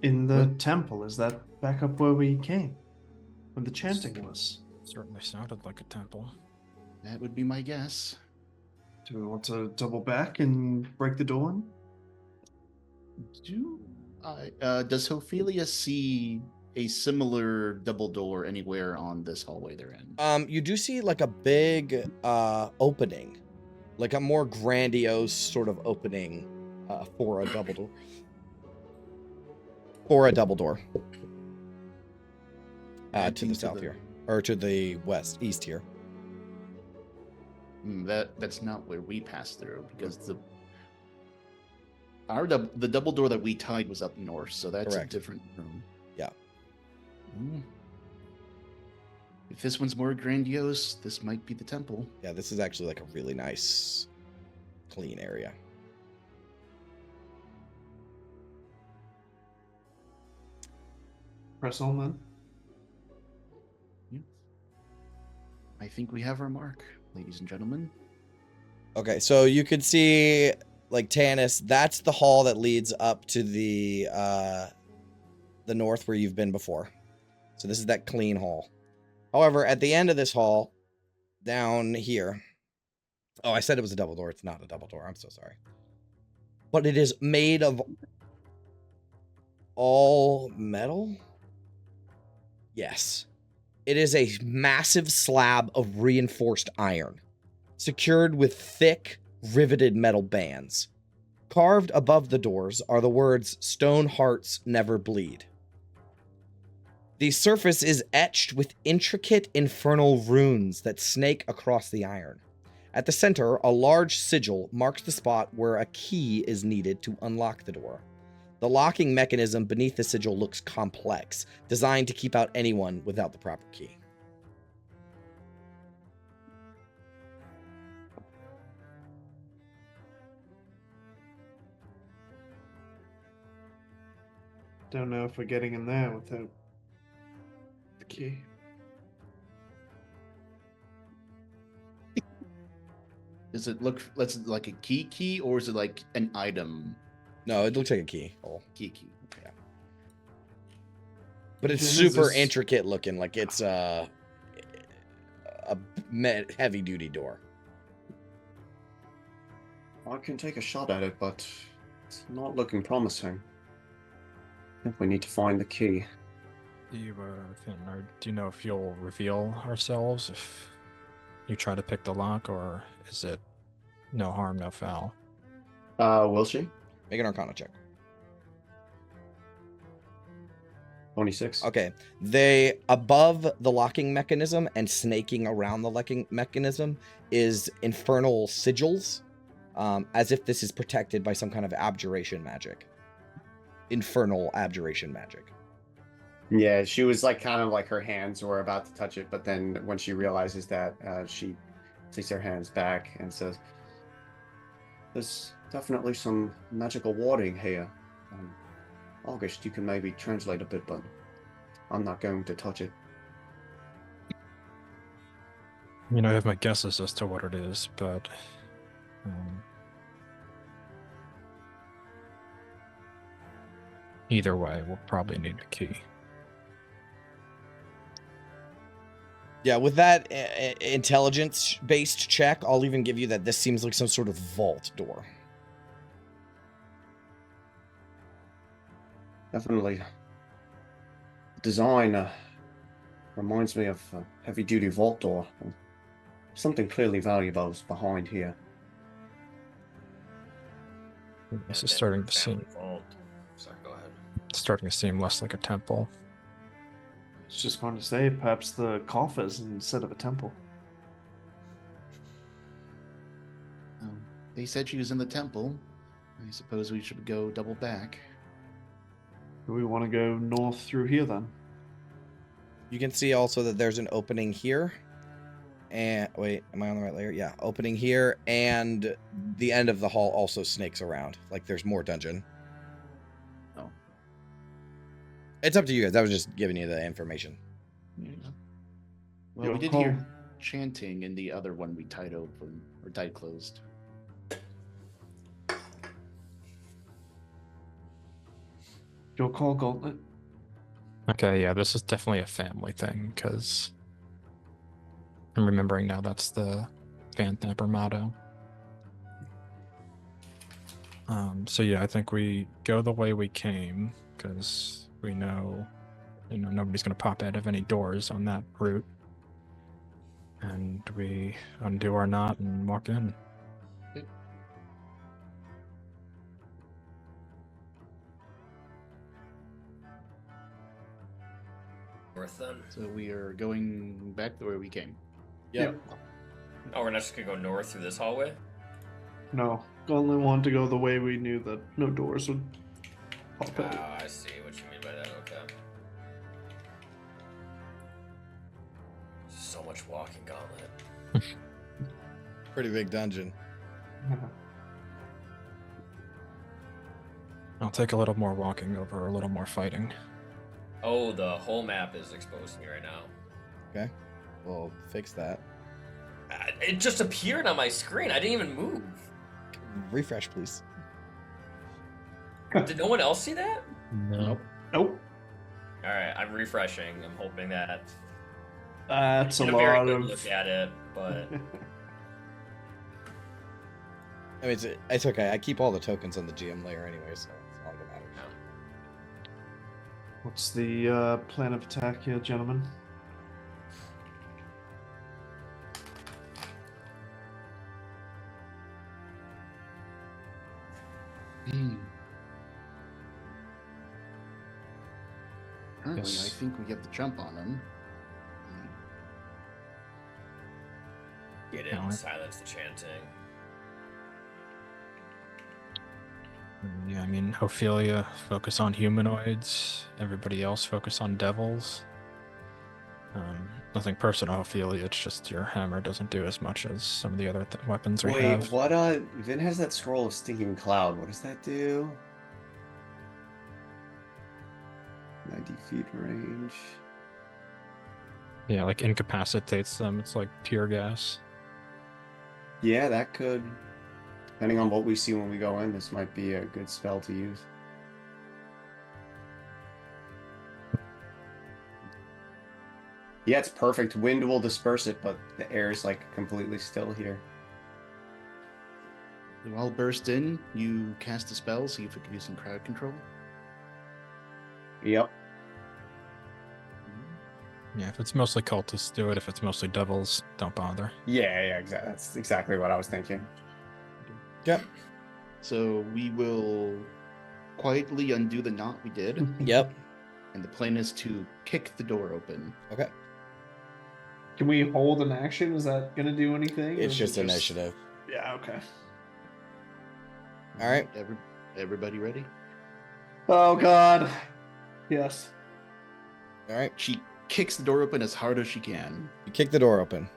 In the temple, is that back up where we came? Where the chanting was? Certainly sounded like a temple. That would be my guess. Do we want to double back and break the door in? Does Ophelia see a similar double door anywhere on this hallway they're in? You do see like a big opening, like a more grandiose sort of opening for a double door. For a double door. To the south here, or to the east here. That's not where we passed through, because the double door that we tied was up north, so that's Correct. a different room. Yeah. If this one's more grandiose, this might be the temple. Yeah, this is actually like a really nice, clean area. Press on then. I think we have our mark, ladies and gentlemen. Okay, so you could see, like, Tanis, that's the hall that leads up to the north where you've been before. So this is that clean hall. However, at the end of this hall, down here... Oh, I said it was a double door. It's not a double door. I'm so sorry. But it is made of all metal? Yes. It is a massive slab of reinforced iron, secured with thick, riveted metal bands. Carved above the doors are the words, "Stone hearts never bleed." The surface is etched with intricate infernal runes that snake across the iron. At the center, a large sigil marks the spot where a key is needed to unlock the door. The locking mechanism beneath the sigil looks complex, designed to keep out anyone without the proper key. Don't know if we're getting in there without the key. Does it look like a key, or is it like an item No, it looks like a key. Oh. key? Yeah. But it's Then is super this- intricate looking, like it's a heavy duty door. I can take a shot at it, but it's not looking promising. I think we need to find the key. Do you, Finn, or do you know if you'll reveal ourselves if you try to pick the lock, or is it no harm, no foul? Will she? Make an Arcana check. 26. Okay. They above the locking mechanism and snaking around the locking mechanism is infernal sigils, as if this is protected by some kind of abjuration magic. Infernal abjuration magic. Yeah, she was like kind of like her hands were about to touch it, but then when she realizes that, she takes her hands back and says, "There's definitely some magical warding here. August, you can maybe translate a bit, but I'm not going to touch it." I mean, I have my guesses as to what it is, but either way, we'll probably need a key. Yeah, with that intelligence-based check, I'll even give you that this seems like some sort of vault door. Definitely. Design reminds me of a heavy-duty vault door. Something clearly valuable is behind here. This is starting to seem Sorry, go ahead. less like a temple. I was just going to say, perhaps the coffers instead of a temple. They said she was in the temple. I suppose we should go double back. Do we want to go north through here then? You can see also that there's an opening here. And wait, am I on the right layer? Yeah, opening here, and the end of the hall also snakes around. Like there's more dungeon. Oh. It's up to you guys. I was just giving you the information. Yeah. Well, Yo, we did Cole. hear chanting in the other one we tied open or tied closed. Your call, Gauntlet. Okay, yeah, this is definitely a family thing, because I'm remembering now that's the Vanthampur motto. So yeah, I think we go the way we came, because we know, nobody's going to pop out of any doors on that route. And we undo our knot and walk in. North then. So we are going back the way we came. Yep. Oh, we're not just gonna go north through this hallway? No, Gauntlet wanted to go the way we knew that no doors would pop Oh, out. I see what you mean by that. Okay. So much walking, Gauntlet. Pretty big dungeon. I'll take a little more walking over a little more fighting. Oh, the whole map is exposed to me right now. Okay. We'll fix that. It just appeared on my screen. I didn't even move. Refresh, please. Did no one else see that? No. Nope. All right, I'm refreshing. I'm hoping that. That's a Get a very lot good of. look at it, but I mean, it's okay. I keep all the tokens on the GM layer anyway, so it's not gonna matter. What's the plan of attack here, gentlemen? Currently, Yes. I think we get the jump on them. get it. No, Silence the chanting. Yeah, I mean, Ophelia, focus on humanoids. Everybody else, focus on devils. Nothing personal, Ophelia. It's just your hammer doesn't do as much as some of the other weapons we Wait, have. what? Vin has that scroll of stinking cloud. What does that do? 90 feet range. Yeah, like incapacitates them. It's like pure gas. Yeah, that could. Depending on what we see when we go in, this might be a good spell to use. Yeah, it's perfect. Wind will disperse it, but the air is like completely still here. While burst in, you cast a spell, see if it can do some crowd control. Yep. Yeah, if it's mostly cultists, do it. If it's mostly devils, don't bother. Yeah, exactly. That's exactly what I was thinking. Yep. So we will quietly undo the knot we did, Yep. and the plan is to kick the door open. Okay. Can we hold an action? Is that gonna do anything? It's Or is just it initiative. Yeah. Okay. All right. Everybody ready? Oh God. Yes. All right. She kicks the door open as hard as she can. You kick the door open,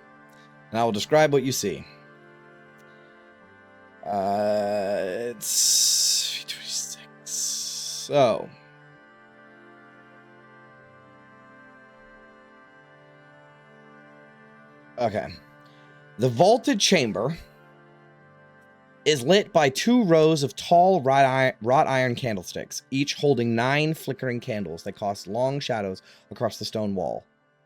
and I will describe what you see. It's 26. So. Okay. The vaulted chamber is lit by 2 rows of tall wrought iron candlesticks, each holding 9 flickering candles that cast long shadows across the stone wall.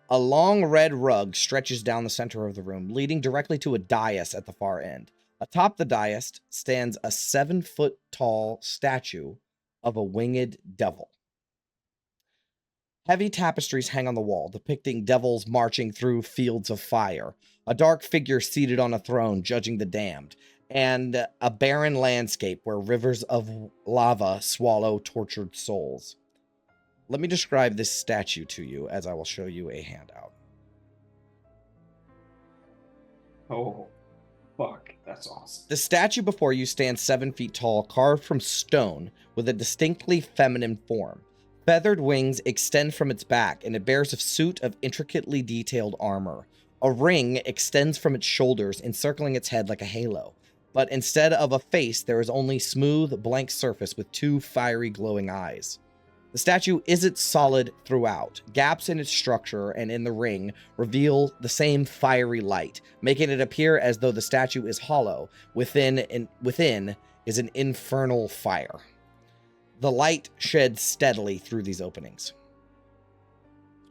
A long red rug stretches down the center of the room, leading directly to a dais at the far end. Atop the dais stands a 7-foot-tall statue of a winged devil. Heavy tapestries hang on the wall, depicting devils marching through fields of fire, a dark figure seated on a throne judging the damned, and a barren landscape where rivers of lava swallow tortured souls. Let me describe this statue to you as I will show you a handout. Oh, fuck. That's awesome. The statue before you stands 7 feet tall, carved from stone, with a distinctly feminine form. Feathered wings extend from its back, and it bears a suit of intricately detailed armor. A ring extends from its shoulders, encircling its head like a halo. But instead of a face, there is only smooth, blank surface with 2 fiery, glowing eyes. The statue isn't solid throughout. Gaps in its structure and in the ring reveal the same fiery light, making it appear as though the statue is hollow. Within is an infernal fire. The light sheds steadily through these openings.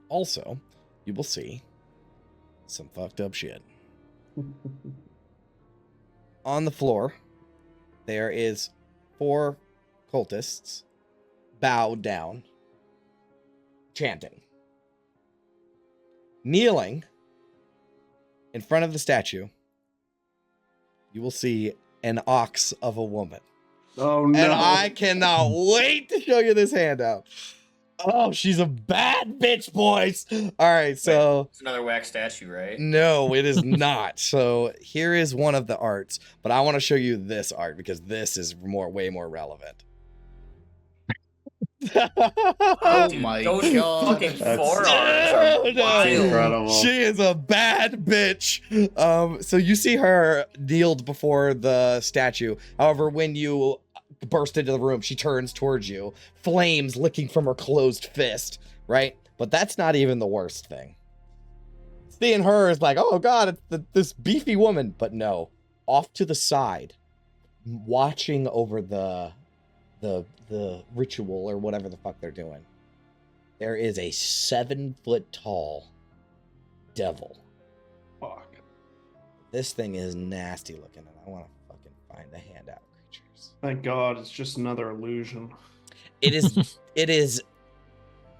Also, you will see some fucked up shit. On the floor, there is 4 cultists bowed down, chanting. Kneeling in front of the statue, you will see an ox of a woman. Oh no. And I cannot wait to show you this handout. Oh, she's a bad bitch, boys. All right, so... It's another wax statue, right? No, it is not. So here is one of the arts, but I want to show you this art because this is way more relevant. Oh Dude, my those God. fucking That's- forearms are Dude, wild. incredible. She is a bad bitch. So you see her kneeled before the statue. However, when you burst into the room, she turns towards you, flames licking from her closed fist, right? But that's not even the worst thing. Seeing her is like, oh God, it's this beefy woman. But no, off to the side, watching over the ritual or whatever the fuck they're doing, there is a 7-foot-tall devil. Fuck. This thing is nasty looking, and I want to fucking find the handout creatures. Thank God, it's just another illusion. It is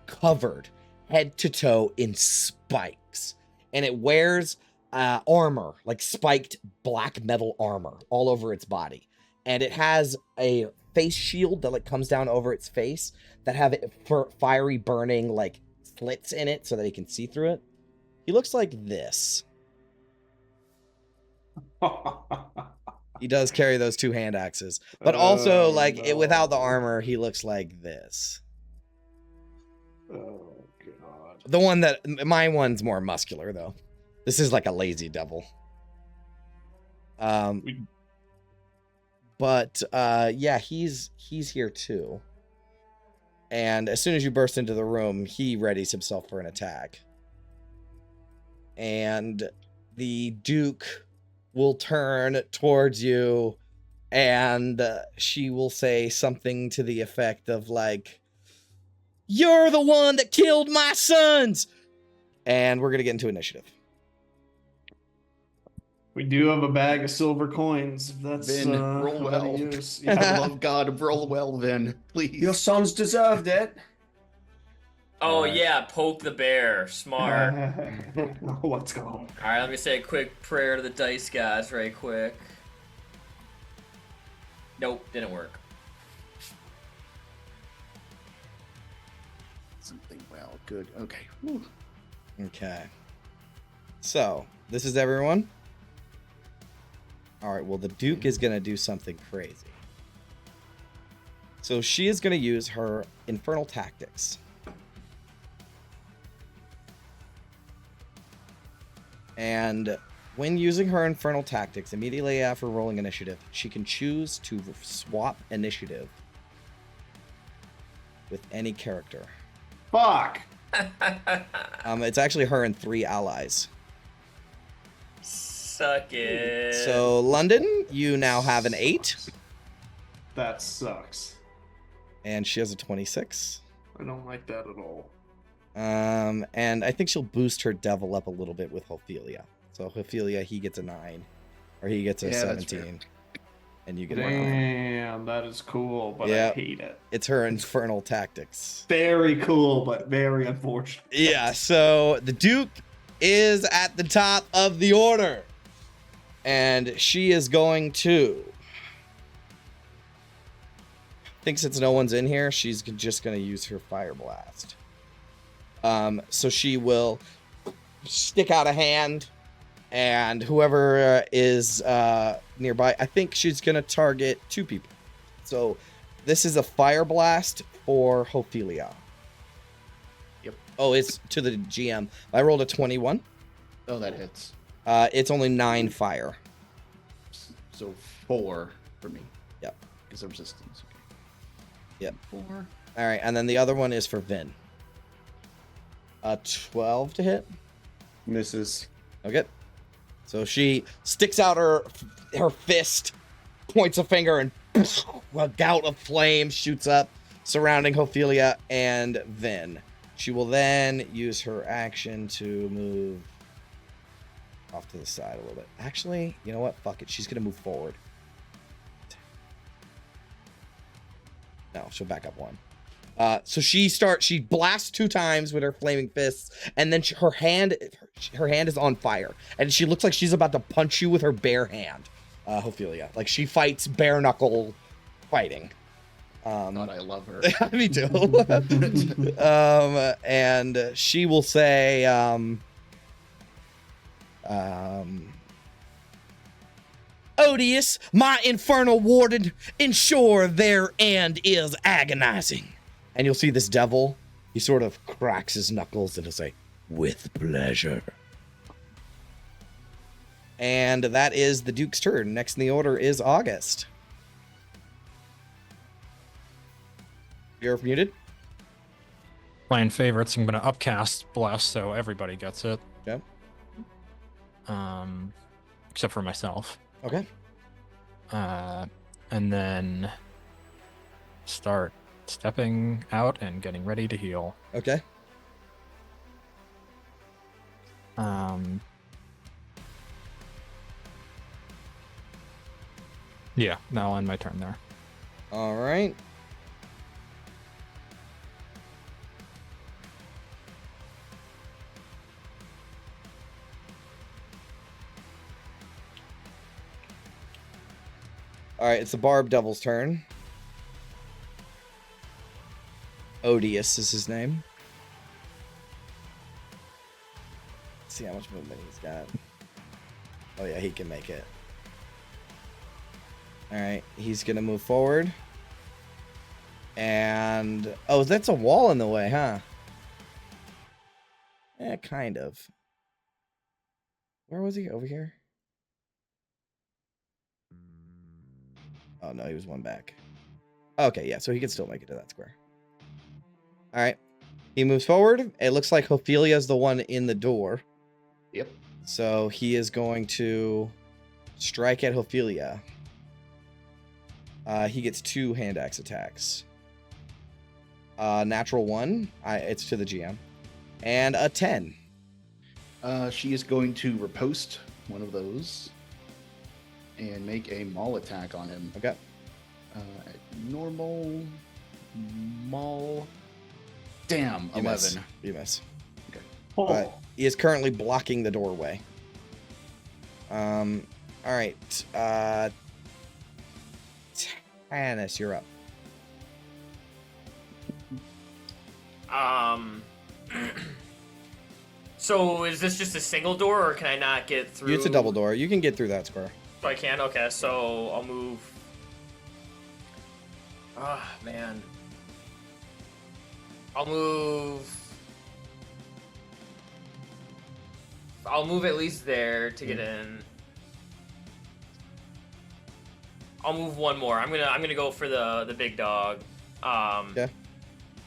covered head to toe in spikes, and it wears armor, like spiked black metal armor all over its body, and it has a face shield that like comes down over its face that have fiery burning like slits in it so that he can see through it. He looks like this. He does carry those 2 hand axes, but also Oh, like no. without the armor, he looks like this. Oh God. The one that my one's more muscular though. This is like a lazy devil. But yeah, he's here too. And as soon as you burst into the room, he readies himself for an attack. And the Duke will turn towards you, and she will say something to the effect of like, "You're the one that killed my sons!" And we're gonna get into initiative. We do have a bag of silver coins. If that's Vin, roll how to well. use. For the love of God, roll well, Vin. Please. Your sons deserved it. Oh Alright. yeah, poke the bear. Smart. Let's go. All right, let me say a quick prayer to the dice gods, right quick. Nope, didn't work. Something well. Good. Okay. Whew. Okay. So, this is everyone? All right, well, the Duke is going to do something crazy. So, she is going to use her infernal tactics. And when using her infernal tactics, immediately after rolling initiative, she can choose to swap initiative with any character. Fuck. It's actually her and 3 allies. Suck it. So, London, you now have an 8, That sucks. and she has a 26. I don't like that at all. And I think she'll boost her devil up a little bit with Ophelia. So, Ophelia, he gets a 9, or he gets a Yeah, that's 17, and you get a 9. Damn, that is cool, but Yeah. I hate it. It's her infernal tactics. Very cool, but very unfortunate. Yeah, so the Duke is at the top of the order. And she is going to... I think since no one's in here, she's just going to use her Fire Blast. So she will stick out a hand, and whoever is nearby, I think she's going to target 2 people. So this is a Fire Blast for Ophelia. Yep. Oh, it's to the GM. I rolled a 21. Oh, that hits. It's only 9 fire. So 4 for me. Yep. Because of resistance. Okay. Yep. 4. All right, and then the other one is for Vin. 12 to hit. Misses. Okay. So she sticks out her fist, points a finger, and a gout of flame shoots up, surrounding Ophelia and Vin. She will then use her action to move off to the side a little bit. Actually, you know what? Fuck it. She's going to move forward. No, she'll back up 1. So she blasts 2 times with her flaming fists, and then her hand is on fire, and she looks like she's about to punch you with her bare hand, Ophelia. Like she fights bare knuckle fighting. God, I love her. Me too. And she will say, "Odious, my infernal warden, ensure their end is agonizing." And you'll see this devil, he sort of cracks his knuckles and he'll say, "With pleasure." And that is the Duke's turn. Next in the order is August. You're muted. Playing favorites, I'm going to upcast Bless so everybody gets it. Okay. Except for myself. Okay. And then start stepping out and getting ready to heal. Okay. Yeah, that'll end my turn there. All right. All right, it's the Barb Devil's turn. Odious is his name. Let's see how much movement he's got. Oh yeah, he can make it. All right, he's gonna move forward. And oh, that's a wall in the way, huh? Yeah, kind of. Where was he? Over here? Oh no, he was 1 back. Okay, yeah, so he can still make it to that square. All right, he moves forward. It looks like Ophelia's the one in the door. Yep. So he is going to Strike at Ophelia. He gets 2 hand axe attacks. Natural 1. It's to the GM. And a 10. She is going to riposte one of those and make a maul attack on him. Okay. Normal maul. Damn, You 11. miss. You miss. Oh. He is currently blocking the doorway. All right. Tannis, you're up. So is this just a single door, or can I not get through? It's a double door. You can get through that square. Oh, I can? Okay, so I'll move. Ah, man. I'll move at least there to get in. I'll move one more. I'm gonna go for the big dog. Okay.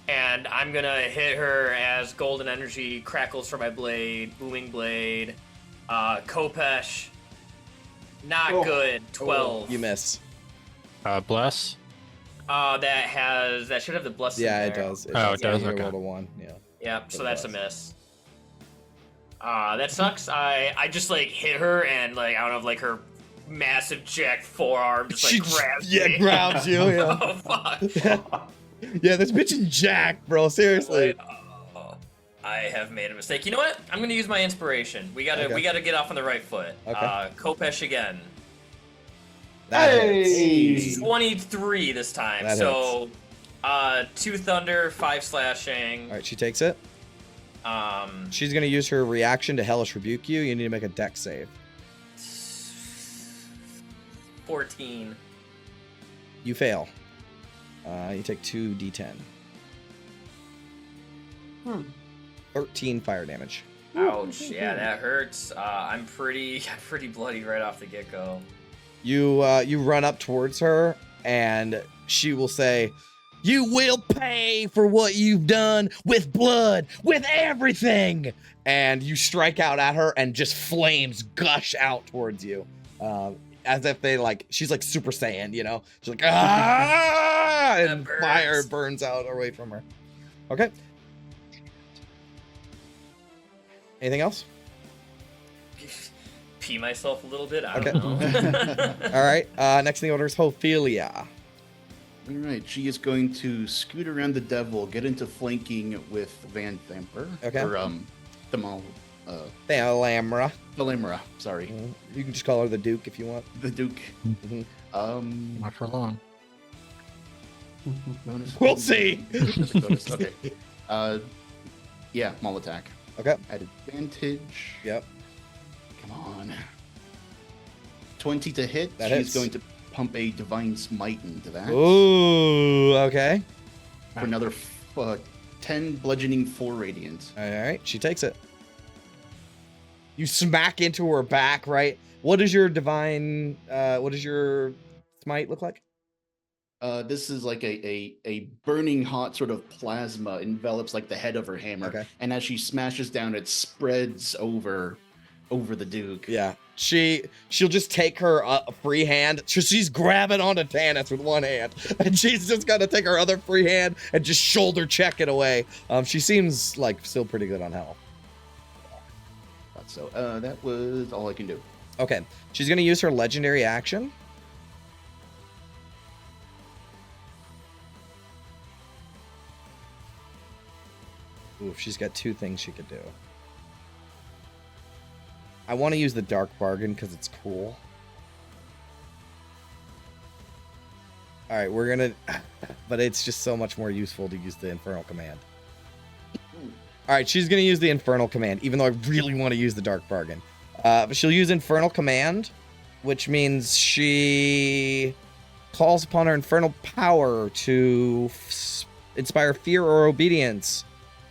And I'm gonna hit her as golden energy crackles from my blade, booming blade. Kopesh. Not good. 12. You miss. Bless. That should have the blessing. Yeah, it there. does. Oh, it does? You Okay. rolled a 1. Yeah. Yep, so It that's a does. miss. That sucks. I just like hit her and like I don't know, like her massive jack forearm just like grabs me. grabs you. Yeah. Oh fuck. Yeah, this bitch is Jack, bro. Seriously. Oh, I have made a mistake. You know what? I'm gonna use my inspiration. We gotta get off on the right foot. Okay. Kopesh again. That Hey! hits. 23 this time. That So 2 thunder, 5 slashing. All right, she takes it. She's gonna use her reaction to hellish rebuke you. You need to make a dex save. 14. You fail. You take 2d10. 13 fire damage. Ouch! Yeah, that hurts. I'm pretty bloody right off the get go. You run up towards her, and she will say, "You will pay for what you've done with blood, with everything." And you strike out at her, and just flames gush out towards you, as if she's like Super Saiyan, you know? She's like, ah, and That fire burns. burns out away from her. Okay. Anything else? Pee myself a little bit. I Okay. don't know. All right. Next in the order is Ophelia. All right, she is going to scoot around the devil, get into flanking with Vanthampur. Okay. Or, Thalamra. Thalamra, sorry. You can just call her the Duke if you want. The Duke. Mhm. Not for long. Bonus. We'll see. Bonus, okay. Yeah, maul attack. Okay. At advantage. Yep. Come on. 20 to hit. That She's hits. going to pump a divine smite into that. Ooh. Okay. For another 10 bludgeoning, 4 radiant. All right. She takes it. You smack into her back. Right. What does your divine? What does your smite look like? This is like a burning hot sort of plasma envelops like the head of her hammer. Okay. And as she smashes down, it spreads over the Duke. Yeah. She'll just take her free hand. She's grabbing onto Tannis with one hand, and she's just gonna take her other free hand and just shoulder check it away. She seems like still pretty good on health. So that was all I can do. Okay. She's gonna use her legendary action. Ooh, she's got 2 things she could do. I want to use the Dark Bargain because it's cool. All right, we're gonna, but it's just so much more useful to use the Infernal Command. All right, she's gonna use the Infernal Command, even though I really want to use the Dark Bargain. But she'll use Infernal Command, which means she calls upon her infernal power to inspire fear or obedience.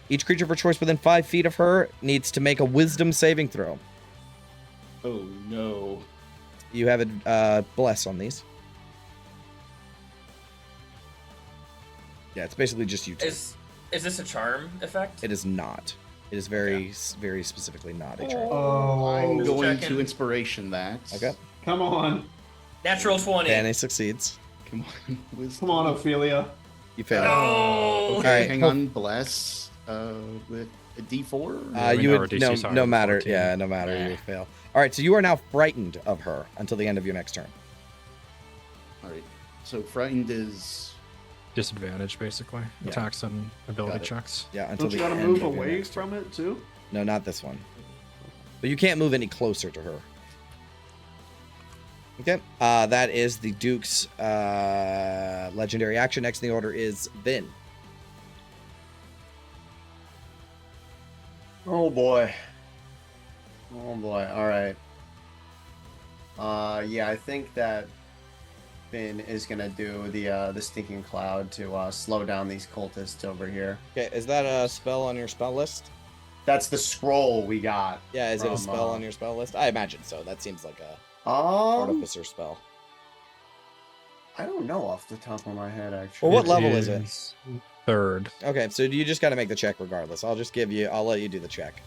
Each creature of her choice within 5 feet of her needs to make a Wisdom saving throw. Oh no. You have a bless on these. Yeah, it's basically just you two. Is this a charm effect? It is not. It is very, very specifically not a charm. Oh, I'm Just going checking. to inspiration that. Okay. Come on. Natural 20. Fanny succeeds. Come on, Come on, Ophelia. You fail. No. Okay, Alright, hang hope- on. Bless with a D4. we You know our would DC is higher no than matter. 14. Yeah, no matter. Nah. You would fail. All right, so you are now frightened of her until the end of your next turn. All right. So frightened is Disadvantage, basically. Yeah. Attacks and ability Got it. checks. Yeah, until Don't you the gotta end move of your away next turn. from it too? No, not this one. But you can't move any closer to her. Okay. That is the Duke's legendary action. Next in the order is Vin. Oh boy. Oh boy. All right. Yeah, I think that Finn is gonna do the stinking cloud to slow down these cultists over here. Okay, is that a spell on your spell list? That's the scroll we got. Yeah, is it a From, spell on your spell list? I imagine so. That seems like a Um, artificer spell. I don't know off the top of my head actually. Well, what level is it? Third. Okay, so you just got to make the check regardless. I'll let you do the check.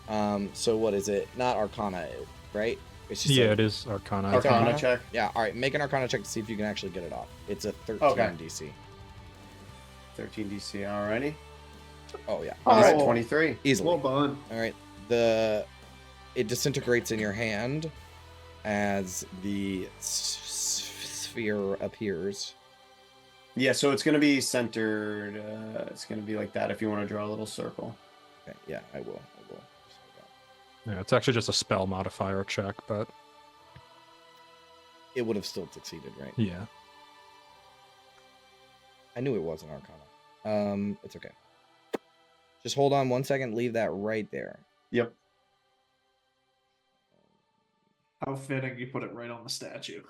So what is it? Not Arcana, right? It's just Yeah, a- it is Arcana. I think. Arcana check. Yeah, all right. Make an Arcana check to see if you can actually get it off. It's a 13 Okay. DC. 13 DC. Alrighty. Oh yeah, All right, Oh. 23. easily. Well done. All right. It disintegrates in your hand as the sphere appears. Yeah, so it's gonna be centered. It's gonna be like that if you want to draw a little circle. Okay, yeah, I will. Yeah, it's actually just a spell modifier check, but It would have still succeeded, right? yeah. I knew it was an Arcana. It's okay. Just hold on 1 second. Leave that right there. Yep. How fitting you put it right on the statue.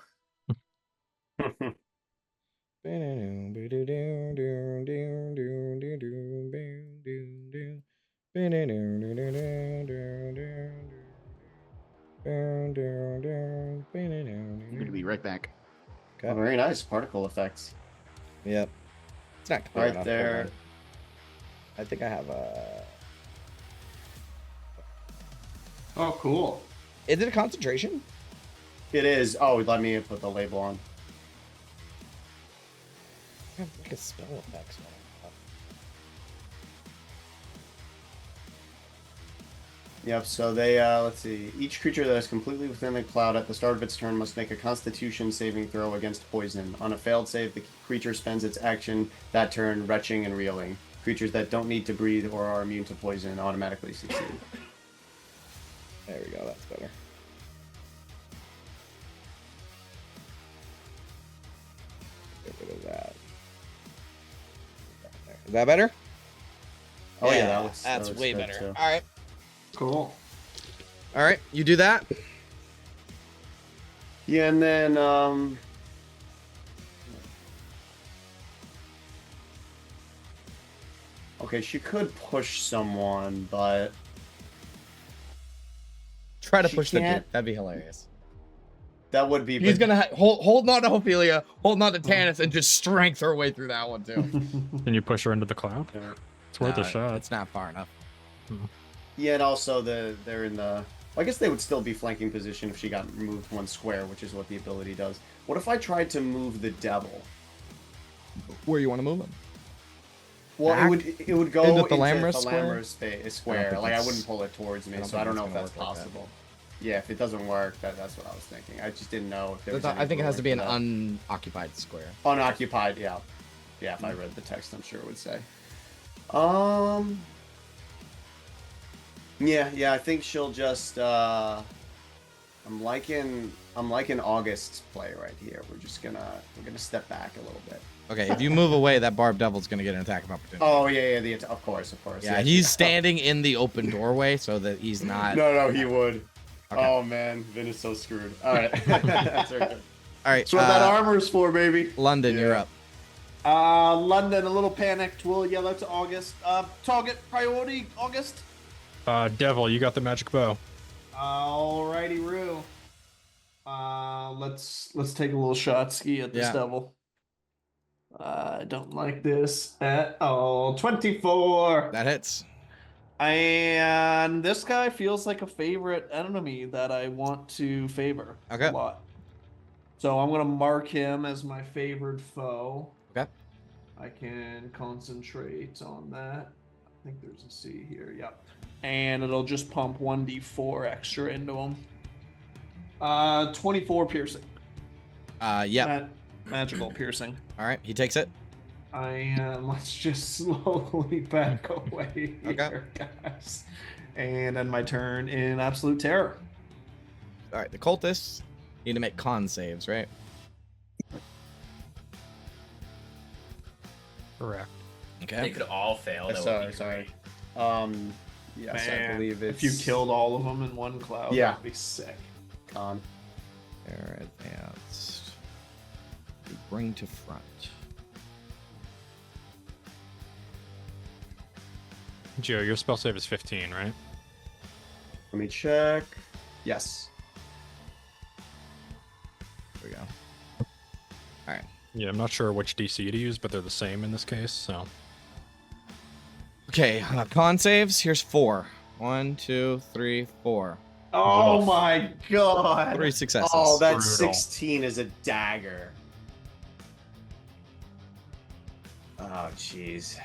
I'm gonna be right back. Oh, very nice particle effects. Yep. It's not clear Right enough. there. Hold on. I think I have a. Oh, cool. Is it a concentration? It is. Oh, let me put the label on. I have like a spell effects one. Yep, so they, let's see. Each creature that is completely within the cloud at the start of its turn must make a constitution saving throw against poison. On a failed save, the creature spends its action that turn retching and reeling. Creatures that don't need to breathe or are immune to poison automatically succeed. There we go. That's better. Get rid of that. Is that better? Oh, yeah, that looks that's way good, better. too. All right. Cool. All right. You do that. Yeah, and then, okay, she could push someone, but Try to She push the can't- Duke. That'd be hilarious. that would be. He's but- gonna hold on to Ophelia, hold on to Tannis, and just strength her way through that one too. Can you push her into the cloud? It's worth a shot. It's not far enough. Yeah, and also they're in the. I guess they would still be flanking position if she got moved one square, which is what the ability does. What if I tried to move the devil? Where you want to move him? Well, Back? it would go Into into Thalamra's square? Thalamra's square. think Like I that's- wouldn't pull it towards me, I don't so I think don't know it's if that's gonna work like that. possible. Yeah, if it doesn't work, that's what I was thinking. I just didn't know if there was. I think it has to be an un. unoccupied square. Unoccupied, yeah. Yeah, if I read the text, I'm sure it would say. Yeah, I think she'll just I'm liking August's play right here. We're gonna step back a little bit. Okay, if you move away, that barbed devil's gonna get an attack of opportunity. Oh yeah, of course. yeah, he's standing in the open doorway so that he's not. No, he would. Okay. Oh man, Vin is so screwed. All right, that's very good. All right. That's what that armor's for, baby. London, you're Yeah. up. London, a little panicked. We'll yell out to August. Target priority, August. Devil, you got the magic bow. Alrighty, Roo. Let's take a little shot ski at this Yeah. devil. I don't like this at all. 24. That hits. And this guy feels like a favorite enemy that I want to favor Okay. a lot. So I'm gonna mark him as my favored foe. Okay. I can concentrate on that. I think there's a C here. Yep. And it'll just pump 1d4 extra into him. 24 piercing. Yep. Magical piercing. All right, he takes it. Let's just slowly back away here, guys. And end my turn in absolute terror. All right, the cultists need to make con saves, right? Correct. They Okay. could all fail. That would be Sorry. great. Yes, Man, I believe it's. if you killed all of them in one cloud, Yeah. that'd be sick. Con. They're advanced. We bring to front. Gio, your spell save is 15, right? Let me check. Yes. There we go. All right. Yeah, I'm not sure which DC to use, but they're the same in this case, so. Okay, con saves. Here's 4. 1, 2, 3, 4. Oh my god. 3 successes. Oh, that Brutal. 16 is a dagger. Oh, jeez.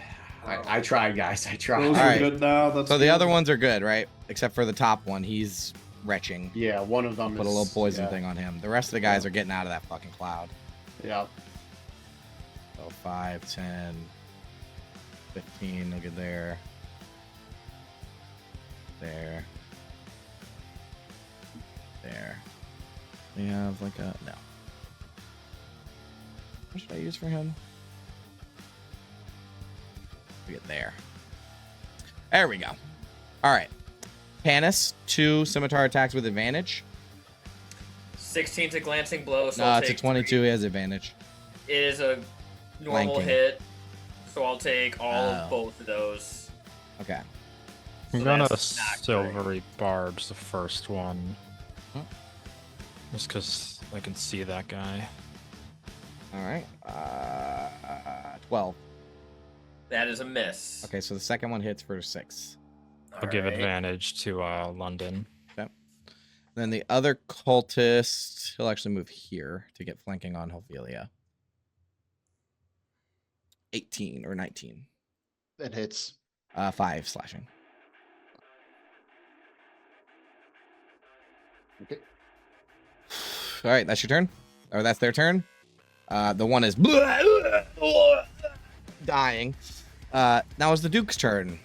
I tried, guys. I tried. Those All are right. good now. That's So the good. other ones are good, right? Except for the top one. He's retching. Yeah, one of them Put a is- little poison yeah. thing on him. The rest of the guys are getting out of that fucking cloud. Yeah. So 5, 10, 15. Look at there. There. There. We have like a... No. What should I use for him? We get there. There we go. All right. Panis, 2 scimitar attacks with advantage. 16 to glancing blow. So No, I'll it's a take 22. 3. He has advantage. It is a normal Flanking. hit, so I'll take all Oh. of both of those. Okay. So I'm gonna that's not great. silvery barbs the first one. Huh? Just because I can see that guy. All right. 12. That is a miss. Okay, so the second one hits for 6. I'll give Alright. advantage to London. Then the other cultist, he'll actually move here to get flanking on Ophelia. 18 or 19. That hits. 5 slashing. Okay. All right, that's your turn. Or that's their turn. The one is dying. Now is the Duke's turn.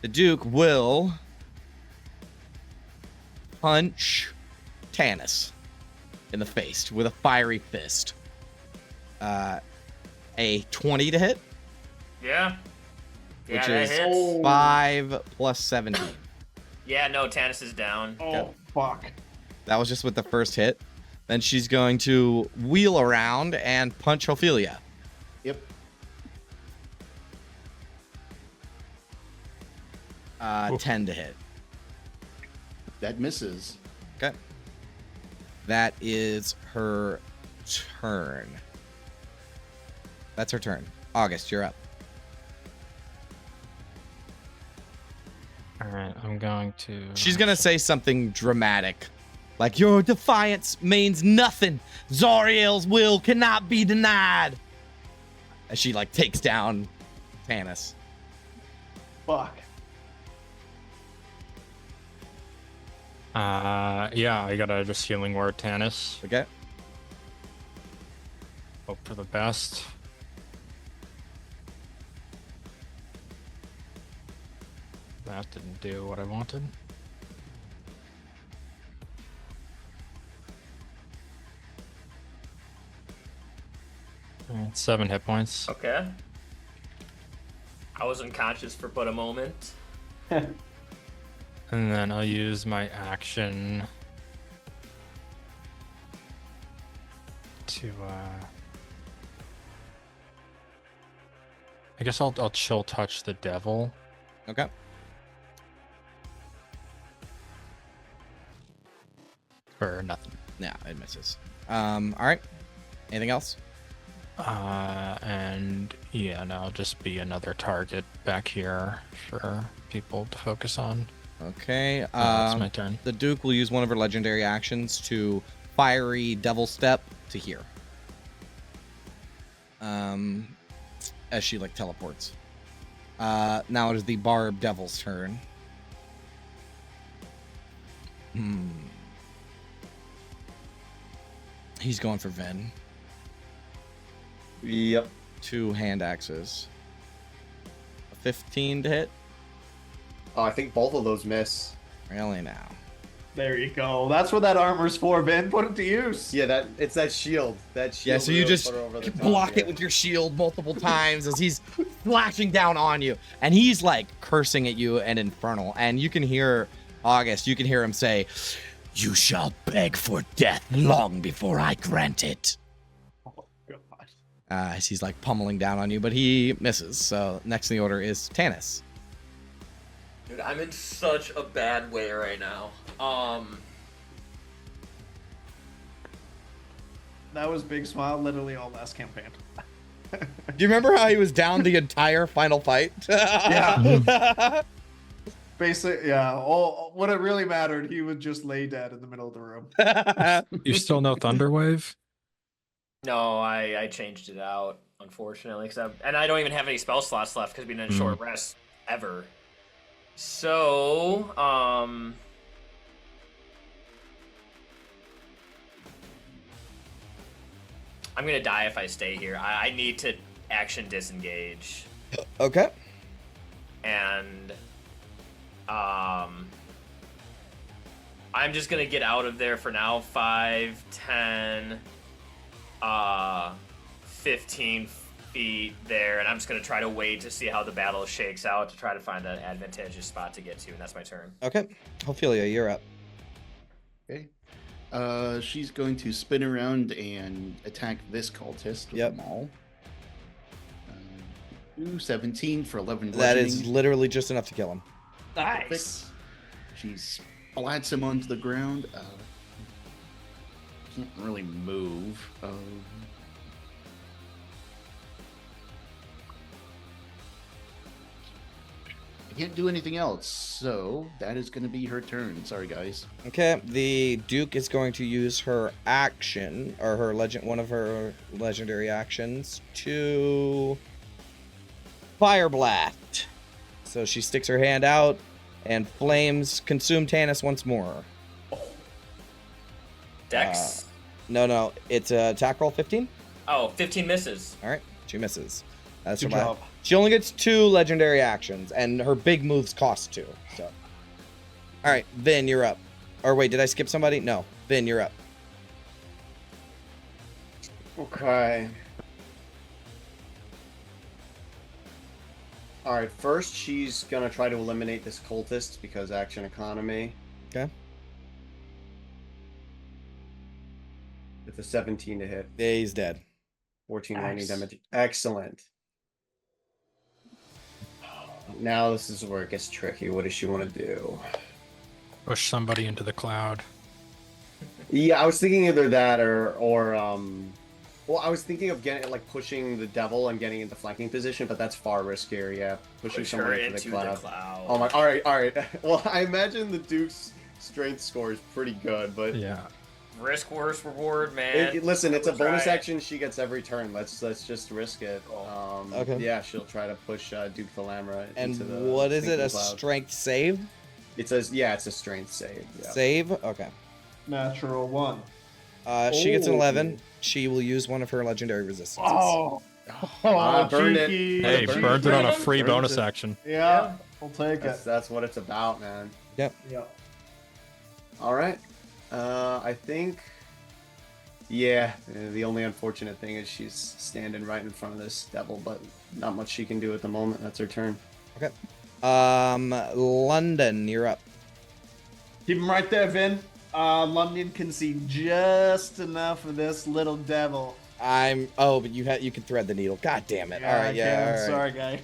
The Duke will punch Tanis in the face with a fiery fist. A 20 to hit, Yeah. Yeah, which that is hits. 5 plus 17. Yeah, no, Tanis is down. Oh, fuck. That was just with the first hit. Then she's going to wheel around and punch Ophelia. Yep. 10 to hit. That misses. Okay. That is her turn. That's her turn. August, you're up. Alright, I'm going to. She's going to say something dramatic. Like, your defiance means nothing. Zariel's will cannot be denied. As she, like, takes down Tanis. Fuck. Yeah, I gotta just healing word Tanis. Okay? Hope for the best. That didn't do what I wanted. Alright, 7 hit points. Okay. I was unconscious for but a moment. And then I'll use my action to I guess I'll chill touch the devil. Okay. For nothing. Yeah, it misses. All right. Anything else? And yeah, and I'll just be another target back here for people to focus on. Okay. That's my turn. The Duke will use one of her legendary actions to fiery devil step to here. As she like teleports. Now it is the Barb Devil's turn. He's going for Vin. Yep. 2 hand axes. A 15 to hit. Oh, I think both of those miss. Really now. There you go. That's what that armor's for, Ben. Put it to use. Yeah, it's that shield. That shield. Yeah, so you really just put her over the top, block yeah. it with your shield multiple times as he's flashing down on you. And he's like cursing at you and infernal. And you can hear August, you can hear him say, "You shall beg for death long before I grant it." Oh, God. As he's like pummeling down on you, but he misses. So next in the order is Tanis. Dude, I'm in such a bad way right now. That was Big Smile literally all last campaign. Do you remember how he was down the entire final fight? Yeah. Basically, yeah. All when it really mattered, he would just lay dead in the middle of the room. You still know Thunderwave? No, I changed it out, unfortunately, and I don't even have any spell slots left because we've been in short rest ever. So, I'm gonna die if I stay here. I need to action disengage, Okay. and I'm just gonna get out of there for now. 5, 10, 15 feet there, and I'm just gonna try to wait to see how the battle shakes out to try to find an advantageous spot to get to, and that's my turn. Okay. Ophelia, you're up. Okay. She's going to spin around and attack this cultist with Yep. a maul. 17 for 11 That is bludgeoning. literally just enough to kill him. Nice. She splats him onto the ground. Can't really move. I can't do anything else, so that is going to be her turn. Sorry, guys. Okay, the Duke is going to use her action, or one of her legendary actions, to Fire Blast. So she sticks her hand out, and flames consume Tanis once more. Dex? No, it's a attack roll 15. Oh, 15 misses. All right, she misses. That's Good her job. She only gets 2 legendary actions, and her big moves cost 2. So, all right, Vin, you're up. Or wait, did I skip somebody? No, Vin, you're up. Okay. All right. First, she's gonna try to eliminate this cultist because action economy. Okay. With a 17 to hit, Yeah, he's dead. 14 lightning Nice. damage. Excellent. Now this is where it gets tricky. What does she want to do? Push somebody into the cloud. Yeah, I was thinking either that or well, I was thinking of pushing the devil and getting into flanking position, but that's far riskier. Yeah, pushing Push someone her into the cloud. cloud. Oh my! All right. Well, I imagine the Duke's strength score is pretty good, but Yeah. Risk worse reward, man. listen, it's a We'll try bonus it. action she gets every turn. Let's just risk it. Okay. Yeah, she'll try to push Duke Thalamra And into the what is it? sinking A cloud. strength save? It's a strength save. Yeah. Save? Okay. Natural 1. She gets an Oh. 11. She will use one of her legendary resistances. Oh. Burned it. cheeky. Hey, Burn burned it on a it. free Burns bonus it. action. Yeah, we'll take it. That's what it's about, man. Yeah. All right. I think. Yeah, the only unfortunate thing is she's standing right in front of this devil, but not much she can do at the moment. That's her turn. Okay. London, you're up. Keep him right there, Vin. London can see just enough of this little devil. But you can thread the needle. God damn it. All right, I yeah. can. All right. Sorry, guy.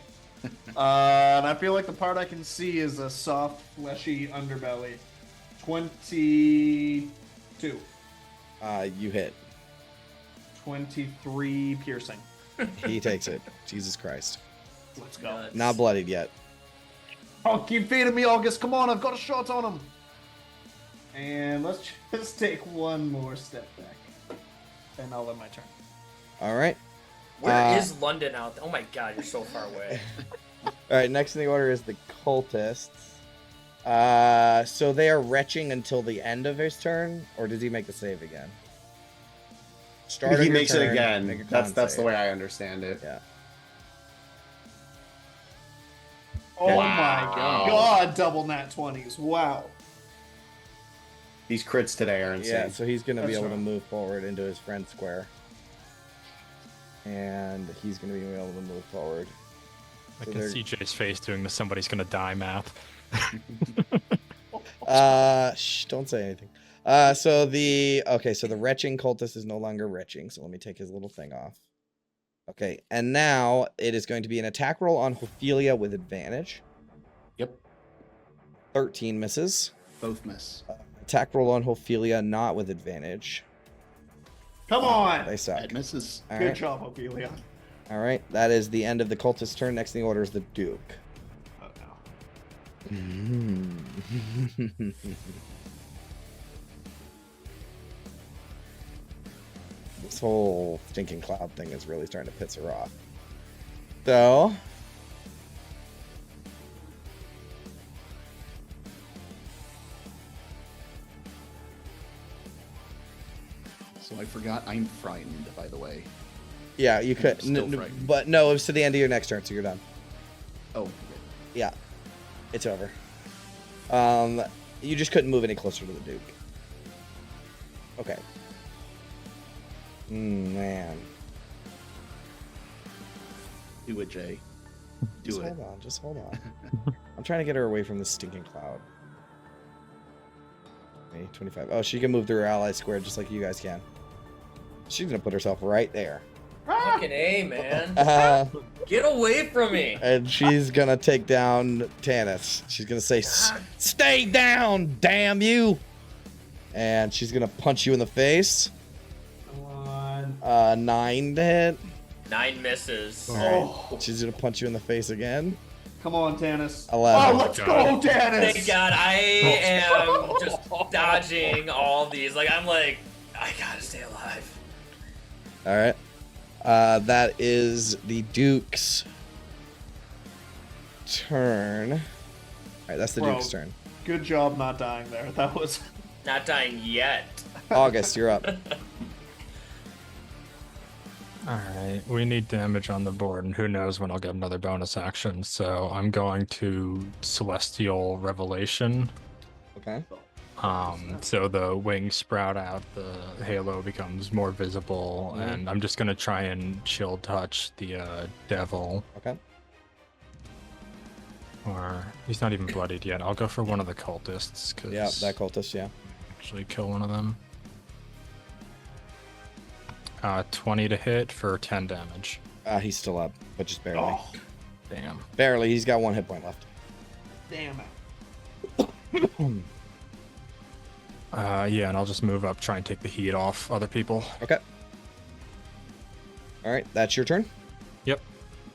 And I feel like the part I can see is a soft, fleshy underbelly. 22. You hit. 23 piercing. He takes it. Jesus Christ. Let's go. Nuts. Not bloodied yet. Oh, keep feeding me, August. Come on, I've got a shot on him. And let's just take one more step back. And I'll end my turn. All right. Where is London out? Oh my god, you're so far away. All right, next in the order is the cultists. So they are retching until the end of his turn, or does he make the save again? Start He of your makes it turn, again. make a con That's the save. way I understand it. Yeah. Oh Wow. my god, double nat 20s. Wow. These crits today are insane. Yeah, so he's going to be That's able to right. move forward into his friend square. And he's going to be able to move forward. I So can they're- see Jay's face doing the somebody's gonna die math. Shh, don't say anything. So the retching cultist is no longer retching, so let me take his little thing off. Okay, and now it is going to be an attack roll on Ophelia with advantage. Yep. 13 misses. Both miss. Attack roll on Ophelia not with advantage. Come on. They suck. That misses. All Good right. job, Ophelia. All right, that is the end of the cultist turn. Next in the order is the Duke. Oh no. This whole stinking cloud thing is really starting to piss her off. So, So I forgot I'm frightened, by the way. yeah, you could, Still frightened. but no, it was to the end of your next turn, so you're done. Oh, okay. Yeah, it's over. You just couldn't move any closer to the Duke. Okay. Man. Do it, Jay. Just Do it. hold on, just hold on. I'm trying to get her away from this stinking cloud. Okay, 25. Oh, she can move through her ally square just like you guys can. She's gonna put herself right there. Fucking A, man. Get away from me. And she's gonna take down Tanis. She's gonna say, "Stay down, damn you!" And she's gonna punch you in the face. Come on. 9 to hit. 9 misses. Oh, She's gonna punch you in the face again. come on, Tanis. 11. Oh, let's go, Tanis. Thank God I am just dodging all these. I'm like, I gotta stay alive. All right. That is the Duke's turn. All right, that's the Bro. Duke's turn. Good job not dying there. That was. Not dying yet. August, you're up. Alright, we need damage on the board, and who knows when I'll get another bonus action, so I'm going to Celestial Revelation. Okay. So the wings sprout out, the halo becomes more visible, and I'm just gonna try and chill touch the devil. Okay. Or he's not even bloodied yet. I'll go for one of the cultists, because Yeah, that cultist, yeah. actually kill one of them. 20 to hit for 10 damage. He's still up, but just barely. Oh, Damn. Barely. He's got 1 hit point left. damn it. Yeah, and I'll just move up, try and take the heat off other people. Okay. All right, that's your turn. Yep.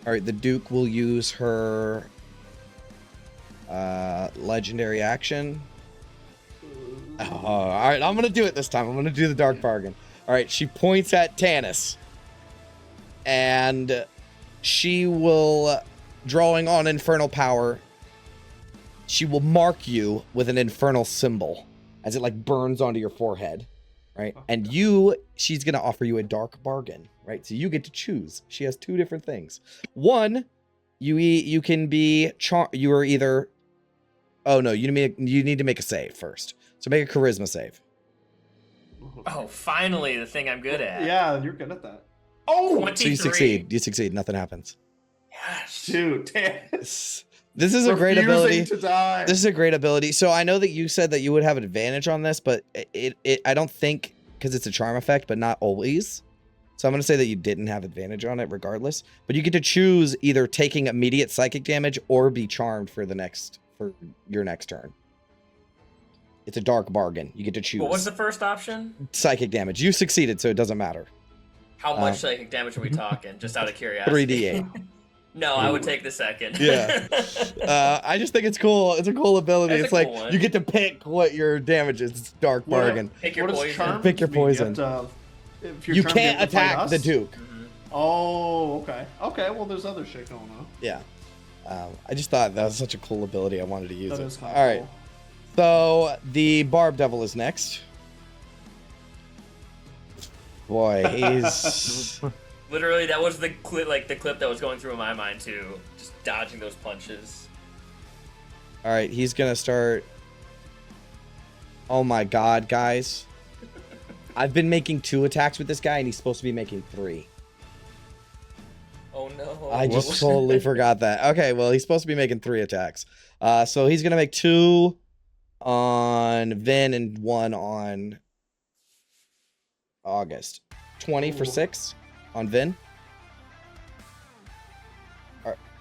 All right, the Duke will use her legendary action. Oh, all right, I'm gonna do it this time. I'm gonna do the dark bargain. All right, she points at Tanis, and she will, drawing on infernal power, she will mark you with an infernal symbol as it burns onto your forehead, right? And she's gonna offer you a dark bargain, right? So you get to choose. She has 2 different things. One, you can be you are either. Oh no, you need to make a save first. So make a charisma save. Oh, finally, the thing I'm good at. Yeah, you're good at that. Oh, 23. So you succeed. You succeed. Nothing happens. Yes. dude, Tanis. This is a great Refusing ability. to die. This is a great ability. So I know that you said that you would have an advantage on this, but I don't think, because it's a charm effect, but not always. So I'm going to say that you didn't have advantage on it regardless. But you get to choose either taking immediate psychic damage or be charmed for your next turn. It's a dark bargain. You get to choose. What was the first option? Psychic damage. You succeeded, so it doesn't matter. How much psychic damage are we talking? Just out of curiosity. 3d8. No, I would take the second. Yeah. I just think it's cool. It's a cool ability. That's It's a like cool one. you get to pick what your damage is. It's a dark bargain. Pick your What does poison. charm Pick your mean? You poison. have to- if you're You charmed, can't have to fight attack the us? Duke. Oh, okay. Okay, well, there's other shit going on. Yeah. I just thought that was such a cool ability. I wanted to use That it. is All kinda right. cool. So the Barb Devil is next. Boy, he's Literally, that was the clip that was going through my mind too. Just dodging those punches. all right. He's gonna start. Oh my God, guys! I've been making 2 attacks with this guy, and he's supposed to be making 3. Oh no! I just totally forgot that. Okay, well, he's supposed to be making 3 attacks. So he's gonna make 2 on Vin and 1 on August. 20 for 6 on Vin.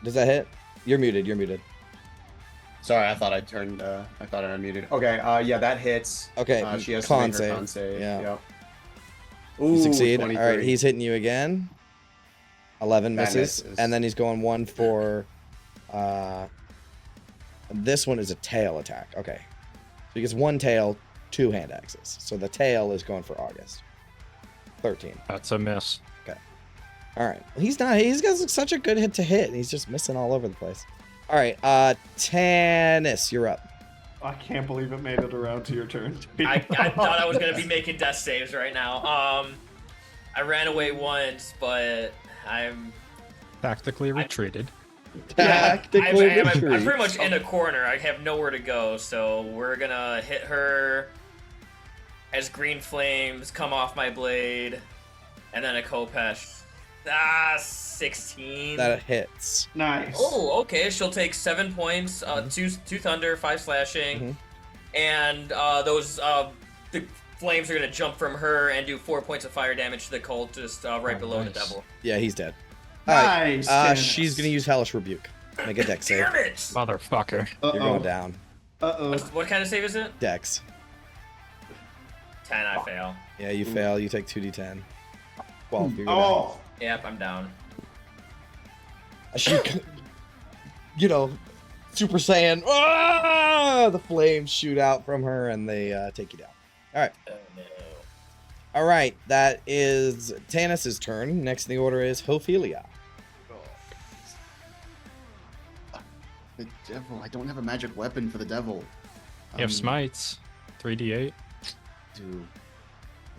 Does that hit? You're muted. You're muted. Sorry, I thought I turned. I thought I unmuted. Okay. Yeah, that hits. Okay. She has con to make her save. con save. Yeah. Yep. You Ooh, succeed. All 23. right, he's hitting you again. 11 That misses. misses. And then he's going 1 for. This one is a tail attack. Okay. So he gets 1 tail, 2 hand axes. So the tail is going for August. 13. That's a miss. All right. He's got such a good hit to hit. He's just missing all over the place. All right. Tannis, you're up. I can't believe it made it around to your turn. I thought I was gonna be making death saves right now. I ran away once, but I'm Tactically retreated. Tactically I'm retreat. pretty much in a corner. I have nowhere to go, so we're gonna hit her as green flames come off my blade, and then a Kopesh. 16. That hits. Nice. Oh, okay. She'll take 7 points, two thunder, 5 slashing, and those the flames are gonna jump from her and do 4 points of fire damage to the cultist right below the nice. devil. Yeah, he's dead. All right. Nice. Tannis. She's gonna use Hellish Rebuke. Make a dex save. Damn it! Motherfucker. You're going down. Uh-oh. What kind of save is it? Dex. 10. I fail. Yeah, you fail. You take 2d10. 12. You're Oh. Yep, I'm down. down. She, Super Saiyan. Ah! The flames shoot out from her and they take you down. All right. Oh no. All right. That is Tannis's turn. Next in the order is Ophelia. The devil. I don't have a magic weapon for the devil. You have smites. 3d8. Do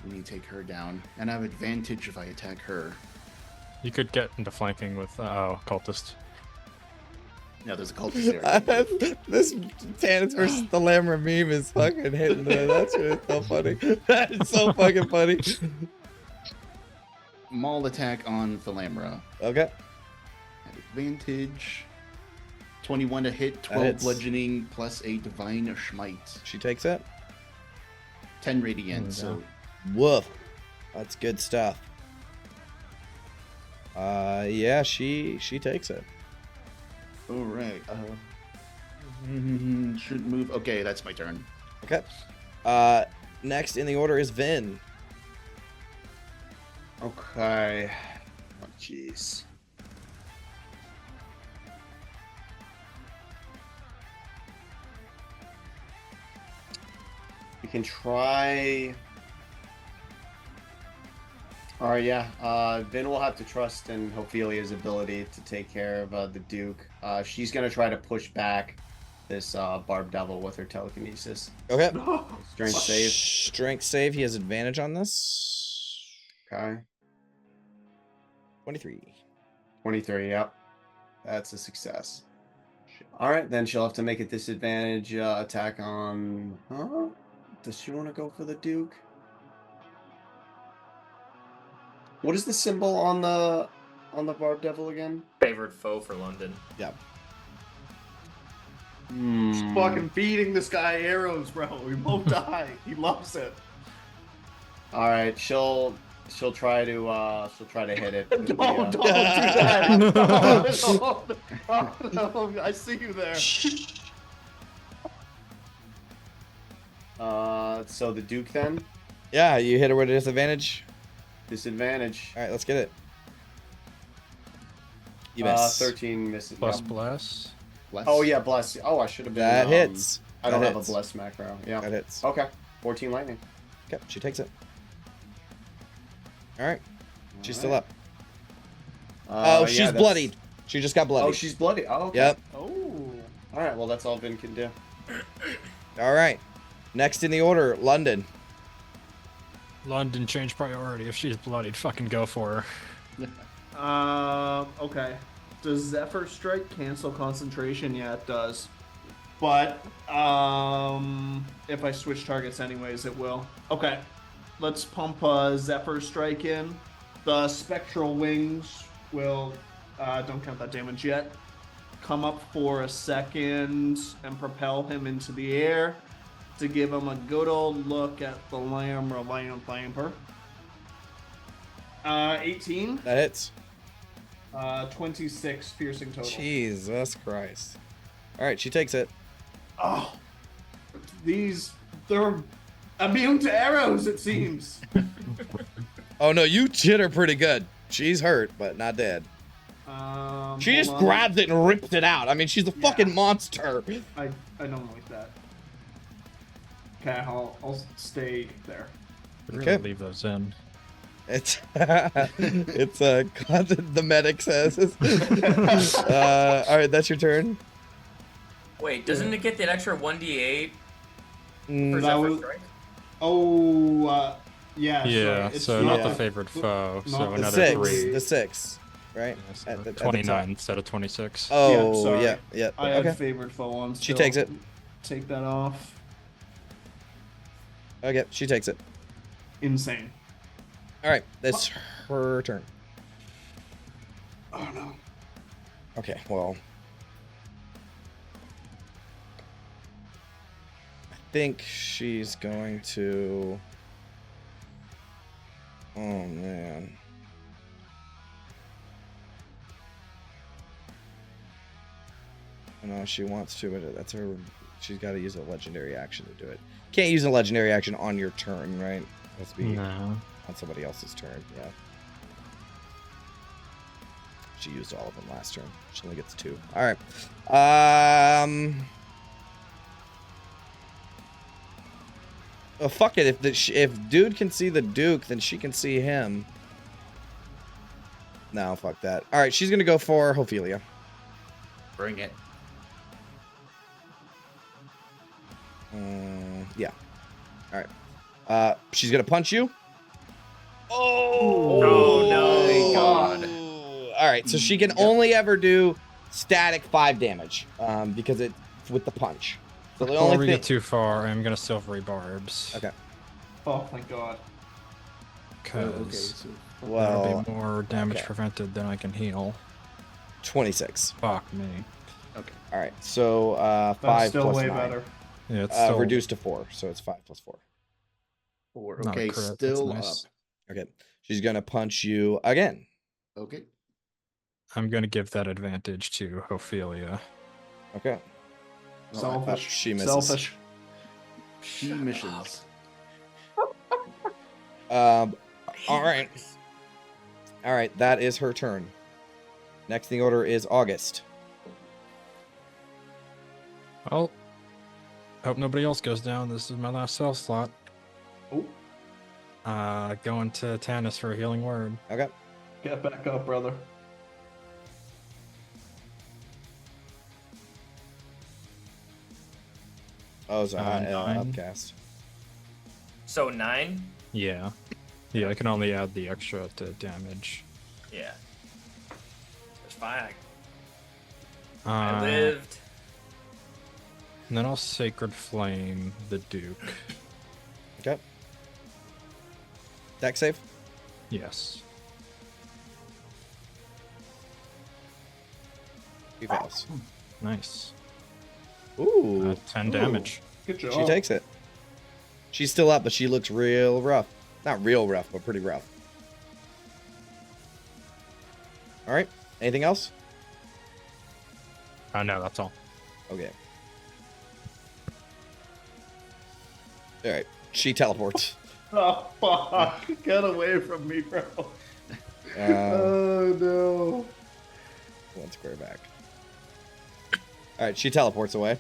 we need to take her down? And I have advantage if I attack her. You could get into flanking with cultist. Yeah, there's a cultist there. This Tannis versus Thalamra meme is fucking hitting. That's really so funny. That's so fucking funny. Maul attack on Thalamra. Okay. At advantage. 21 to hit, 12 hits. bludgeoning, plus a divine smite. She takes it. 10 radiant, so Woof. That's good stuff. Yeah, she takes it. alright. Should move. Okay, that's my turn. Okay. Next in the order is Vin. Okay. Oh, jeez. We can try. All right, yeah. Vin will have to trust in Ophelia's ability to take care of the Duke. She's gonna try to push back this Barb Devil with her telekinesis. Okay. Strength save. Strength save. He has advantage on this. Okay. 23. 23. Yep. That's a success. All right, then she'll have to make a disadvantage attack on. Huh? Does she want to go for the Duke? What is the symbol on the Barb Devil again? Favorite foe for London. Yeah. Just fucking feeding this guy arrows, bro. We won't die. He loves it. All right, she'll try to hit it. with the, Don't do that. No, I see you there. So the Duke then. Yeah, you hit her with a disadvantage. Disadvantage. All right, let's get it. You miss. 13 misses. Plus Yep. bless. Bless. Oh yeah, bless. Oh, I should have been. That hits. I don't That have hits. a bless macro. Yeah. That hits. Okay. 14 lightning. Okay, she takes it. All right, she's still Alright. up. Oh, Yeah, she's that's- bloodied. She just got bloodied. Oh, she's bloody. Oh, okay. Yep. Oh. All right. Well, that's all Vin can do. All right. Next in the order, London. London, change priority. If she's bloodied, fucking go for her. Okay. Does Zephyr Strike cancel concentration? Yeah, it does. But if I switch targets anyways, it will. Okay. Let's pump Zephyr Strike in. The Spectral Wings will, don't count that damage yet, come up for a second and propel him into the air to give him a good old look at the Vanthamper. 18. That hits. 26 piercing total. Jesus Christ. All right, she takes it. Oh, they're immune to arrows, it seems. Oh no, you hit her pretty good. She's hurt, but not dead. She just hold on. grabs it and rips it out. I mean, she's a fucking monster. I don't like that. Okay, I'll stay there. Really Okay. leave those in. It's the medic says. All right, that's your turn. Wait, doesn't it get that extra 1d8 for Mm, that Zephyr was- Strike? Yeah. Yeah, sorry, it's so not yeah. the favored foe. Not So the the another six, 3. the 6, right? Yeah, so At the top. 29 instead of 26. Oh, sorry. yeah. I had Okay, favored foe on. she Still. takes it. Take that off. Okay, she takes it. Insane. All right, that's her turn. Oh no. Okay, well, I think she's going to. Oh man. I know she wants to, but that's her. She's got to use a legendary action to do it. Can't use a legendary action on your turn, right? Has to be No. on somebody else's turn. Yeah. She used all of them last turn. She only gets 2. All right. Oh, fuck it. If dude can see the Duke, then she can see him. No, fuck that. All right, she's gonna go for Ophelia. Bring it. Yeah. All right. She's gonna punch you. Oh, no. God. All right, so she can only ever do static 5 damage, because it's with the punch. So the Before only we thing. get too far, I'm gonna silvery barbs. Okay. Oh thank God. Because Well, there'll be more damage okay. prevented than I can heal. 26. Fuck me. All right, so That's 5 still plus way 9. better. Yeah, it's still Reduced to 4, so it's 5 plus 4. 4. not a Okay, crit, that's still nice. up. Okay, she's gonna punch you again. Okay. I'm gonna give that advantage to Ophelia. Okay. Selfish. she misses. Selfish. She missions. All right. All right, that is her turn. Next in the order is August. Well, hope nobody else goes down. This is my last cell slot. Oh, Going to Tannis for a healing word. Okay. get back up, brother. Oh, it's a high 9. upcast. So 9? Yeah. Yeah, I can only add the extra to damage. Yeah. It's fine. I lived. And then I'll Sacred Flame the Duke. Okay. Deck save. Yes. He fails. Nice. Ooh. 10 Ooh. damage. Good job. She takes it. She's still up, but she looks real rough. Not real rough, but pretty rough. All right. Anything else? No, that's all. Okay. All right. She teleports. Oh, fuck. Get away from me, bro. Oh, no. 1 square back. All right, she teleports away.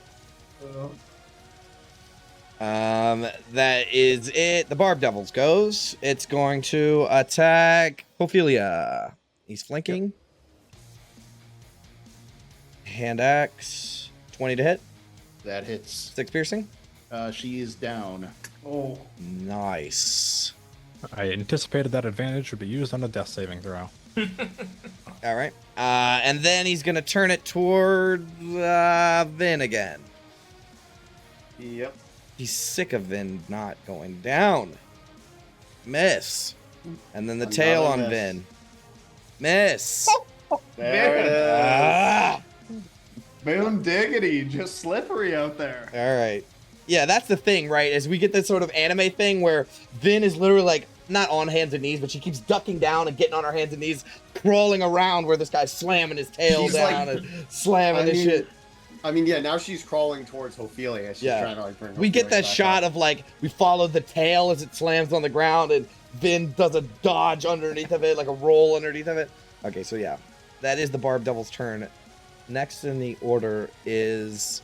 That is it. The Barb Devils goes. It's going to attack Ophelia. He's flanking. Hand axe. 20 to hit. That hits. 6 piercing. She is down. Oh. Nice. I anticipated that advantage would be used on a death saving throw. All right. And then he's going to turn it toward Vin again. Yep. He's sick of Vin not going down. Miss. And then the tail on miss. Vin. Miss. There it is. Ah! Boom diggity, just slippery out there. All right. Yeah, that's the thing, right? Is we get this sort of anime thing where Vin is literally like not on hands and knees, but she keeps ducking down and getting on her hands and knees, crawling around where this guy's slamming his tail She's down like- and slamming his shit. I mean, yeah, now she's crawling towards Ophelia. She's Yeah. trying to like bring We get Ophelia that back shot up. of like we follow the tail as it slams on the ground and Vin does a dodge underneath of it, like a roll underneath of it. Okay, so yeah, that is the Barb Devil's turn. Next in the order is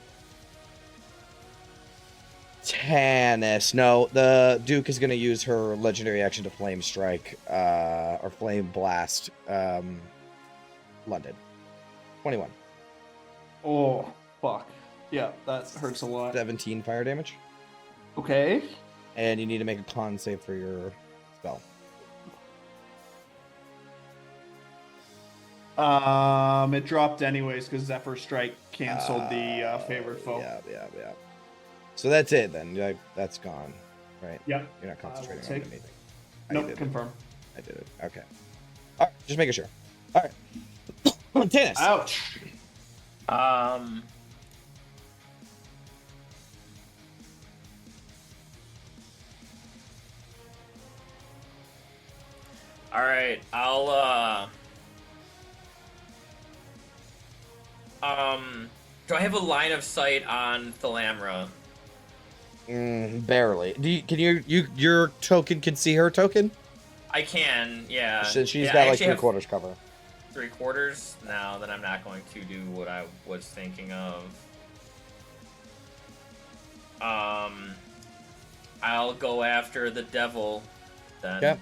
Tannis. No, the Duke is going to use her legendary action to Flame Strike, or Flame Blast, London. 21. Oh, fuck. Yeah, that hurts a lot. 17 fire damage. Okay. And you need to make a con save for your spell. It dropped anyways because Zephyr Strike canceled the favored foe. Yeah. So that's it then. Like, that's gone, right? Yep. You're not concentrating on take- anything. I Nope, did it. confirm. I did it. Okay. All right, just making sure. All right. Tannis. Ouch. All right, I'll do I have a line of sight on Thalamra? Barely. Your token can see her token? I can, yeah. Since she's Yeah, got I like actually have 3/4 cover. 3/4? No, then I'm not going to do what I was thinking of. I'll go after the devil then. Yep.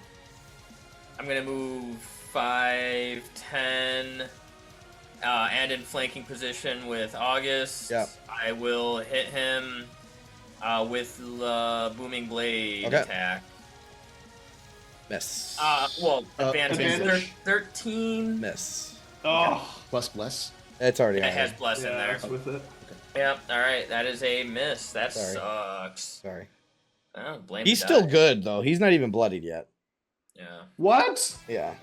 I'm gonna move 5, 10, and in flanking position with August. Yep. I will hit him with the booming blade Okay. attack. Miss. Well, advantage. advantage? 13. Miss. Oh. Plus bless. It's already It on has there. bless in there. That's with it. Yep. All right. That is a miss. That Sorry. sucks. Sorry. Oh, blame He's the still die. good though. He's not even bloodied yet. Yeah. What? Yeah.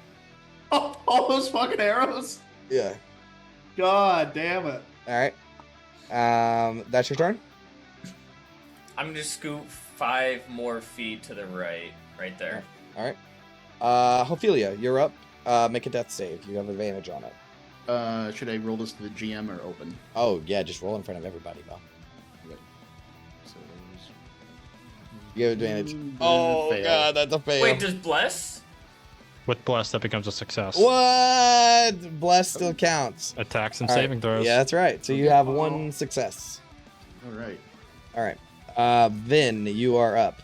Oh, all those fucking arrows? Yeah. God damn it. All right. That's your turn. I'm gonna scoot 5 more feet to the right there. All right. Ophelia, you're up. Make a death save. You have advantage on it. Should I roll this to the GM or open? Oh yeah, just roll in front of everybody though. So You have advantage. Mm, Oh fail. god, that's a fail. Wait, does bless? With bless, that becomes a success. What? Bless still counts. Attacks and All right. saving throws. Yeah, that's right. So you have 1 success. All right. All right. Vin, you are up.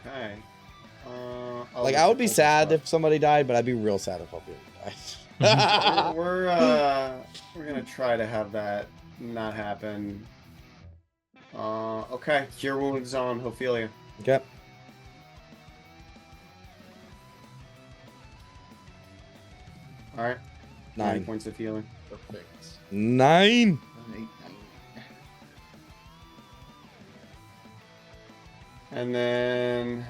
Okay. Like I would be sad if somebody died, but I'd be real sad if Ophelia died. we're gonna try to have that not happen. Okay. Cure wounds on Ophelia. Okay. All right. 9 9. points of healing. Perfect. 9. 8, 9. And then.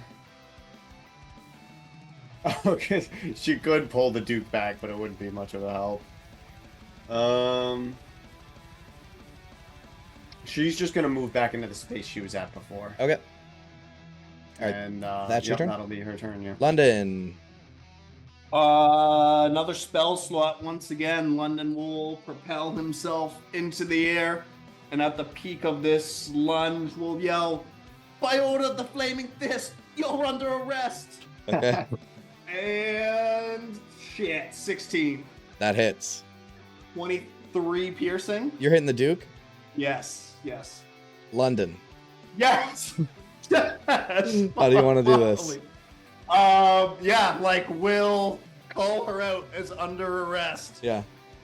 Okay, she could pull the Duke back, but it wouldn't be much of a help. She's just gonna move back into the space she was at before. Okay. All right. And That's your turn? That'll be her turn. Yeah. London. Another spell slot once again. London will propel himself into the air, and at the peak of this lunge will yell, By order of the Flaming Fist, you're under arrest. Okay. And shit, 16. That hits. 23 piercing. You're hitting the Duke? Yes. London. Yes. How do you want to do this? Yeah, like we'll call her out as under arrest. Yeah.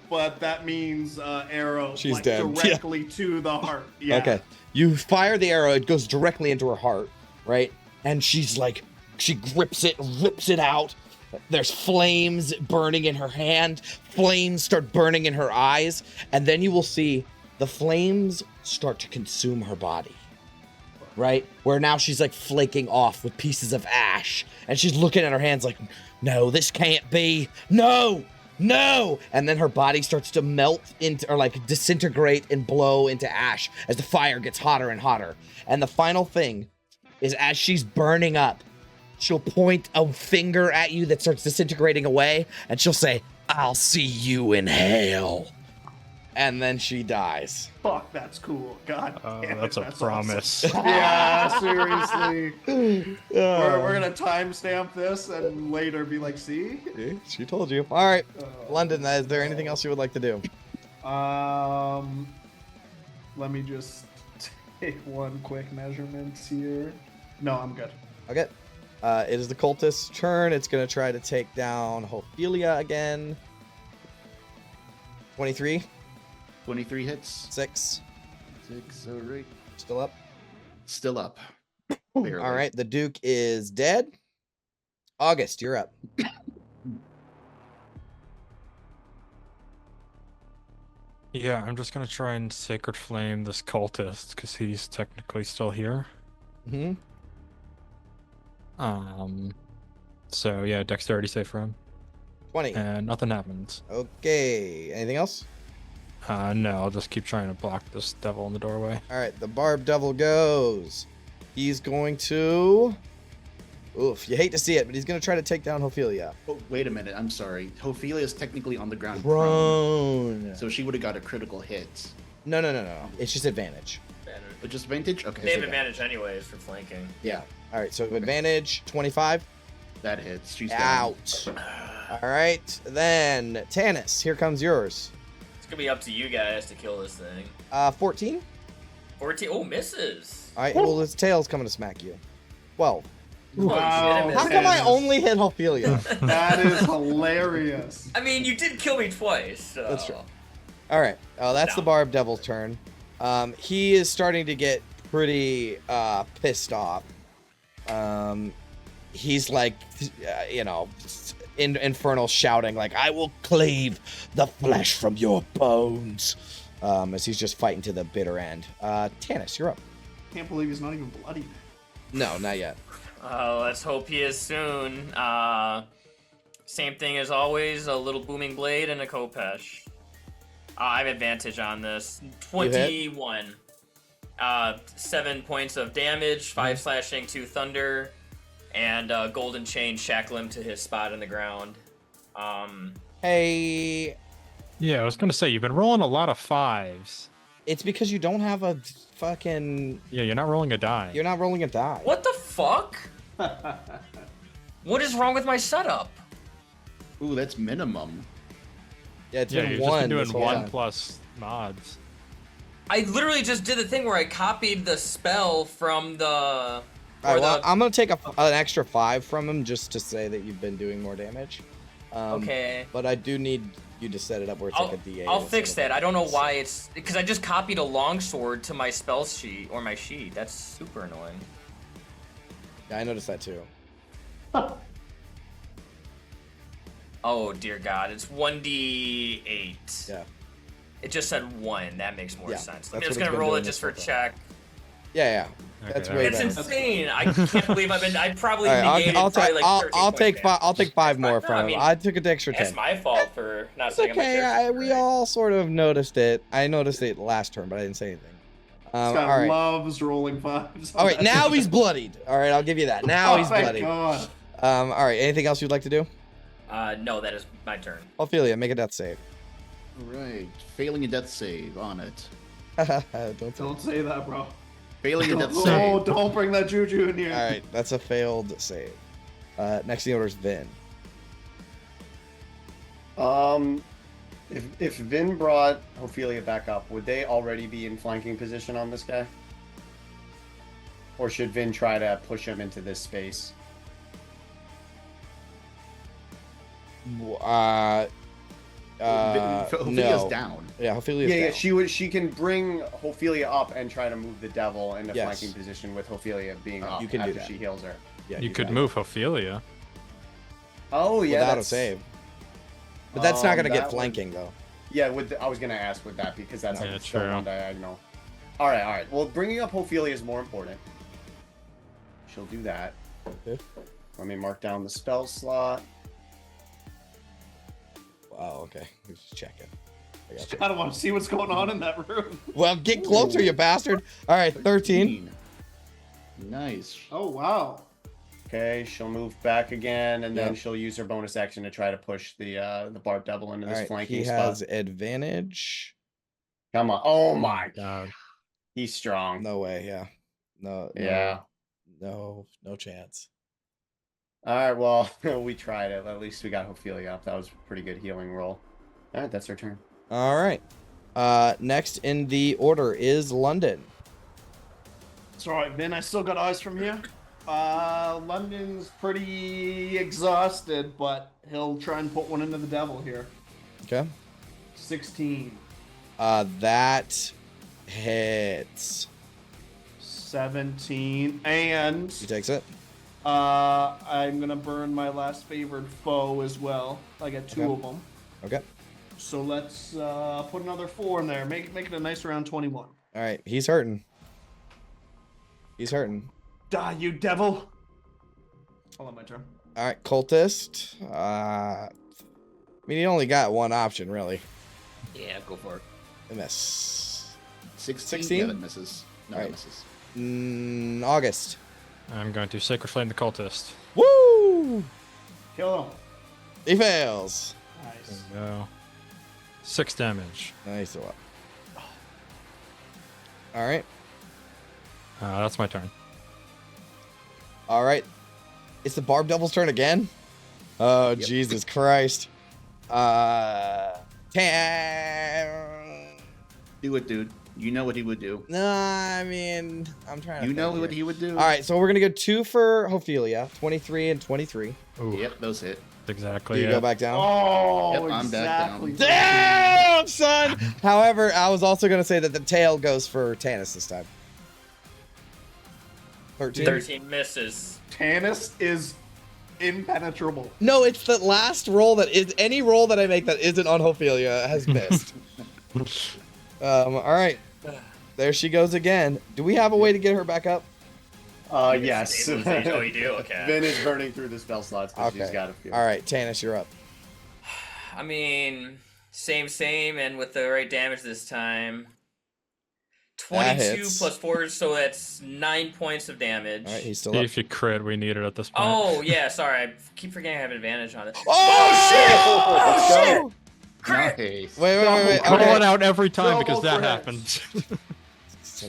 But that means arrow She's like, dead. directly to the heart. Yeah. Okay. You fire the arrow, it goes directly into her heart, right? And she's like, she grips it, rips it out. There's flames burning in her hand. Flames start burning in her eyes. And then you will see the flames start to consume her body. Right? Where now she's like flaking off with pieces of ash. And she's looking at her hands like, no, this can't be. No! And then her body starts to melt into, or like disintegrate and blow into ash as the fire gets hotter and hotter. And the final thing is, as she's burning up, she'll point a finger at you that starts disintegrating away, and she'll say, I'll see you in hell. And then she dies. Fuck, that's cool. God damn it, That's a promise. awesome. Yeah, seriously. We're gonna timestamp this and later be like, see? She told you. All right, London, is there anything else you would like to do? Let me just take one quick measurement here. No, I'm good. Okay. It is the cultist's turn. It's going to try to take down Ophelia again. 23. 23 hits. 6. 6, all right. Still up. Still up. All right. The Duke is dead. August, you're up. Yeah, I'm just gonna try and Sacred Flame this cultist because he's technically still here. Mm-hmm. So yeah, dexterity save for him. 20. And nothing happens. Okay. Anything else? No, I'll just keep trying to block this devil in the doorway. All right. The Barb Devil goes. He's going to... Oof. You hate to see it, but he's going to try to take down Ophelia. Oh, wait a minute. I'm sorry. Ophelia is technically on the ground. Prone. So she would have got a critical hit. No. It's just advantage. But just advantage? Okay. They have so advantage anyways for flanking. Yeah. All right. So advantage, 25. That hits. She's down. Out. All right. Then, Tanis, here comes yours. It's gonna be up to you guys to kill this thing. 14. 14. Oh, misses. All right. Well, his tail's coming to smack you. 12. Wow. How come I only hit Ophelia? That is hilarious. I mean, you did kill me twice. So. That's true. All right. Oh, that's the Barb Devil's turn. He is starting to get pretty pissed off. He's like, infernal shouting like, I will cleave the flesh from your bones. As he's just fighting to the bitter end. Tanis, you're up. Can't believe he's not even bloody. No, not yet. Let's hope he is soon. Same thing as always, a little booming blade and a Kopesh. I have advantage on this. 21. 7 points of damage, 5 slashing, 2 thunder, and golden chain shackle him to his spot in the ground. Hey. Yeah, I was gonna say, you've been rolling a lot of 5s. It's because you don't have a fucking... Yeah, you're not rolling a die. You're not rolling a die. What the fuck? What is wrong with my setup? Ooh, that's minimum. Yeah, it's Yeah, been you're one. just been this doing whole 1 time. plus mods. I literally just did the thing where I copied the spell from the... All right, well, I'm going to take an extra 5 from him just to say that you've been doing more damage. Okay. But I do need you to set it up where it's like a D8. I'll fix instead that. of I don't know why it's... Because I just copied a longsword to my spell sheet, or my sheet. That's super annoying. Yeah, I noticed that too. Oh, dear God. It's 1d8. Yeah. It just said 1. That makes more Yeah, sense. that's I'm what just it's going to been roll doing it just this for whole check. Yeah. That's Okay, way It's better. insane. I can't believe I probably All right, negated I'll probably take like 13 I'll points take of five. I'll take 5 more No, from I him. mean, I took an extra 10. That's my fault for not It's setting up my okay. character. We all sort of noticed it. I noticed it last turn, but I didn't say anything. This all guy right. loves rolling 5s. All right. Now he's bloodied. All right. I'll give you that. Now he's thank bloodied. God. All right. Anything else you'd like to do? No, that is my turn. Ophelia, make a death save. All right. Failing a death save on it. Don't say Don't say that, bro. Failing a death Oh, save. don't bring that juju in here. All right, that's a failed save. Next in the order is Vin. If Vin brought Ophelia back up, would they already be in flanking position on this guy? Or should Vin try to push him into this space? Ophelia's No. down. Yeah, Ophelia's Yeah, down. she can bring Ophelia up and try to move the devil into Yes. flanking position with Ophelia being up You can do after that. she heals her. Yeah, You could can. move Ophelia. Oh yeah, without a that's, save. But that's not going to that get would- flanking, though. Yeah, I was gonna ask with that because that's Yeah, still true. on diagonal. All right. Well, bringing up Ophelia is more important. She'll do that. Okay. Let me mark down the spell slot. Wow, okay. Just checking. I got you. I don't want to see what's going on in that room. Well, get closer, you bastard. All right, 13. Nice. Oh, wow. Okay, she'll move back again, and then Yep. she'll use her bonus action to try to push the Barb Devil into All this right, flanking he spot. has advantage. Come on! Oh my! God. He's strong. No way, yeah. No, Yeah. no chance. All right. Well, we tried it. At least we got Ophelia up. That was a pretty good healing roll. All right, that's her turn. All right. Next in the order is London. It's all right, Vin. I still got eyes from here. London's pretty exhausted, but he'll try and put one into the devil here. Okay. 16. That hits. 17. And He takes it. I'm going to burn my last favored foe as well. I get two Okay. of them. Okay. So let's put another 4 in there. Make it a nice round 21. All right, he's hurting. He's hurting. Die, you devil! Hold on, my turn. All right, cultist. I mean, he only got one option, really. Yeah, go for it. A miss. 16? 16? Yeah, that misses. No, Alright. that misses. August. I'm going to Sacred Flame the Cultist. Woo! Kill him. He fails. Nice. There we go. 6 damage. Nice. All right. That's my turn. All right. It's the Barb Devil's turn again. Oh, Yep. Jesus Christ. Tam. Do it, dude. You know what he would do. No, I mean, I'm trying to You know think what here. he would do. All right, so we're going to go 2 for Ophelia, 23 and 23. Ooh, Yep, those hit. exactly. Do you it. go back down? Oh, Yep, I'm back exactly. Damn, son! However, I was also going to say that the tail goes for Tanis this time. 13? 13 misses. Tanis is impenetrable. No, it's the last roll that is any roll that I make that isn't on Ophelia has missed. All right. There she goes again. Do we have a way to get her back up? Yes. Stabilization. Oh, you do? Okay. Vin is burning through the spell slots, but she's Okay. got a few. All right, Tanis, you're up. I mean, same, and with the right damage this time. That 22 hits. plus 4, so that's 9 points of damage. All right, he's still See up. if you crit, we need it at this point. Oh, yeah, sorry. I keep forgetting I have advantage on it. Oh, shit! Oh, shit! Crit! Nice. Wait. Call Okay. it out every time Double because that crits. happens.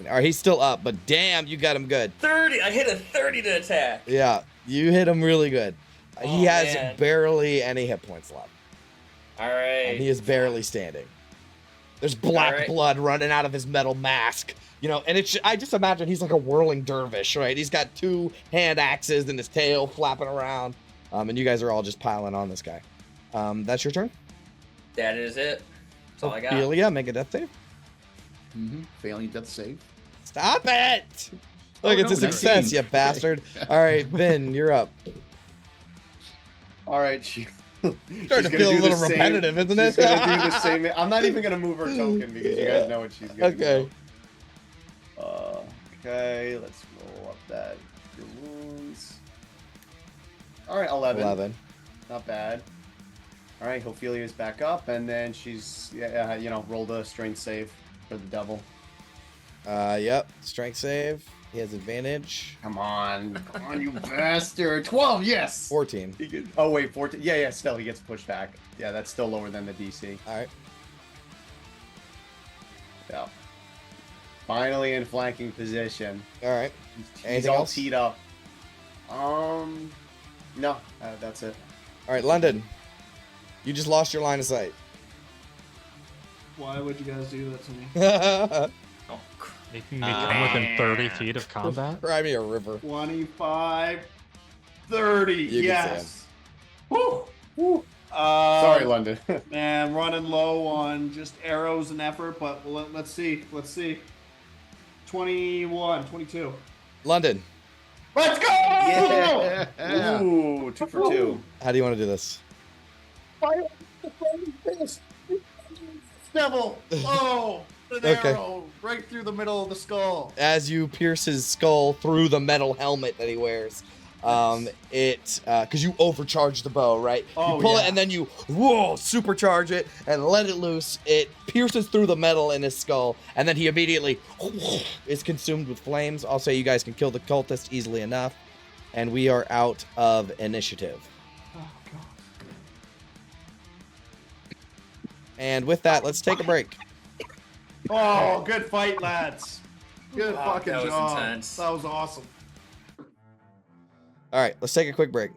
All right, he's still up, but damn, you got him good. 30! I hit a 30 to attack. Yeah, you hit him really good. He Oh, has man. barely any hit points left. Alright. And he is barely standing. There's black Alright. blood running out of his metal mask. You know, and I just imagine he's like a whirling dervish, right? He's got 2 hand axes and his tail flapping around. And you guys are all just piling on this guy. That's your turn? That is it. That's all I got. Ophelia, make a death save. Failing death save. Stop it! Look, it's a no, success, 19. you bastard. All right, Vin, you're up. All right, she's Starting to gonna feel a do the little same- repetitive, isn't She's it? gonna do the same. I'm not even gonna move her token because you guys know what she's gonna Okay. do. Okay, let's roll up that your wounds. All right, 11. 11. Not bad. All right, Ophelia's back up, and then she's rolled a strength save for the devil. Yep. Strength save. He has advantage. Come on, you bastard! 12, yes. 14. He gets- oh wait, 14. Yeah. Still, he gets pushed back. Yeah, that's still lower than the DC. All right. Yeah. Finally in flanking position. All right. He's Anything all else? teed up. No, that's it. All right, London. You just lost your line of sight. Why would you guys do that to me? Oh, crap. Making me come within 30 feet of combat? Cry me a river. 25, 30. You can Yes. Woo! Woo! Sorry, London. Man, running low on just arrows and effort, but let's see. Let's see. 21, 22. London, Let's go! Yeah. Ooh, 2 for 2. how do you want to do this? Fire the flaming fist! Devil! Oh! An Okay. arrow right through the middle of the skull. As you pierce his skull through the metal helmet that he wears, because you overcharge the bow, right? Oh, you pull yeah. it and then you supercharge it and let it loose. It pierces through the metal in his skull, and then he immediately is consumed with flames. I'll say you guys can kill the cultist easily enough, and we are out of initiative. Oh, God. And with that, let's take a break. Oh, good fight, lads. Good Wow, fucking that was job. intense. That was awesome. All right, let's take a quick break.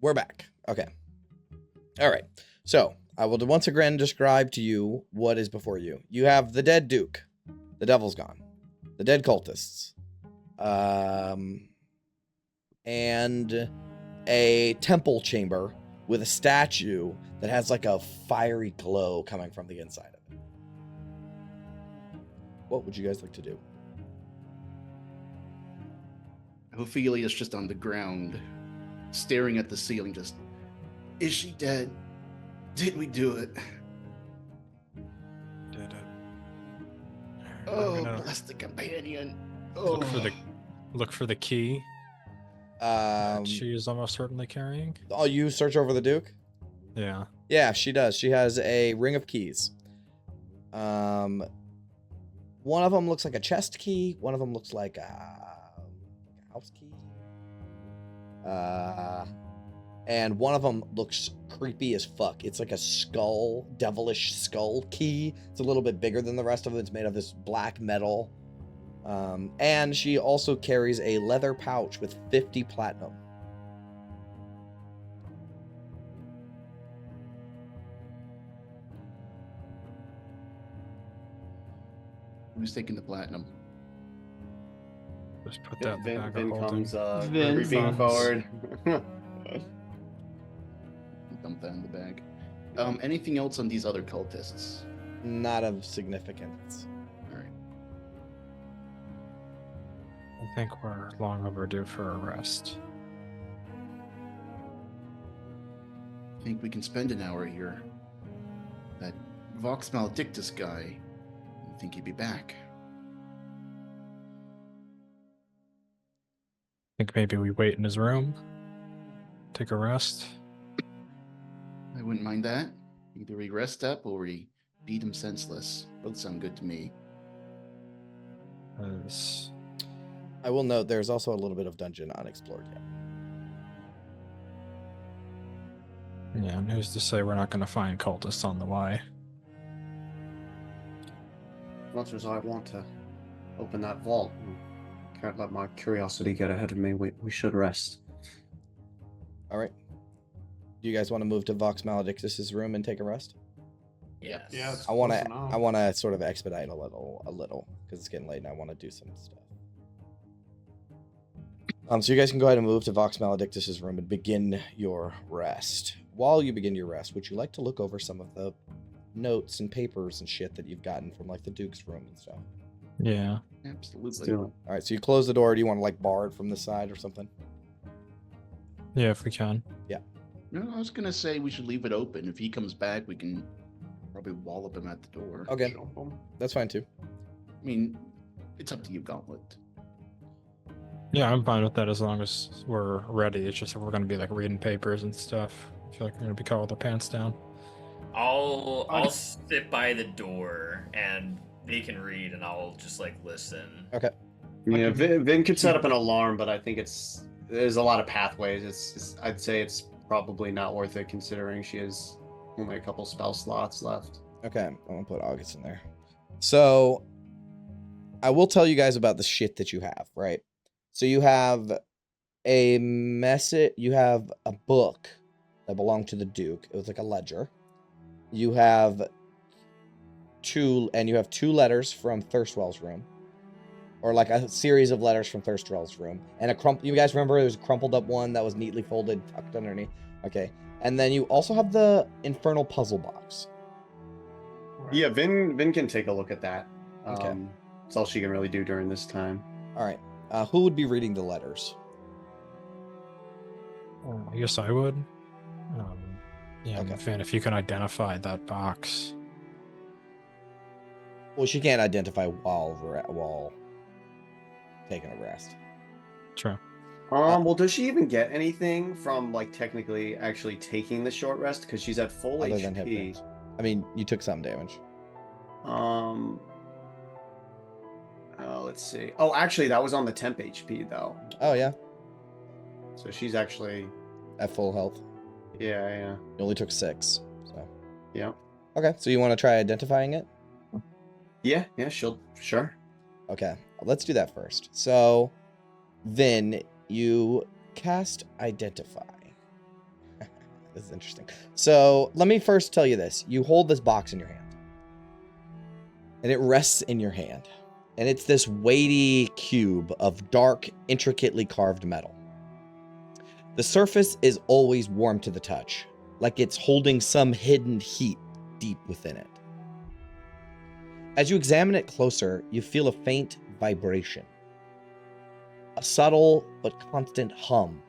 We're back. Okay. All right. So I will once again describe to you what is before you. You have the dead Duke. The devil's gone. The dead cultists. And a temple chamber with a statue that has like a fiery glow coming from the inside of it. What would you guys like to do? Ophelia's just on the ground, staring at the ceiling, just, is she dead? Did we do it? Did it. Oh, I'm gonna bless the companion. Oh. look for the key that she is almost certainly carrying. Oh, you search over the Duke? Yeah. Yeah, she does. She has a ring of keys. One of them looks like a chest key. One of them looks like a house key. And one of them looks creepy as fuck. It's like a skull, devilish skull key. It's a little bit bigger than the rest of it. It's made of this black metal. And she also carries a leather pouch with 50 platinum. Who's taking the platinum? Just put that in the Vin, bag of Vin holding. comes Vin creeping comes. forward. Dump that in the bag. Anything else on these other cultists? Not of significance. All right. I think we're long overdue for a rest. I think we can spend an hour here. That Vox Maledictus guy, I think he'd be back. I think maybe we wait in his room, take a rest. I wouldn't mind that. Either we rest up or we beat him senseless. Both sound good to me. As I will note there's also a little bit of dungeon unexplored yet. yeah, and who's to say we're not going to find cultists on the way? As much as I want to open that vault, can't let my curiosity get ahead of me. We should rest. All right. Do you guys want to move to Vox Maledictus's room and take a rest? Yes. Yeah, it's I want close to. enough. I want to sort of expedite a little, because it's getting late and I want to do some stuff. So you guys can go ahead and move to Vox Maledictus's room and begin your rest. While you begin your rest, would you like to look over some of the notes and papers and shit that you've gotten from like the Duke's room and stuff? Yeah. Absolutely. All right. So you close the door. Do you want to like bar it from the side or something? Yeah, if we can. No, I was gonna say we should leave it open. If he comes back, we can probably wallop him at the door. Okay. Jump 'em. That's fine too. I mean, it's up to you, Gauntlet. Yeah, I'm fine with that as long as we're ready. It's just if we're going to be like reading papers and stuff. I feel like we're going to be caught with our pants down. I'll sit by the door and they can read and I'll just like listen. Yeah, Vin could set up an alarm, but I think there's a lot of pathways. I'd say it's probably not worth it considering she has only a couple spell slots left. Okay. I'm gonna put August in there. So I will tell you guys about the shit that you have, right? So you have a message. You have a book that belonged to the Duke. It was like a ledger. You have two letters from Thirstwell's room, or like a series of letters from Thirstwell's room, and you guys remember there was a crumpled up one that was neatly folded, tucked underneath. Okay, and then you also have the infernal puzzle box. Yeah, Vin can take a look at that. Okay. That's all she can really do during this time. All right. Who would be reading the letters? I guess I would. Yeah, Okay. Finn, if you can identify that box. Well, she can't identify while taking a rest. True. Well, does she even get anything from like technically actually taking the short rest? Because she's at full Other than hit HP. points. I mean, you took some damage. Let's see. Oh, actually, that was on the temp HP though. Oh yeah, So she's actually, at full health. yeah. You only took 6. So Yeah. okay. So you want to try identifying it? Yeah, sure. Okay, let's do that first. So then you cast Identify. This is interesting. So let me first tell you this. You hold this box in your hand. And it rests in your hand. And it's this weighty cube of dark, intricately carved metal. The surface is always warm to the touch, like it's holding some hidden heat deep within it. As you examine it closer, you feel a faint vibration. A subtle but constant hum,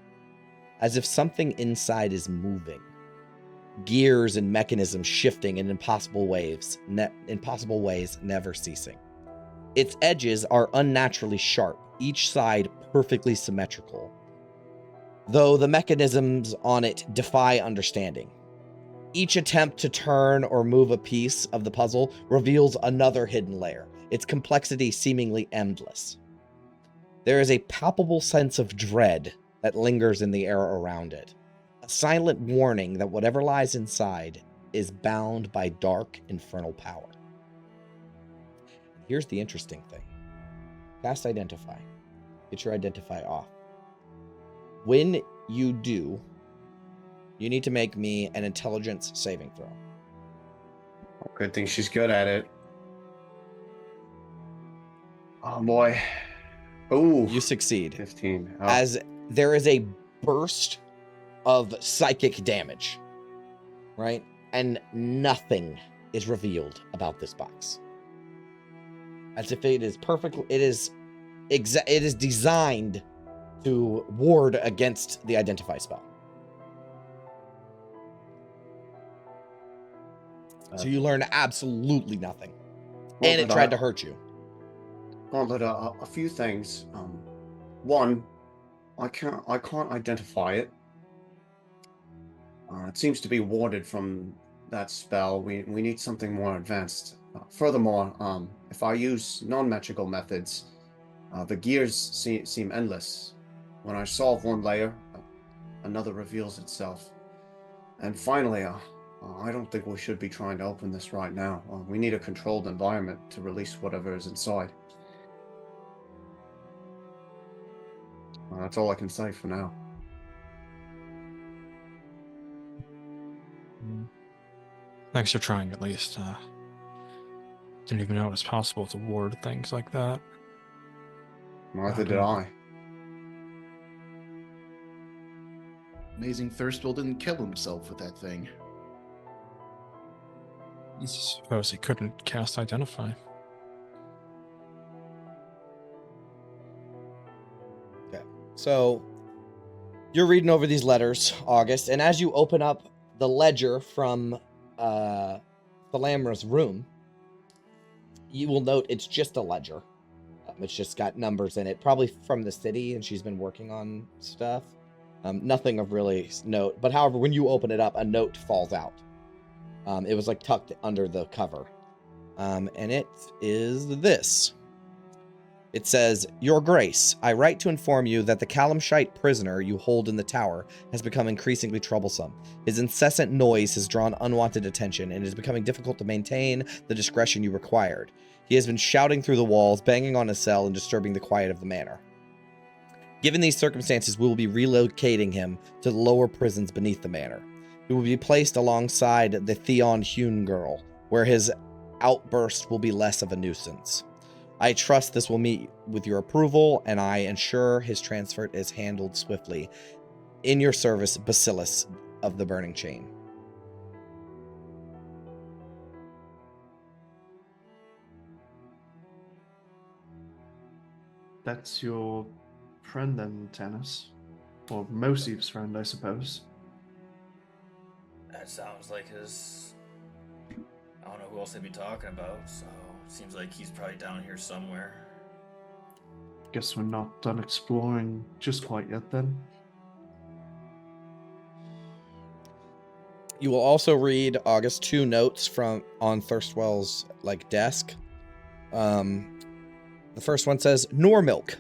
as if something inside is moving. Gears and mechanisms shifting in impossible ways, never ceasing. Its edges are unnaturally sharp, each side perfectly symmetrical, though the mechanisms on it defy understanding. Each attempt to turn or move a piece of the puzzle reveals another hidden layer, its complexity seemingly endless. There is a palpable sense of dread that lingers in the air around it, a silent warning that whatever lies inside is bound by dark, infernal power. Here's the interesting thing. Cast Identify. Get your Identify off. When you do, you need to make me an intelligence saving throw. Good thing she's good at it. Oh boy. Ooh. You succeed. 15. Oh. As there is a burst of psychic damage, right? And nothing is revealed about this box. As if it is perfect. It is designed to ward against the Identify spell. So you learn absolutely nothing. And it tried to hurt you. Gauntlet, a few things. One, I can't identify it. It seems to be warded from that spell. We need something more advanced. Furthermore, if I use non-magical methods, the gears seem endless. When I solve one layer, another reveals itself. And finally, I don't think we should be trying to open this right now. We need a controlled environment to release whatever is inside. That's all I can say for now. Thanks for trying, at least. Didn't even know it was possible to ward things like that. Neither did I. Amazing Thirstwell didn't kill himself with that thing. I suppose he couldn't cast Identify. Okay. So you're reading over these letters, August, and as you open up the ledger from Thalamra's room, you will note it's just a ledger. It's just got numbers in it, probably from the city, and she's been working on stuff. Nothing of really note. But however, when you open it up, a note falls out. It was like tucked under the cover. And it is this. It says, "Your Grace, I write to inform you that the Calamshite prisoner you hold in the tower has become increasingly troublesome. His incessant noise has drawn unwanted attention, and it is becoming difficult to maintain the discretion you required. He has been shouting through the walls, banging on his cell, and disturbing the quiet of the manor. Given these circumstances, we will be relocating him to the lower prisons beneath the manor. He will be placed alongside the Theon Hune girl, where his outburst will be less of a nuisance. I trust this will meet with your approval, and I ensure his transfer is handled swiftly. In your service, Bacillus of the Burning Chain." That's your friend then, Tanis. Or Mosif's friend, I suppose. That sounds like his... I don't know who else they'd be talking about, so it seems like he's probably down here somewhere. Guess we're not done exploring just quite yet then. You will also read, August, 2 notes on Thirstwell's desk. The first one says, "Normilk.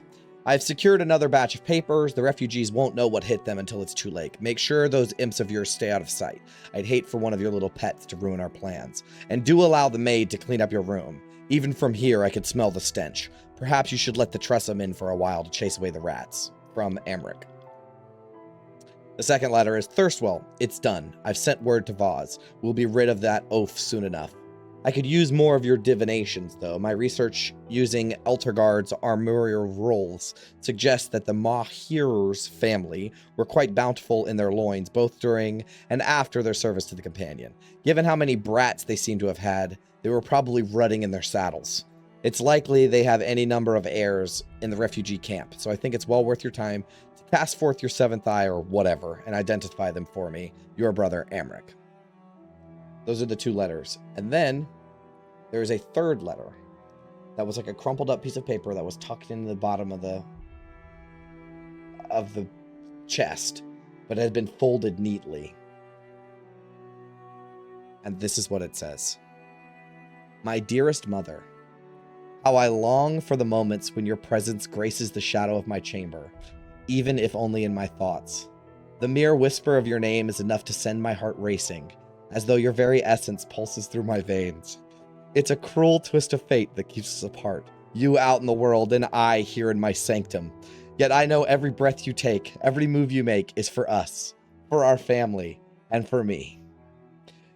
I've secured another batch of papers. The refugees won't know what hit them until it's too late. Make sure those imps of yours stay out of sight. I'd hate for one of your little pets to ruin our plans. And do allow the maid to clean up your room. Even from here, I could smell the stench. Perhaps you should let the Tressum in for a while to chase away the rats." From Amric. The second letter is Thirstwell. It's done. I've sent word to Vaz. We'll be rid of that oaf soon enough. I could use more of your divinations, though. My research using Eltergard's armorial rolls suggests that the Mahir's family were quite bountiful in their loins, both during and after their service to the Companion. Given how many brats they seem to have had, they were probably rutting in their saddles. It's likely they have any number of heirs in the refugee camp, so I think it's well worth your time to cast forth your seventh eye or whatever and identify them for me. Your brother, Amric. Those are the two letters. And then there is a third letter that was like a crumpled up piece of paper that was tucked into the bottom of the chest, but it had been folded neatly. And this is what it says. My dearest mother, how I long for the moments when your presence graces the shadow of my chamber, even if only in my thoughts. The mere whisper of your name is enough to send my heart racing, as though your very essence pulses through my veins. It's a cruel twist of fate that keeps us apart, you out in the world and I here in my sanctum. Yet I know every breath you take, every move you make is for us, for our family, and for me.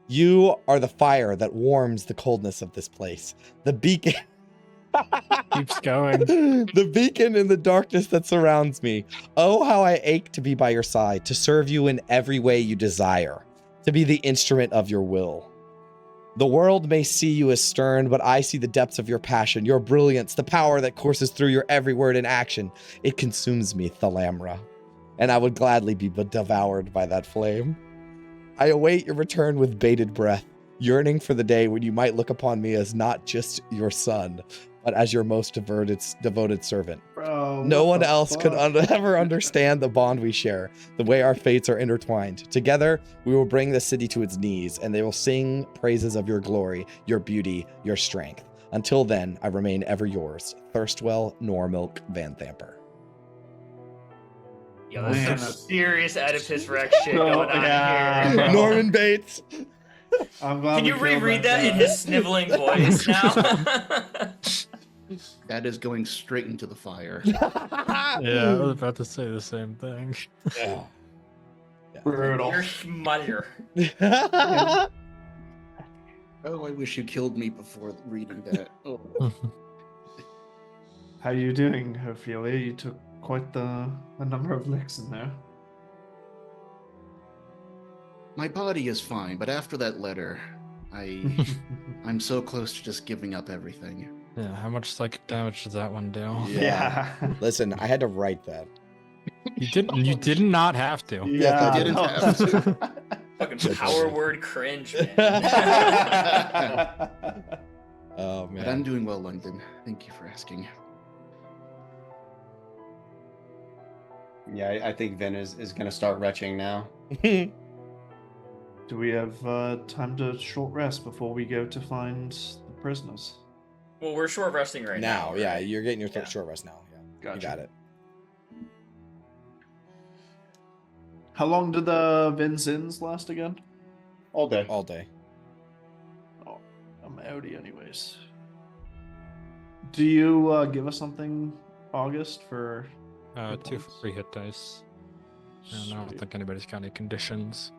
You are the fire that warms the coldness of this place, the beacon... Keeps going. The beacon in the darkness that surrounds me. Oh, how I ache to be by your side, to serve you in every way you desire, to be the instrument of your will. The world may see you as stern, but I see the depths of your passion, your brilliance, the power that courses through your every word and action. It consumes me, Thalamra, and I would gladly be devoured by that flame. I await your return with bated breath, yearning for the day when you might look upon me as not just your son, but as your most devoted servant. Bro, no what one the else could fuck? ever understand the bond we share, the way our fates are intertwined. Together, we will bring the city to its knees, and they will sing praises of your glory, your beauty, your strength. Until then, I remain ever yours, Thirstwell Normilk Vanthampur. Yo, there's some Man. serious Oedipus Rex shit Oh, going on yeah, here. bro. Norman Bates! I'm glad Can we you killed reread that guy. in his sniveling voice now? That is going straight into the fire. Yeah, I was about to say the same thing. Brutal. Your mother. Oh, I wish you killed me before reading that. Oh. How you doing, Ophelia? You took quite a number of licks in there. My body is fine, but after that letter, I'm so close to just giving up everything. Yeah, how much psychic damage does that one do? Yeah. Listen, I had to write that. You did not have to. Yes, I didn't no. have to. Fucking power word cringe, man. Oh, But I'm man. doing well, London. Thank you for asking. Yeah, I think Vin is going to start retching now. Do we have time to short rest before we go to find the prisoners? Well, we're short resting right now. Now, yeah, right? you're getting your Yeah. short rest now. Yeah, Gotcha. you got it. How long did the Vinzins last again? All day. All day. Oh, I'm outie anyways. Do you give us something, August, for... 2 free hit dice. And I don't Sweet. think anybody's got any conditions.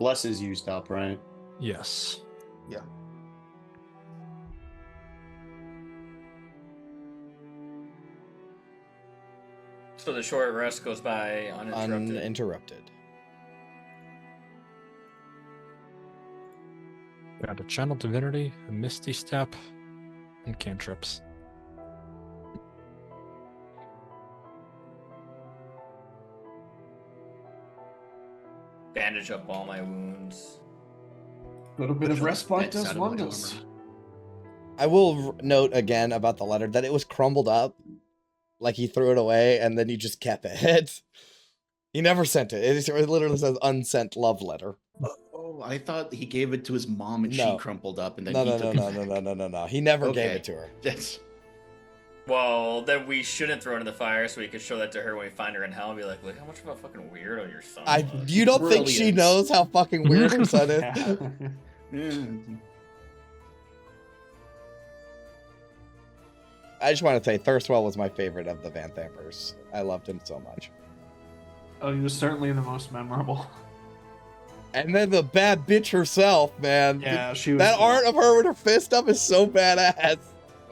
Bless is used up, right? Yes. So the short rest goes by uninterrupted. Uninterrupted. Got a channel divinity, a misty step, and cantrips. Bandage up all my wounds. A little bit of Put respite that does side of my wonders. armor. I will note again about the letter that it was crumbled up, like he threw it away, and then he just kept it. He never sent it. It literally says unsent love letter. Oh, I thought he gave it to his mom and No. she crumpled up and then No, he no, took no, it no, back. no, no, no, no. He never gave Okay. it to her. That's Well, then we shouldn't throw it in the fire so we could show that to her when we find her in hell and be like, look how much of a fucking weirdo your son was. You don't think she Brilliant. knows how fucking weird her son is? Yeah. yeah. I just want to say Thirstwell was my favorite of the Vanthampurs. I loved him so much. Oh, he was certainly the most memorable. And then the bad bitch herself, man. Yeah, she was. That cool. art of her with her fist up is so badass.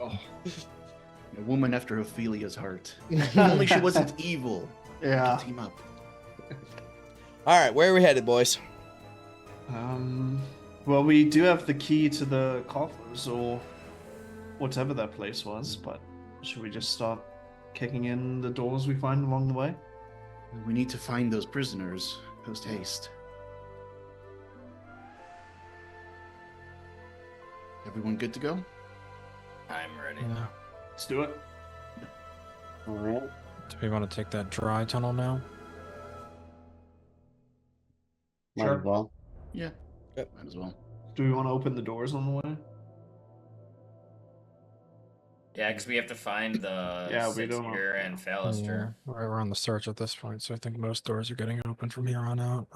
Oh, a woman after Ophelia's heart. If only she wasn't evil. Yeah. Team up. All right, where are we headed, boys? Well, we do have the key to the coffers or whatever that place was, but should we just start kicking in the doors we find along the way? We need to find those prisoners post haste. Everyone good to go? I'm ready. Yeah. Let's do it. All right. Do we want to take that dry tunnel now? Might Sure. as well. Yeah. Yep. Might as well. Do we want to open the doors on the way? Yeah, because we have to find the Yeah, we don't know. Six-Ear and Yeah, Phalister. we're on the search at this point, so I think most doors are getting open from here on out.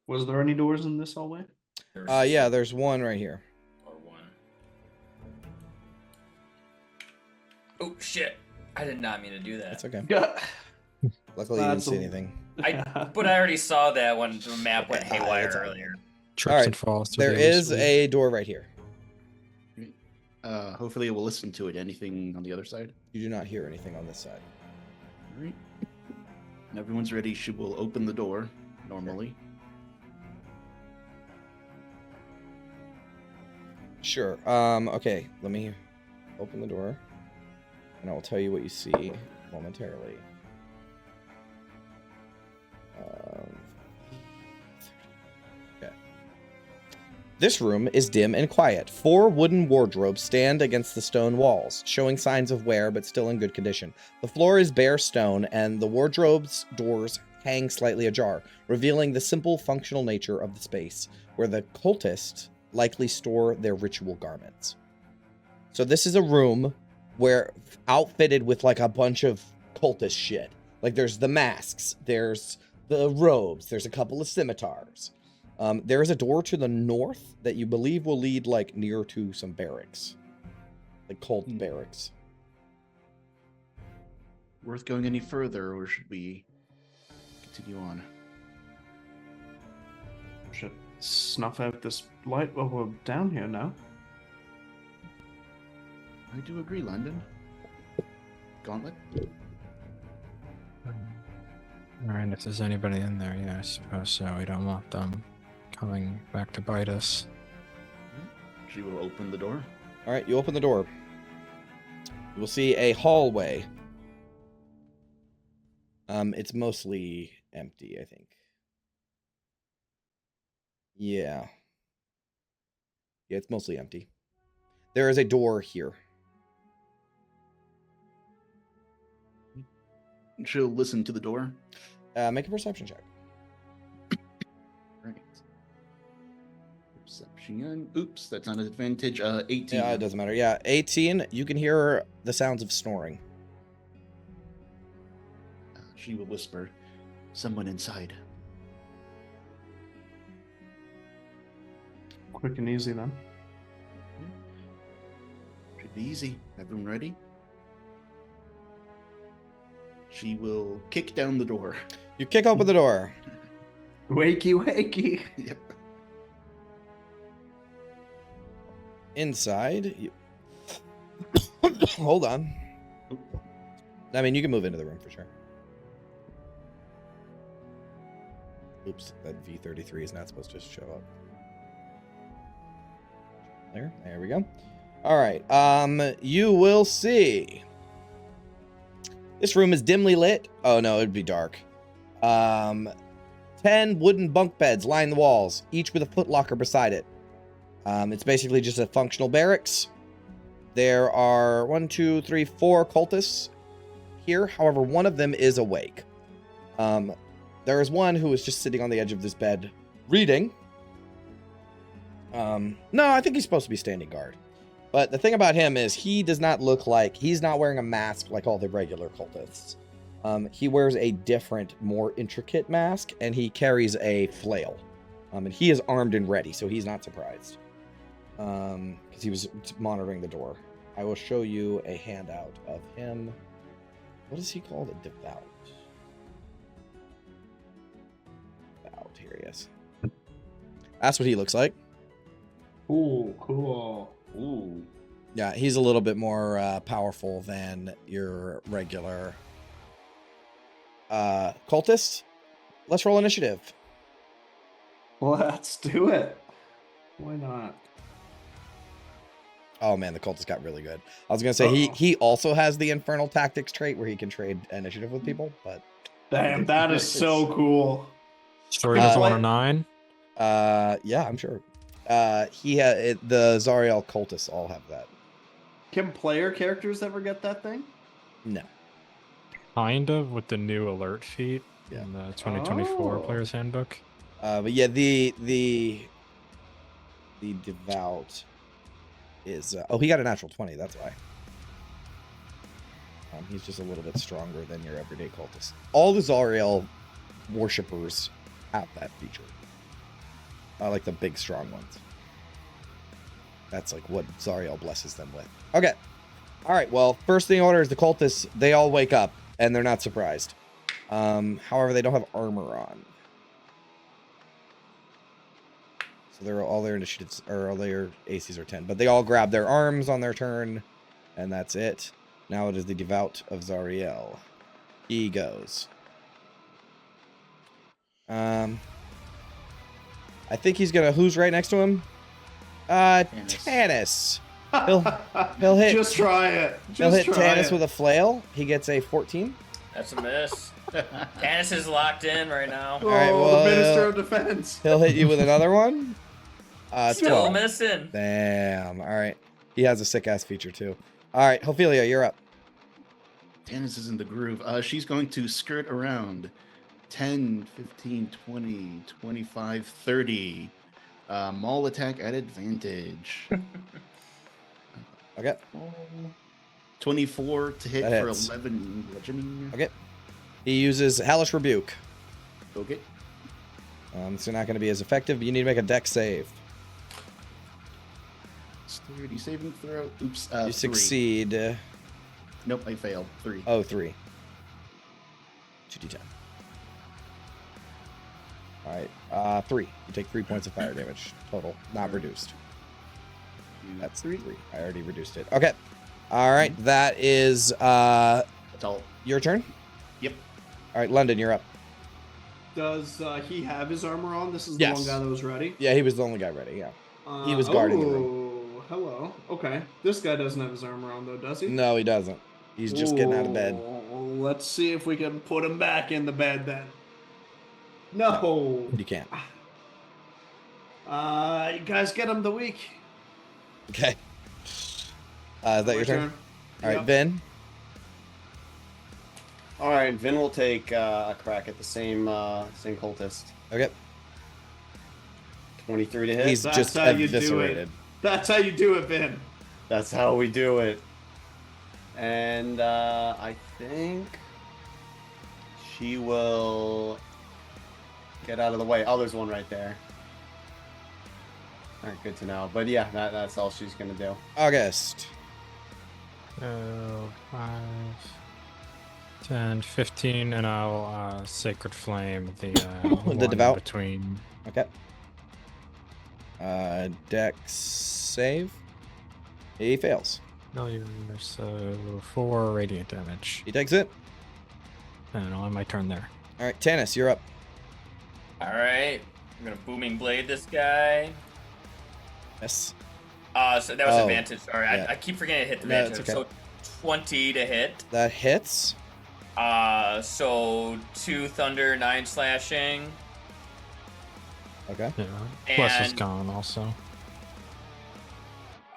Was there any doors in this hallway? Yeah, there's one right here. Or one. Oh shit! I did not mean to do that. That's okay. Yeah. Luckily, you didn't That's see a- anything. But I already saw that when the map went haywire it's all right. earlier. Trips right, and falls. through There the is other a door right here. Hopefully we'll listen to it. Anything on the other side? You do not hear anything on this side. All right. When everyone's ready, she will open the door normally. Sure. Okay, let me open the door, and I will tell you what you see momentarily. Okay. This room is dim and quiet. 4 wooden wardrobes stand against the stone walls, showing signs of wear but still in good condition. The floor is bare stone, and the wardrobe's doors hang slightly ajar, revealing the simple functional nature of the space, where the cultists likely store their ritual garments. So this is a room where outfitted with like a bunch of cultist shit. Like there's the masks, there's the robes, there's a couple of scimitars. There is a door to the north that you believe will lead like near to some barracks, like cult barracks. Worth going any further, or should we continue on? Should snuff out this light while we're down here now. I do agree, London. Gauntlet? Alright, if there's anybody in there, yeah, I suppose so. We don't want them coming back to bite us. She will open the door. All right, you open the door. You will see a hallway. It's mostly empty, I think. Yeah. Yeah, it's mostly empty. There is a door here. She'll listen to the door. Make a perception check. Right. Perception. Oops, that's not an advantage. 18. Yeah, it doesn't matter. Yeah, 18. You can hear the sounds of snoring. She will whisper, "Someone inside." Quick and easy then. Should be easy. Everyone ready? She will kick down the door. You kick open the door. Wakey, wakey. Yep. Inside, you... Hold on. I mean, you can move into the room for sure. Oops, that V33 is not supposed to show up. There we go. All right, you will see. This room is dimly lit. Oh no, it'd be dark. 10 wooden bunk beds line the walls, each with a footlocker beside it. It's basically just a functional barracks. There are 1, 2, 3, 4 cultists here. However, one of them is awake. There is one who is just sitting on the edge of this bed reading. No, I think he's supposed to be standing guard. But the thing about him is he does not look like... He's not wearing a mask like all the regular cultists. He wears a different, more intricate mask, and he carries a flail. And he is armed and ready, so he's not surprised. Because he was monitoring the door. I will show you a handout of him What is he called? A devout. Devout. Here he is. That's what he looks like. Ooh, cool. Ooh. Yeah, he's a little bit more powerful than your regular cultist. Let's roll initiative. Let's do it. Why not? Oh man, the cultist got really good. I was gonna say he also has the infernal tactics trait where he can trade initiative with people, but Damn, that is so cool. Story doesn't want a 9. yeah, I'm sure. The Zariel cultists all have that. Can player characters ever get that thing? No. Kind of with the new alert feat Yeah. in the 2024 Oh. Player's Handbook. But yeah, the devout is he got a natural 20, that's why. He's just a little bit stronger than your everyday cultist. All the Zariel worshippers have that feature. Like the big strong ones. That's like what Zariel blesses them with. Okay. All right, well, first thing in order is the cultists, they all wake up and they're not surprised. However, they don't have armor on. So all their initiatives, or all their ACs are 10. But they all grab their arms on their turn, and that's it. Now it is the Devout of Zariel. He goes. I think he's gonna. Who's right next to him? Tanis. He'll hit. Just try it. He'll hit Tanis with a flail. He gets a 14. That's a miss. Tanis is locked in right now. Oh, right, well, the Minister of Defense. He'll hit you with another one. Still 12. missing. Damn. All right. He has a sick ass feature too. All right, Ophelia, you're up. Tanis is in the groove. She's going to skirt around 10, 15, 20, 25, 30. Maul attack at advantage. Okay. 24 to hit That for hits. 11 bludgeoning. Okay. He uses Hellish Rebuke. Okay. It's not going to be as effective, but you need to make a dex save. Sturdy saving throw. Oops. You 3. succeed. Nope, I failed. 3. Oh, 3. 2d10. All right. 3. You take 3 points of fire damage total, not reduced. That's 3. I already reduced it. Okay. All right. That is That's all. your turn. Yep. All right, London, you're up. Does he have his armor on? This is Yes. the one guy that was ready? Yeah, he was the only guy ready. Yeah. He was guarding the Oh, hello. Okay. This guy doesn't have his armor on, though, does he? No, he doesn't. He's just getting out of bed. Ooh, let's see if we can put him back in the bed, then. No. You can't. You guys get him the week. Okay. Is that your turn? All right, Yep. Vin. All right, Vin will take a crack at the same cultist. Okay. 23 to hit. He's That's just how you do it. eviscerated. That's how you do it, Vin. That's how we do it. And I think she will get out of the way. Oh, there's one right there. All right, good to know. But yeah, that's all she's gonna do. August. 5, 10, 15, and I'll Sacred Flame the one devout? between. Okay. Dex save. He fails. So 4 radiant damage. He takes it. And on my turn there. All right, Tanis, you're up. All right, I'm gonna booming blade this guy. Yes. So that was Oh, advantage. Sorry, yeah. I keep forgetting to hit the No, advantage. it's okay. So 20 to hit. That hits. So 2 thunder, 9 slashing. Okay. Yeah. Plus is And- gone also.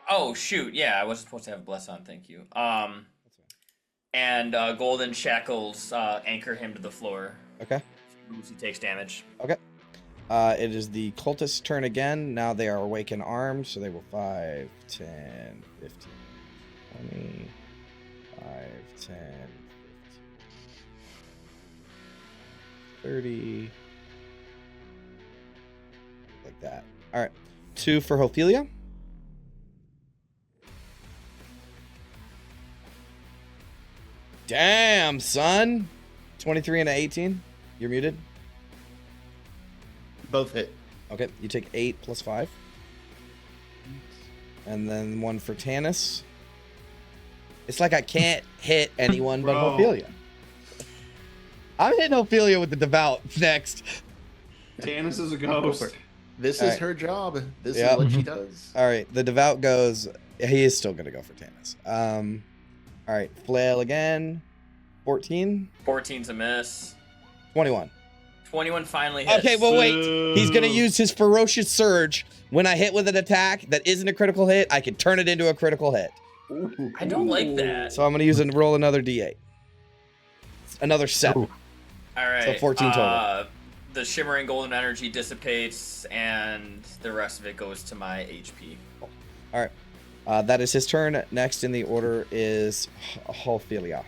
Oh shoot, yeah, I wasn't supposed to have bless on. Thank you. And golden shackles anchor him to the floor. Okay. He takes damage. Okay. It is the cultist's turn again. Now they are awake and armed, so they will 5, 10, 15, 20, 5, 10, 15, 30. Like that. All right. 2 for Ophelia. Damn, son. 23 and an 18. You're muted. Both hit. Okay, you take 8 plus 5. And then one for Tanis. It's like I can't hit anyone but Bro. Ophelia. I'm hitting Ophelia with the devout next. Tanis is a ghost. This All is right. her job. This Yep. is what she does. All right, the devout goes. He is still going to go for Tanis. All right, flail again. 14. 14's a miss. 21. 21 finally hits. Okay, well, wait. He's going to use his ferocious surge. When I hit with an attack that isn't a critical hit, I can turn it into a critical hit. I don't like that. So I'm going to use and roll another d8. Another 7. Ooh. All right. So 14 total. The shimmering golden energy dissipates, and the rest of it goes to my HP. All right. That is his turn. Next in the order is Ophelia.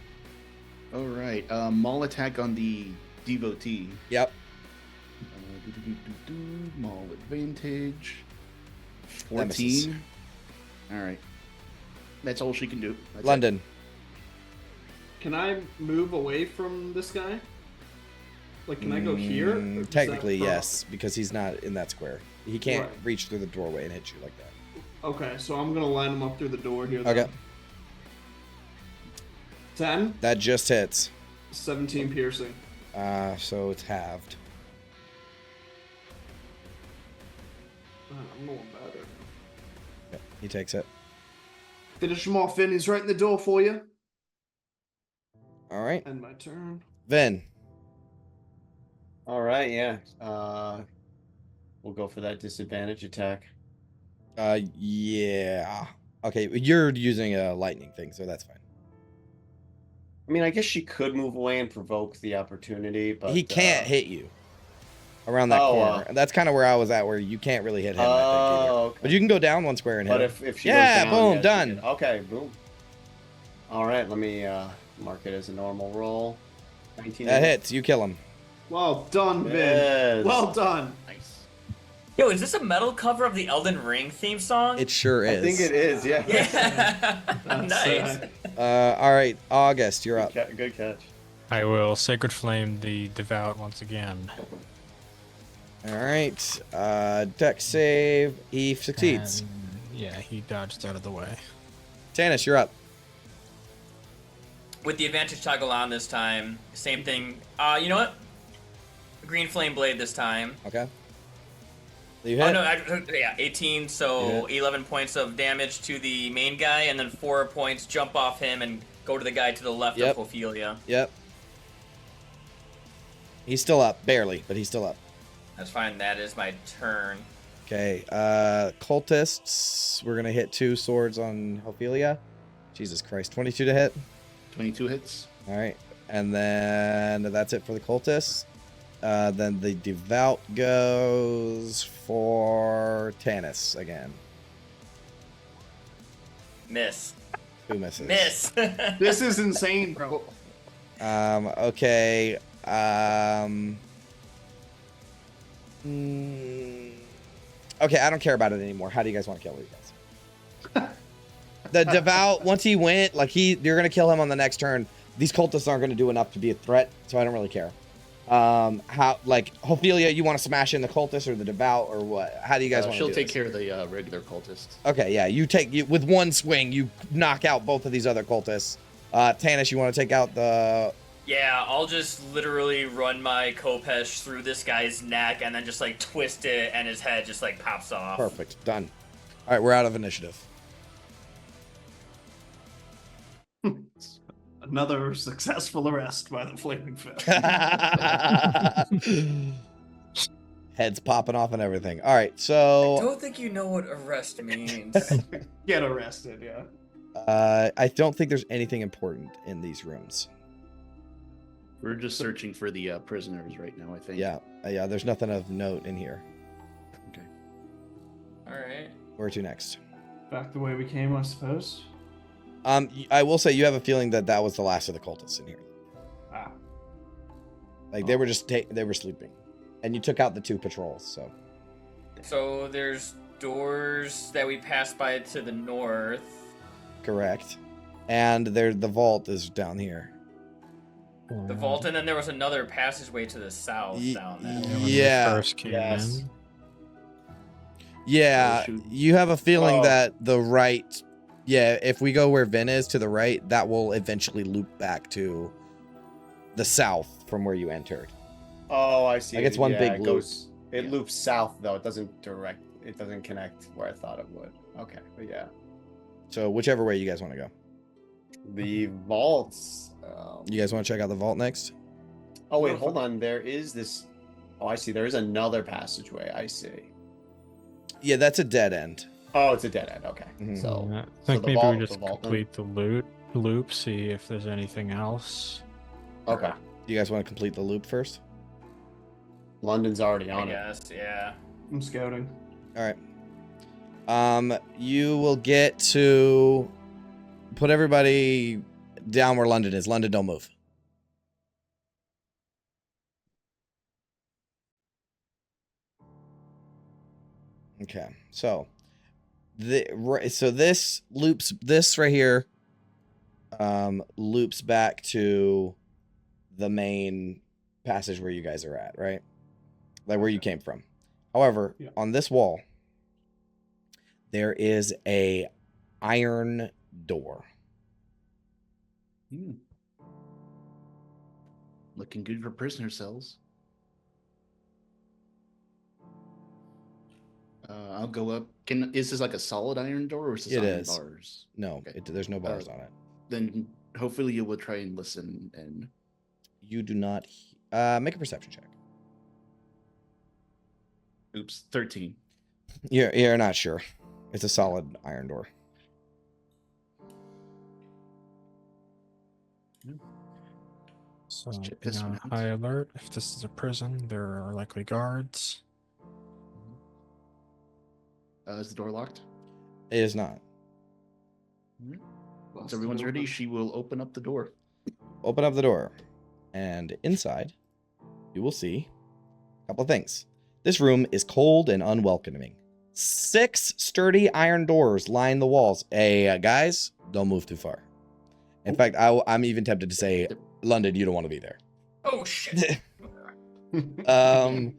All right. Maul attack on the devotee. Yep. Maul advantage. That misses. 14. All right. That's all she can do. That's it. London. Can I move away from this guy? Like, can I go here? Or is Technically, that- yes, because he's not in that square. He can't Right. reach through the doorway and hit you like that. Okay, so I'm gonna line him up through the door here. Then. Okay. 10, That just hits. 17 piercing. So it's halved. I'm going better. Yep, he takes it. Finish him off, Finn. He's right in the door for you. All right. End my turn. Vin. All right, yeah. We'll go for that disadvantage attack. Yeah. Okay, you're using a lightning thing, so that's fine. I mean, I guess she could move away and provoke the opportunity, but He can't hit you around that corner. That's kind of where I was at, where you can't really hit him. I think, either. okay. But you can go down one square and hit But him. if she Yeah, goes down, boom, she done. can- Okay, boom. All right, let me mark it as a normal roll. 19 That hits. You kill him. Well done, Vin. Yes. Well done. Nice. Yo, is this a metal cover of the Elden Ring theme song? It sure is. I think it is, yeah. Yeah. That's, Nice. All right, August, you're up. Good catch. I will Sacred Flame the Devout once again. All right, deck save. He succeeds. And, yeah, he dodged out of the way. Tanis, you're up. With the advantage toggle on this time, same thing. You know what? Green Flame Blade this time. Okay. You hit. Oh no, yeah, 18, so You 11 points of damage to the main guy, and then 4 points jump off him and go to the guy to the left Yep. of Ophelia. Yep. He's still up, barely, but he's still up. That's fine, that is my turn. Okay, cultists. We're gonna hit 2 swords on Ophelia. Jesus Christ, 22 to hit. 22 hits. All right, and then that's it for the cultists. Then the devout goes for Tanis again. Miss. 2 misses. Miss. This is insane, bro. Okay. Okay, I don't care about it anymore. How do you guys want to kill these guys? The devout, once he went, like you're gonna kill him on the next turn. These cultists aren't gonna do enough to be a threat, so I don't really care. How, like, Ophelia, you want to smash in the cultist or the devout or what? How do you guys want to She'll do take this? care of the regular cultists. Okay, yeah, with one swing, you knock out both of these other cultists. Tanis, you want to take out the... Yeah, I'll just literally run my Kopesh through this guy's neck and then just like twist it and his head just like pops off. Perfect, done. All right, we're out of initiative. Another successful arrest by the Flaming Fist. Heads popping off and everything. All right, I so don't think you know what arrest means. Get arrested, yeah. I don't think there's anything important in these rooms. We're just searching for the prisoners right now, I think. Yeah, there's nothing of note in here. Okay. Alright. Where to next? Back the way we came, I suppose. I will say you have a feeling that was the last of the cultists in here. Ah. Like they were just they were sleeping, and you took out the 2 patrols. So there's doors that we passed by to the north. correct, and the vault is down here. The vault, and then there was another passageway to the south down there. When we Yeah. first came Yes. in. Yeah, shoot. you have a feeling Oh. that the right, yeah, if we go where Vin is to the right, that will eventually loop back to the south from where you entered. Oh, I see. Like, it's one big it loop. It Yeah. loops south though. It doesn't connect where I thought it would. Okay, but yeah, So whichever way you guys want to go. the vaults. You guys want to check out the vault next? Oh wait, hold on. There is this. Oh, I see. There is another passageway. I see. Yeah, that's a dead end. Oh, it's a dead end. Okay, Mhm. so I think the maybe vault- we the just vault then? complete the loop, see if there's anything else. okay. You guys want to complete the loop first? London's already I on it. guess, yeah. I'm scouting. All right. You will get to put everybody down where London is. London, don't move. Okay, so this loops, this right here loops back to the main passage where you guys are at, right? Like where you came from. However, Yeah. on this wall there is a iron door. Hmm. Looking good for prisoner cells. I'll go up. Is this like a solid iron door or is this It iron is. bars? No, Okay. there's no bars on it. Then hopefully you will try and listen and You do not make a perception check. oops, 13. You're not sure. It's a solid iron door. So check being this on one out. high alert. If this is a prison, there are likely guards. Is the door locked? It is not. Once everyone's ready, she will open up the door. Open up the door, and inside you will see a couple of things. This room is cold and unwelcoming. 6 sturdy iron doors line the walls. Hey, guys, don't move too far. In fact, I'm even tempted to say, London, you don't want to be there. Oh, shit. Um,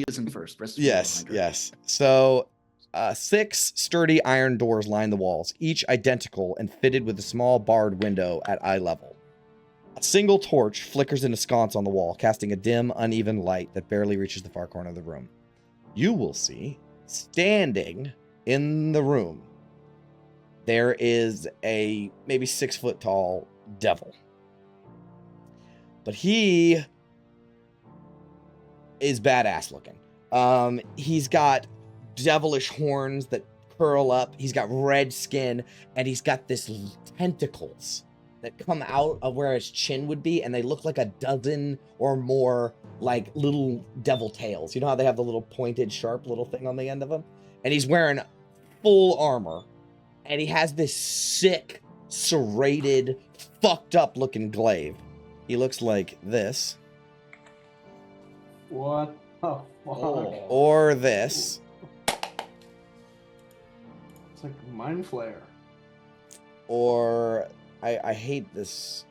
isn't first. Rest Yes, yes. So, 6 sturdy iron doors line the walls, each identical and fitted with a small barred window at eye level. A single torch flickers in a sconce on the wall, casting a dim, uneven light that barely reaches the far corner of the room. You will see, standing in the room, there is a maybe 6 foot tall devil. But he is badass looking. He's got devilish horns that curl up. He's got red skin, and he's got this tentacles that come out of where his chin would be, and they look like a dozen or more like little devil tails. You know how they have the little pointed, sharp little thing on the end of them? And he's wearing full armor, and he has this sick, serrated, fucked up looking glaive. He looks like this, What the fuck? or this, It's like mind flare. or I hate this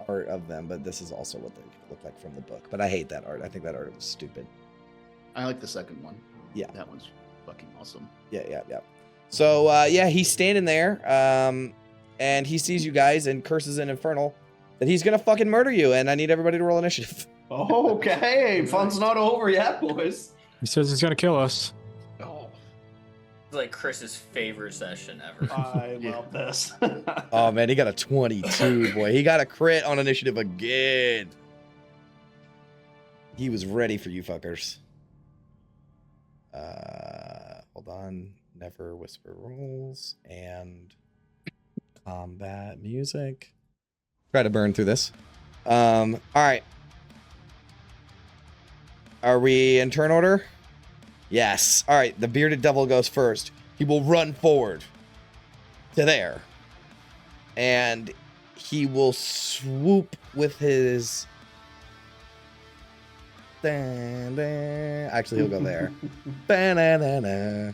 art of them, but this is also what they look like from the book. But I hate that art. I think that art was stupid. I like the second one. Yeah. That one's fucking awesome. Yeah. So, he's standing there, and he sees you guys and curses in Infernal that he's gonna fucking murder you, and I need everybody to roll initiative. Okay, fun's not over yet, boys. He says he's gonna kill us. Oh, It's like Chris's favorite session ever. I Yeah. love this. Oh, man, he got a 22, boy. He got a crit on initiative again. He was ready for you fuckers. Hold on. Never whisper rules and combat music. Try to burn through this. All right. Are we in turn order? Yes. All right. The bearded devil goes first. He will run forward to there. And he will swoop with his... Actually, he'll go there. Ba-na-na-na.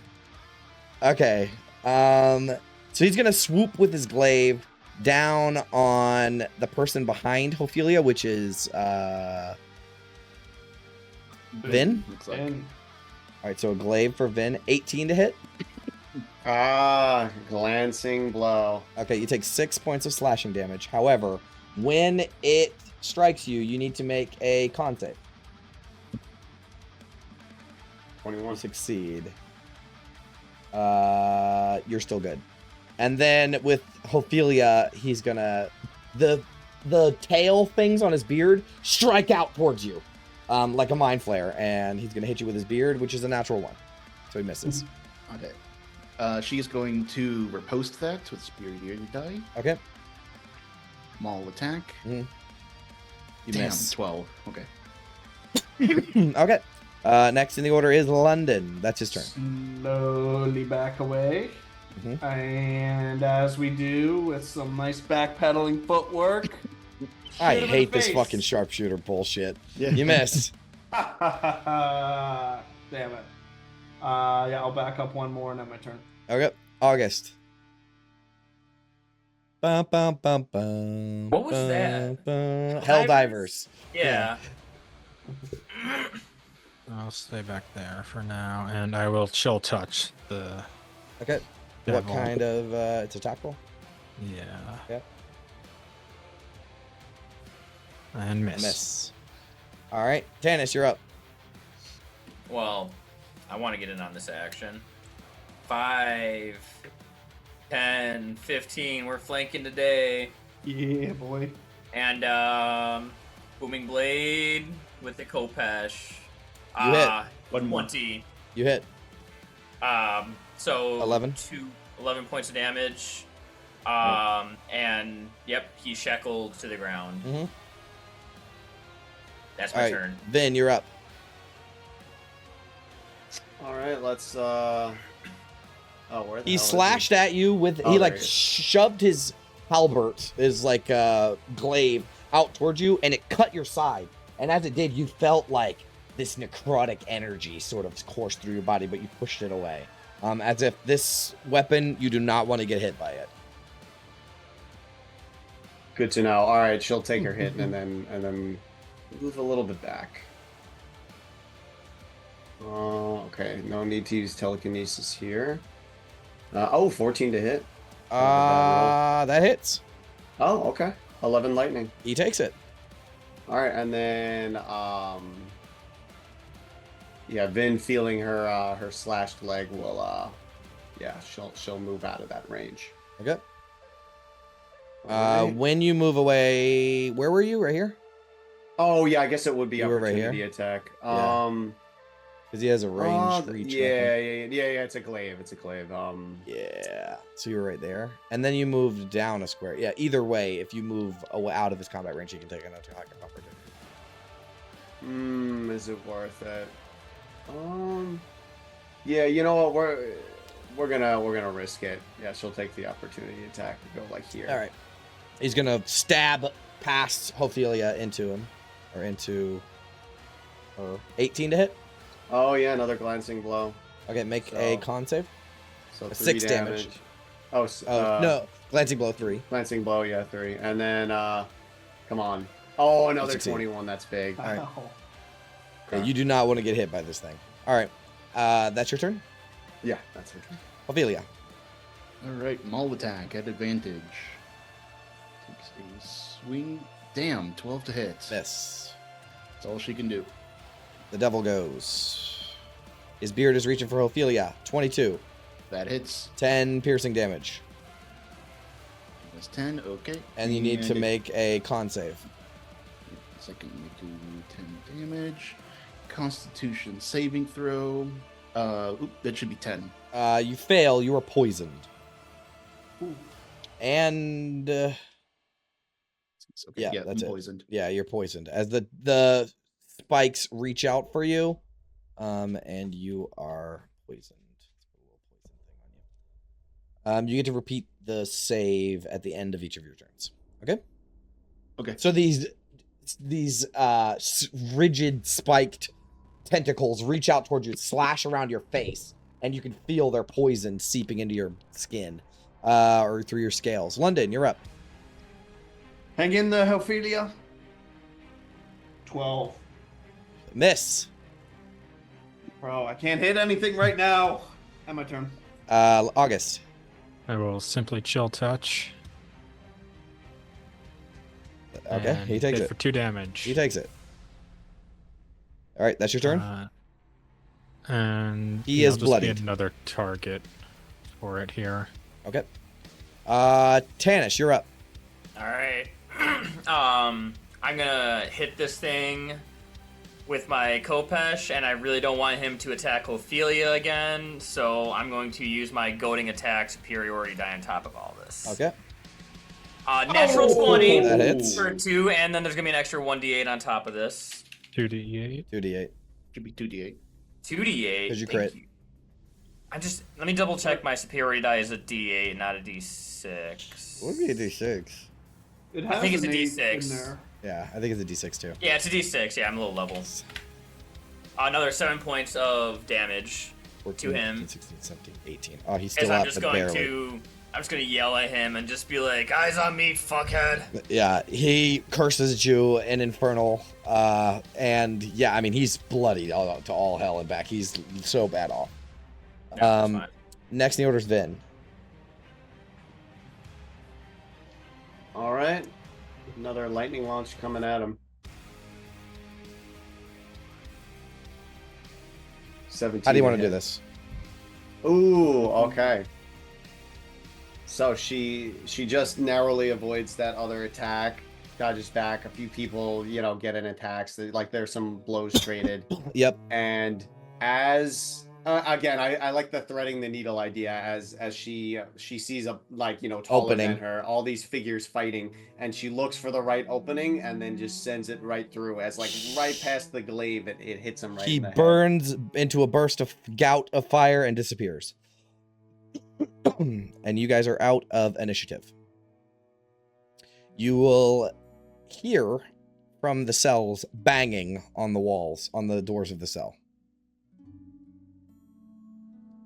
Okay. So he's gonna swoop with his glaive down on the person behind Ophelia, which is Vin. Looks like. And All right, so a glaive for Vin. 18 to hit. Glancing blow. Okay, you take 6 points of slashing damage. However, when it strikes you, you need to make a con save. 21. You succeed. You're still good. And then with Ophelia, he's gonna the tail things on his beard strike out towards you, like a mind flare, and he's gonna hit you with his beard, which is a natural 1, so he misses. Okay. She's going to riposte that with Spirit die. Okay, Maul attack. you Damn, miss. 12. Okay. Okay. Next in the order is London. That's his turn. slowly back away. Mhm. And as we do with some nice backpedaling footwork. I shoot him in hate the this face. fucking sharpshooter bullshit. Yeah. You miss. Damn it. Yeah, I'll back up one more and then my turn. Okay, August. Bum, bum, bum, bum, What was that? bum. Helldivers. Yeah. I'll stay back there for now, and I will chill touch the Okay. What devil. kind of it's a tactical? Yeah. Yep. And miss. Miss. All right, Tannis, you're up. Well, I want to get in on this action. 5, 10, 15. We're flanking today. Yeah, boy. And booming blade with the Kopesh. You hit. One more. 20. You hit. So 11. 11 points of damage. And yep, he's shackled to the ground. Mhm. That's All my right, turn. Vin, you're up. All right, let's. Oh, where the He hell is slashed at you with. Oh, He there like he is. shoved his halbert, his like glaive, out towards you, and it cut your side. And as it did, you felt like this necrotic energy sort of course through your body, but you pushed it away, as if this weapon you do not want to get hit by it. Good to know. All right, she'll take her hit and then move a little bit back. Okay, no need to use telekinesis here. 14 to hit. That hits. Oh, okay. 11 lightning. He takes it. All right, and then yeah, Vin feeling her slashed leg will yeah, she'll move out of that range. Okay. Alright. When you move away, where were you? Right here? Oh yeah, I guess it would be You were right opportunity here? attack. Yeah. Because he has a ranged reach. weapon. Yeah. It's a glaive. It's a glaive. Yeah. So you were right there, and then you moved down a square. Yeah. Either way, if you move out of his combat range, you can take an attack of opportunity. Is it worth it? Yeah. You know what? We're gonna risk it. Yeah, she'll take the opportunity attack and go like here. All right. He's gonna stab past Ophelia into him, or into her. 18 to hit. Oh yeah, another glancing blow. Okay, make So- a con save. So 3 6 damage. Oh, No, glancing blow 3. glancing blow. Yeah, 3. And then come on. Oh, another succeed. 21. That's big. right. Ow. Yeah, you do not want to get hit by this thing. All right. That's your turn, Yeah, that's it. Ophelia. All right, Maul attack at advantage. Takes a swing. Damn, 12 to hit. Miss. That's all she can do. The devil goes. His beard is reaching for Ophelia. 22. That hits. 10 piercing damage. That's 10. Okay. And you need to it- make a con save. Second, we do 10 damage. Constitution saving throw. That should be 10. You fail. You are poisoned. Ooh. And Okay, Yeah, yeah, that's I'm it. poisoned. yeah, you're poisoned. As the spikes reach out for you, and you are poisoned. Let's put a little poison thing on you. You get to repeat the save at the end of each of your turns. Okay. Okay. So these rigid spiked tentacles reach out towards you, slash around your face, and you can feel their poison seeping into your skin, or through your scales. London, you're up. Hang in there, Ophelia. 12. Miss. Bro, I can't hit anything right now. And my turn. August. I will simply chill touch. Okay, and he takes hit it. for 2 damage. He takes it. All right, that's your turn. And He I'll is just bloodied. be another target for it here. Okay. Tannis, you're up. All right. I'm gonna hit this thing with my Kopesh, and I really don't want him to attack Ophelia again, so I'm going to use my goading attack superiority die on top of all this. Okay. Natural 20 That hits. for 2, and then there's gonna be an extra 1d8 on top of this. 2d8. 2d8. Should be 2d8. 2d8. Because you thank crit. you. Let me double check my superiority die is a d8, not a d6. What would be a d6? It has I think it's a an 8 D6. in there. Yeah, I think it's a d6 too. Yeah, it's a d6. Yeah, I'm a little level. Another 7 points of damage 14, to him. 15, 16, 17, 18. Oh, he's As still I'm up, just but going barely. to, I'm just gonna yell at him and just be like, "Eyes on me, fuckhead!" Yeah, he curses at you in Infernal, and yeah, I mean, he's bloody to all hell and back. He's so bad off. No, that's fine. Next in the order is Vin. All right. Another lightning launch coming at him. 17. How do you want to hit. do this? Ooh, okay. So she just narrowly avoids that other attack, dodges back. A few people, get an attack. So, like, there's some blows traded. Yep. And as again, I like the threading the needle idea. As she sees a taller Opening. than her, all these figures fighting, and she looks for the right opening, and then just sends it right through. As like right past the glaive, it hits him right. He in the head. burns into a burst of gout of fire and disappears. And you guys are out of initiative. You will hear from the cells banging on the walls, on the doors of the cell.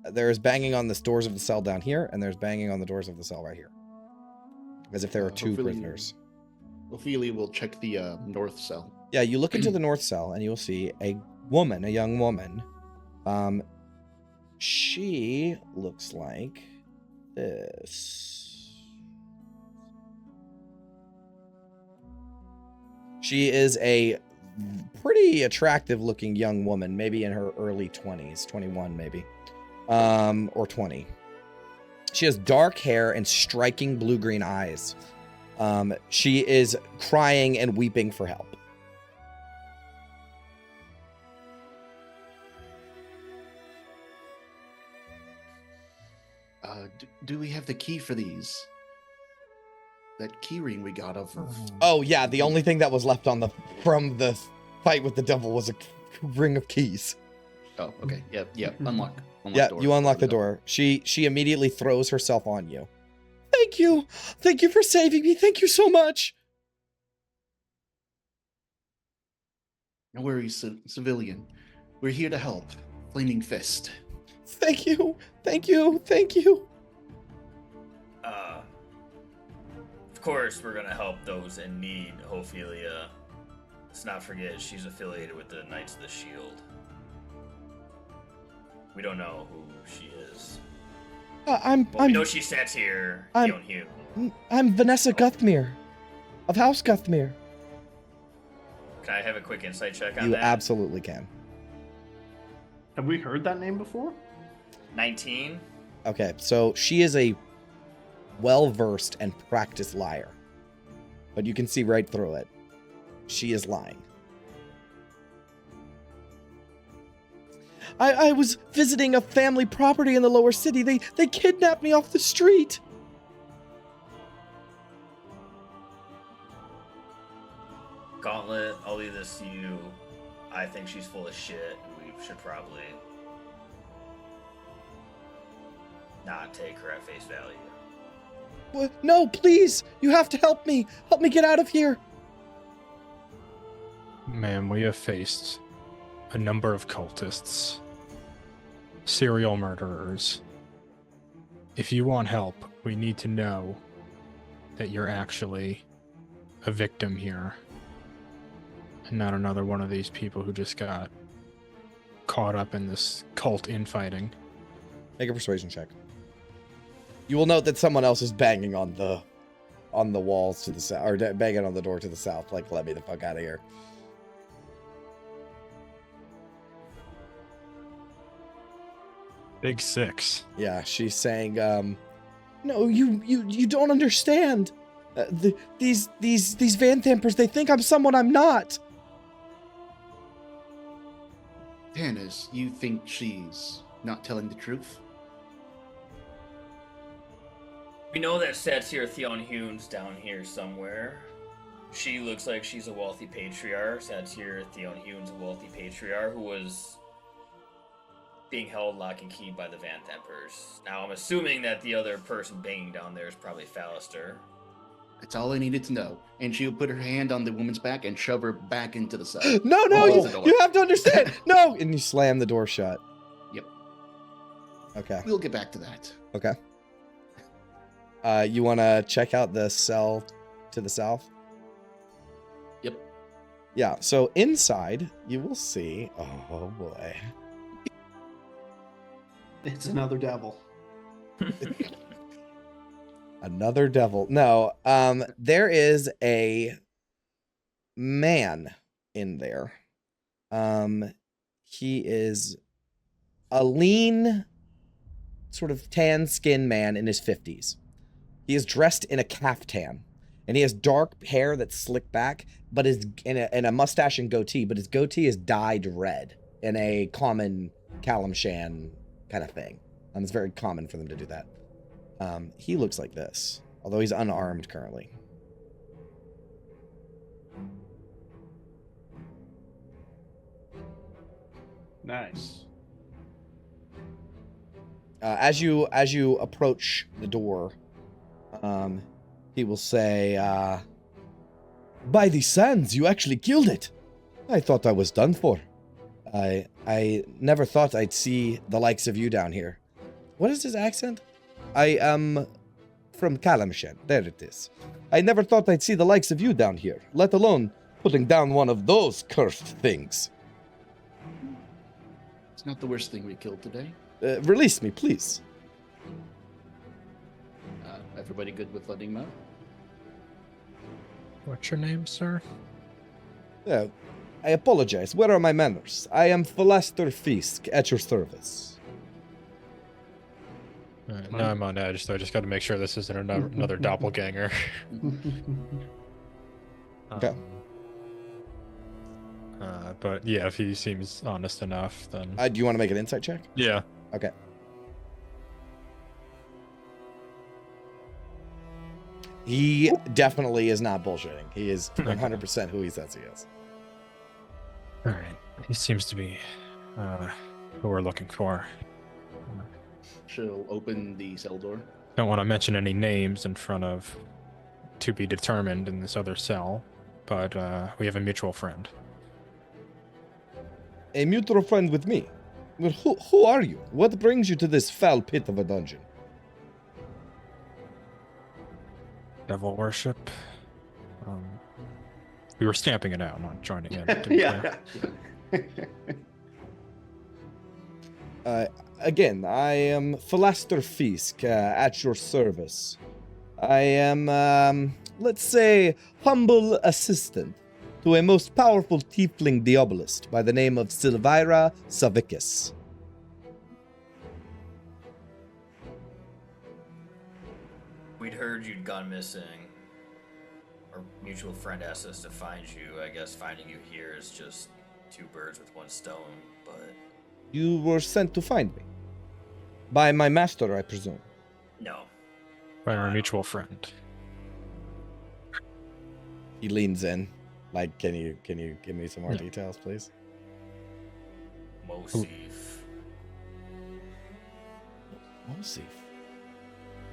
There is banging on the doors of the cell down here, and there's banging on the doors of the cell right here. As if there are two Hopefully- prisoners. Ophelia will check the north cell. Yeah, you look into the north cell, and you'll see a woman, a young woman. She looks like this. She is a pretty attractive looking young woman, maybe in her early 20s, 21 maybe, or 20. She has dark hair and striking blue-green eyes. She is crying and weeping for help. Do we have the key for these? That key ring we got of. Oh yeah, the only thing that was left from the fight with the devil was a ring of keys. Oh, okay. Yep. Unlock Yeah, door. you unlock the door. She immediately throws herself on you. Thank you for saving me. Thank you so much. No worries, civilian. We're here to help. Flaming Fist. Thank you. Of course, we're gonna help those in need, Ophelia. Let's not forget she's affiliated with the Knights of the Shield. We don't know who she is. We know she sat here, I'm Vanessa Guthmere of House Guthmere. Can I have a quick insight check on You that? absolutely can. Have we heard that name before? 19. Okay, so she is a well-versed and practiced liar. But you can see right through it. She is lying. I was visiting a family property in the lower city. They kidnapped me off the street. Gauntlet, I'll leave this to you. I think she's full of shit. We should probably not take her at face value. No, please. You have to help me. Help me get out of here. Ma'am, we have faced a number of cultists, serial murderers. If you want help, we need to know that you're actually a victim here. And not another one of these people who just got caught up in this cult infighting. Make a persuasion check. You will note that someone else is banging on the walls to the south, or banging on the door to the south, like, let me the fuck out of here. Big 6. Yeah, she's saying, no, you don't understand. These Vanthampers, they think I'm someone I'm not. Tannis, you think she's not telling the truth? We know that Satyr Theon-Hune's down here somewhere. She looks like she's a wealthy patriarch. Satyr Theon-Hune's a wealthy patriarch who was being held lock and key by the Vanthampers. Now, I'm assuming that the other person banging down there is probably Fallister. That's all I needed to know. And she'll put her hand on the woman's back and shove her back into the cell. No, Close the door. you have to understand. No, and you slam the door shut. Yep. Okay. We'll get back to that. Okay. You want to check out the cell to the south? Yep. Yeah, so inside, you will see... Oh, boy. It's another devil. Another devil. No, there is a man in there. He is a lean, sort of tan-skinned man in his 50s. He is dressed in a caftan, and he has dark hair that's slicked back, but is in a mustache and goatee, but his goatee is dyed red in a common Kalimshan kind of thing. It's very common for them to do that. He looks like this, although he's unarmed currently. Nice. As you approach the door, he will say, "By the sands, you actually killed it. I thought I was done for. I never thought I'd see the likes of you down here." What is his accent? I am from Kalimshan. There it is. I never thought I'd see the likes of you down here, let alone putting down one of those cursed things. It's not the worst thing we killed today. Release me, please. Everybody good with letting him out? What's your name, sir? I apologize. Where are my manners? I am Philaster Fisk, at your service. Alright, now I'm on edge, so I just got to make sure this isn't another doppelganger. Okay. But yeah, if he seems honest enough, then... Do you want to make an insight check? Yeah. Okay. He definitely is not bullshitting. He is 100% who he says he is. Alright. He seems to be who we're looking for. She'll open the cell door. Don't want to mention any names in front of to be determined in this other cell, but we have a mutual friend. A mutual friend with me? Well, who are you? What brings you to this foul pit of a dungeon? Devil worship. We were stamping it out, not joining in. to be Yeah. clear. Again, I am Philaster Fisk, at your service. I am, let's say, humble assistant to a most powerful tiefling diabolist by the name of Silvira Savicus. We'd heard you'd gone missing. Our mutual friend asked us to find you. I guess finding you here is just two birds with one stone, but... You were sent to find me. By my master, I presume. No. By our mutual friend. He leans in. Like, can you give me some more details, please? Mosif. Mosif.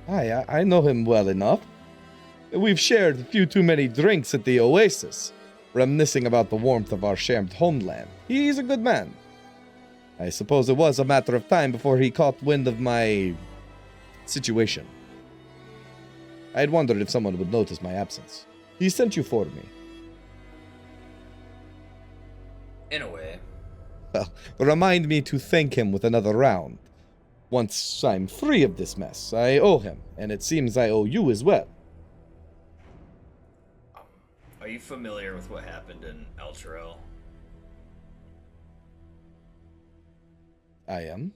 I know him well enough. We've shared a few too many drinks at the Oasis, reminiscing about the warmth of our shared homeland. He's a good man. I suppose it was a matter of time before he caught wind of my situation. I had wondered if someone would notice my absence. He sent you for me. In a way. Well, remind me to thank him with another round. Once I'm free of this mess, I owe him, and it seems I owe you as well. Are you familiar with what happened in El Chorel? I am.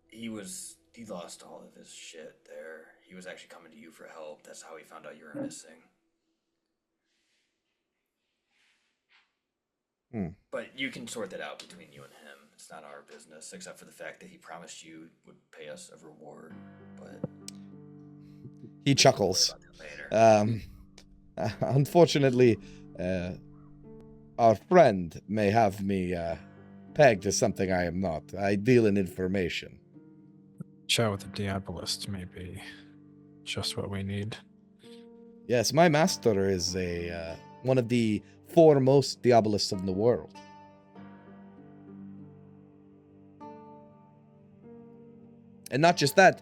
He lost all of his shit there. He was actually coming to you for help. That's how he found out you were missing. But you can sort that out between you and him. It's not our business, except for the fact that he promised you would pay us a reward. But he chuckles. Unfortunately, our friend may have me pegged as something I am not. I deal in information. Chat with the Diabolist may be just what we need. Yes, my master is one of the foremost Diabolists of the world. And not just that,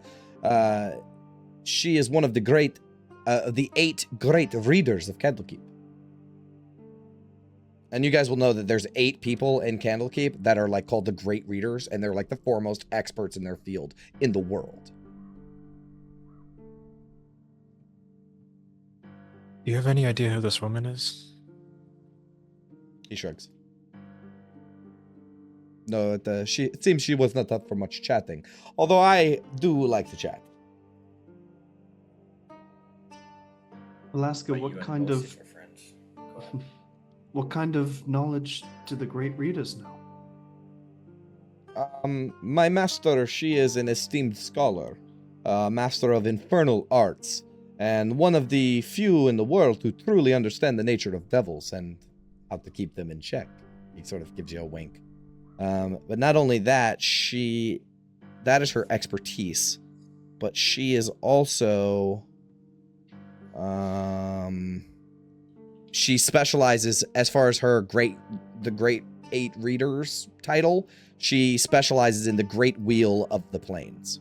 she is one of the 8 great readers of Candlekeep. And you guys will know that there's 8 people in Candlekeep that are like called the great readers, and they're like the foremost experts in their field in the world. Do you have any idea who this woman is? He shrugs. No, it seems she was not up for much chatting. Although I do like to chat. Alaska, but you what and kind most of your friends. Go ahead. what kind of knowledge do the great readers know? My master, she is an esteemed scholar, master of infernal arts, and one of the few in the world who truly understand the nature of devils and how to keep them in check. He sort of gives you a wink. But not only that, that is her expertise, but she is also, she specializes, as far as the Great 8 Readers title, she specializes in the Great Wheel of the Plains.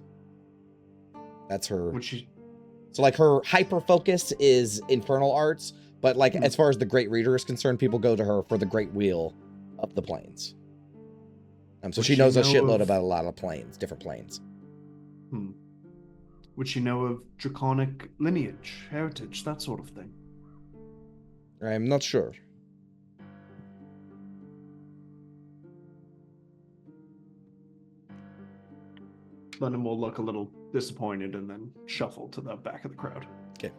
That's her. So like her hyper focus is infernal arts, but like as far as the Great Reader is concerned, people go to her for the Great Wheel of the Plains. So she knows a shitload about a lot of planes, different planes. Would she know of draconic lineage, heritage, that sort of thing? I'm not sure. Lennon will look a little disappointed and then shuffle to the back of the crowd. Okay.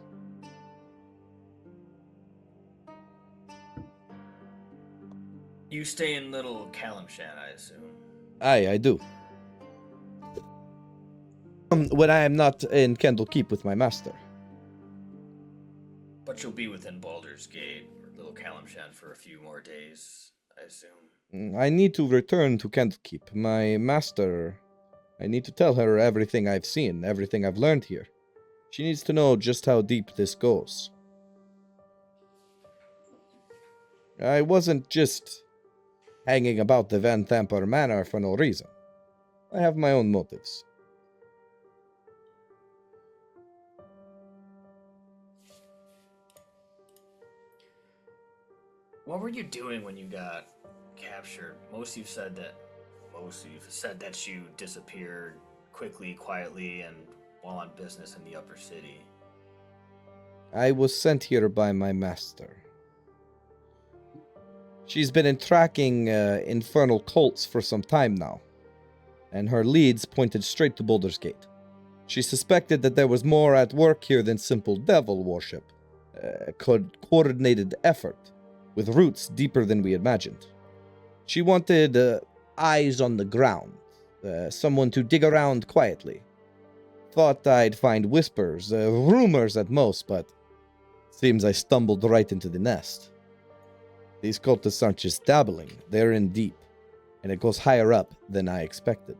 You stay in Little Calamshan, I assume. Aye, I do. When I am not in Candlekeep with my master. But you'll be within Baldur's Gate or Little Calamshan for a few more days, I assume. I need to return to Candlekeep. My master, I need to tell her everything I've seen, everything I've learned here. She needs to know just how deep this goes. I wasn't just hanging about the Vanthampur Manor for no reason. I have my own motives. What were you doing when you got captured? Most of you said that you disappeared quickly, quietly, and while on business in the upper city. I was sent here by my master. She's been tracking infernal cults for some time now, and her leads pointed straight to Baldur's Gate. She suspected that there was more at work here than simple devil worship, coordinated effort, with roots deeper than we imagined. She wanted eyes on the ground, someone to dig around quietly. Thought I'd find whispers, rumors at most, but seems I stumbled right into the nest. These cultists aren't just dabbling, they're in deep, and it goes higher up than I expected.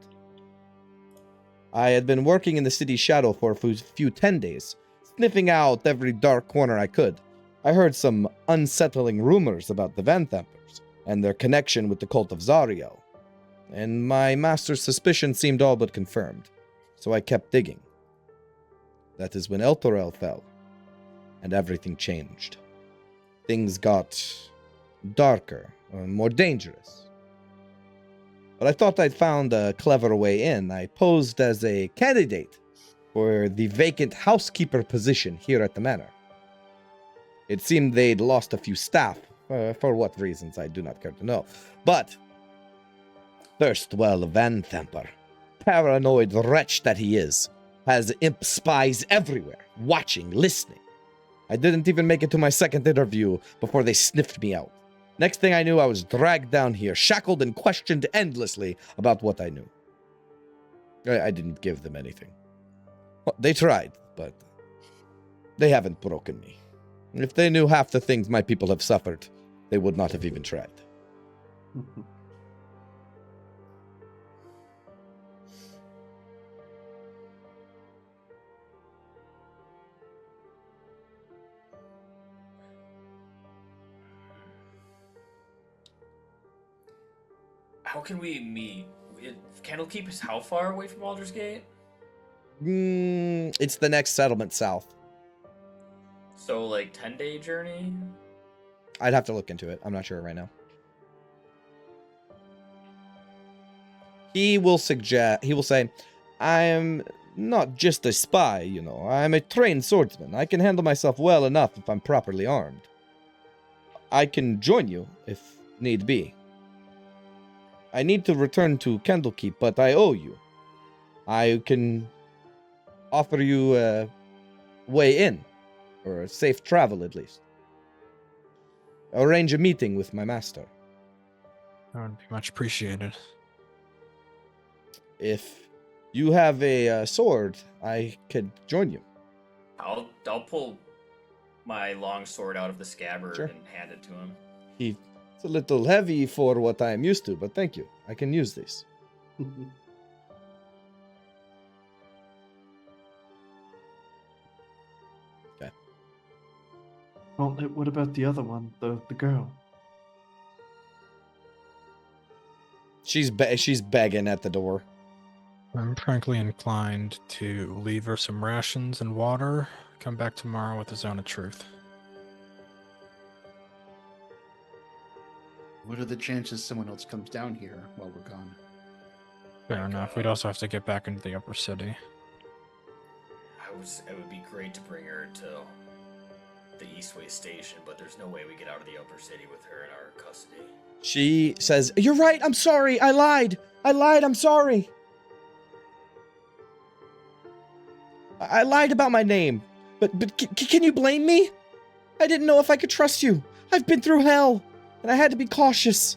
I had been working in the city's shadow for a few 10 days, sniffing out every dark corner I could. I heard some unsettling rumors about the Vanthampurs and their connection with the cult of Zariel, and my master's suspicion seemed all but confirmed, so I kept digging. That is when El Torel fell, and everything changed. things got darker, more dangerous. But I thought I'd found a clever way in. I posed as a candidate for the vacant housekeeper position here at the manor. It seemed they'd lost a few staff, for what reasons I do not care to know. But, first, well, Vanthampur, paranoid wretch that he is, has imp spies everywhere, watching, listening. I didn't even make it to my second interview before they sniffed me out. Next thing I knew, I was dragged down here, shackled and questioned endlessly about what I knew. I didn't give them anything. Well, they tried, but they haven't broken me. If they knew half the things my people have suffered, they would not have even tried. How can we meet? Candlekeep is how far away from Baldur's Gate? It's the next settlement south. So, like, 10-day journey? I'd have to look into it. I'm not sure right now. He will say, I am not just a spy, you know. I'm a trained swordsman. I can handle myself well enough if I'm properly armed. I can join you if need be. I need to return to Candlekeep, but I owe you. I can offer you a way in, or a safe travel at least. Arrange a meeting with my master. That would be much appreciated. If you have a sword, I could join you. I'll pull my long sword out of the scabbard Sure. and hand it to him. It's a little heavy for what I am used to, but thank you. I can use this. Okay. Well, what about the other one, the girl? She's begging at the door. I'm frankly inclined to leave her some rations and water, come back tomorrow with a zone of truth. What are the chances someone else comes down here while we're gone? Fair enough. We'd also have to get back into the upper city. It would be great to bring her to the Eastway station, but there's no way we get out of the upper city with her in our custody. She says, "You're right, I'm sorry, I lied, I'm sorry. I lied about my name, but can you blame me? I didn't know if I could trust you. I've been through hell, and I had to be cautious.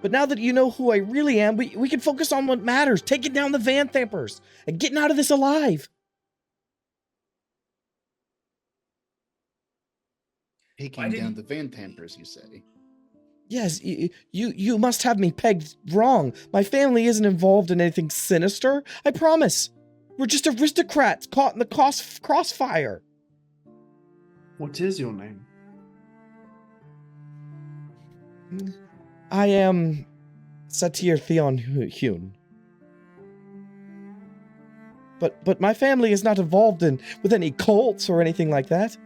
But now that you know who I really am, we can focus on what matters, taking down the Vanthampers, and getting out of this alive." Taking down the Vanthampers, you say? Yes, you must have me pegged wrong. My family isn't involved in anything sinister, I promise. We're just aristocrats caught in the crossfire. What is your name? I am Satir Theon Hune. But my family is not involved with any cults or anything like that.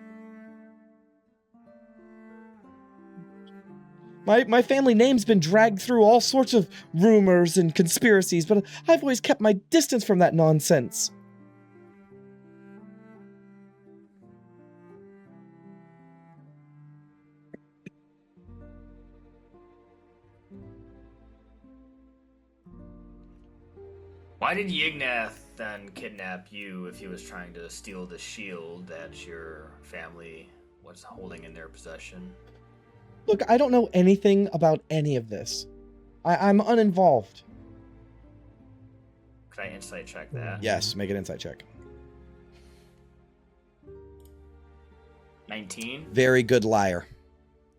My family name's been dragged through all sorts of rumors and conspiracies, but I've always kept my distance from that nonsense. Why did Yignath then kidnap you if he was trying to steal the shield that your family was holding in their possession? Look, I don't know anything about any of this. I'm uninvolved. Could I insight check that? Yes, make an insight check. 19? Very good liar.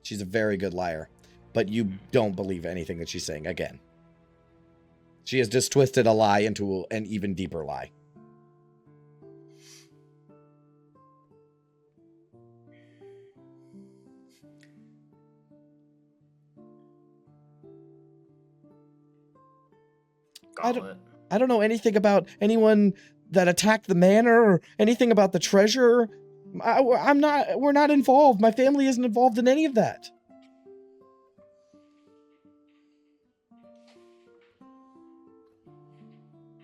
She's a very good liar. But you don't believe anything that she's saying again. She has just twisted a lie into an even deeper lie. I don't know anything about anyone that attacked the manor or anything about the treasure. We're not involved. My family isn't involved in any of that.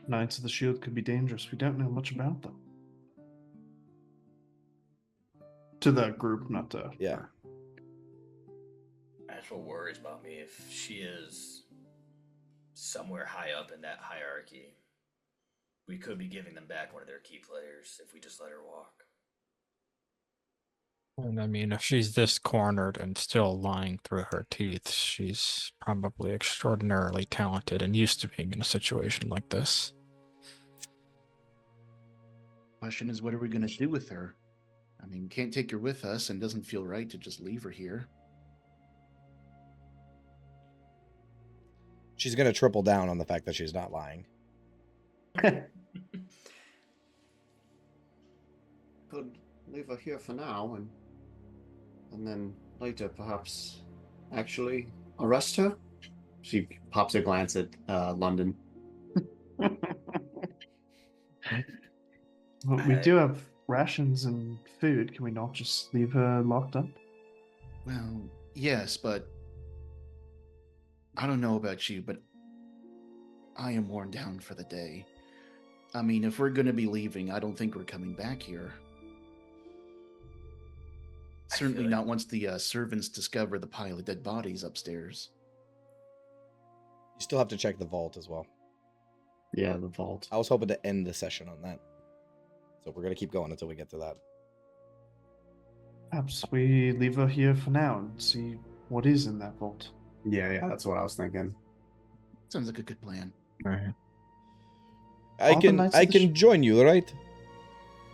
Knights of the Shield could be dangerous. We don't know much about them. To the group, not to... Yeah. That's what worries about me. If she is somewhere high up in that hierarchy, we could be giving them back one of their key players if we just let her walk. And I mean, if she's this cornered and still lying through her teeth, she's probably extraordinarily talented and used to being in a situation like this. Question is, what are we going to do with her? I mean, can't take her with us, and doesn't feel right to just leave her here. She's going to triple down on the fact that she's not lying. Could leave her here for now, and then later perhaps actually arrest her. She pops a glance at London. Well, we do have rations and food. Can we not just leave her locked up? Well, yes, but I don't know about you, but I am worn down for the day. I mean, if we're going to be leaving, I don't think we're coming back here. Certainly not once the servants discover the pile of dead bodies upstairs. You still have to check the vault as well. Yeah, the vault. I was hoping to end the session on that. So we're going to keep going until we get to that. Perhaps we leave her here for now and see what is in that vault. Yeah, that's what I was thinking. Sounds like a good plan. All right. I can join you, right?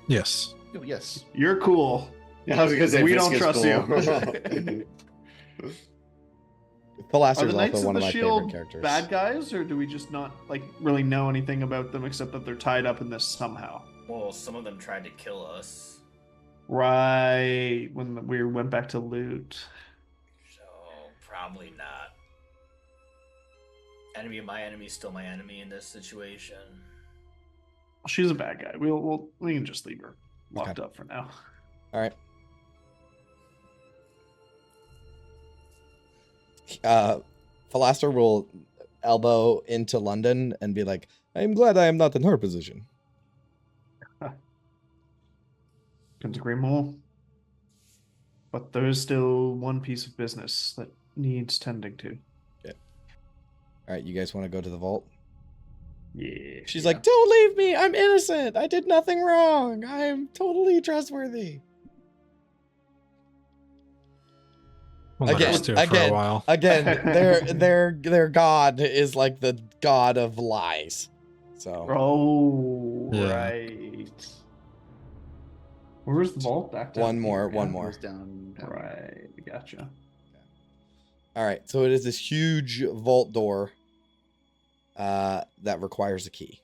Yes. Oh, yes. You're cool. Yeah, I was gonna say We don't trust you. Philaster Are is the Knights also of one the of my Shield favorite characters. bad guys, or do we just not really know anything about them except that they're tied up in this somehow? Well, some of them tried to kill us, Right, when we went back to loot. so probably not. Enemy of my enemy is still my enemy in this situation. She's a bad guy. We can just leave her locked up for now. All right. Philaster will elbow into London and be like, I'm glad I am not in her position. Couldn't agree more. But there is still one piece of business that needs tending to. Yeah. All right, you guys want to go to the vault? Yeah. She's like, don't leave me. I'm innocent. I did nothing wrong. I am totally trustworthy. We'll let us do it for a while. Again, their god is like the god of lies. So. Oh, Yeah. right. Where's the vault back down? One more. Goes down. Right, gotcha. All right, so it is this huge vault door that requires a key.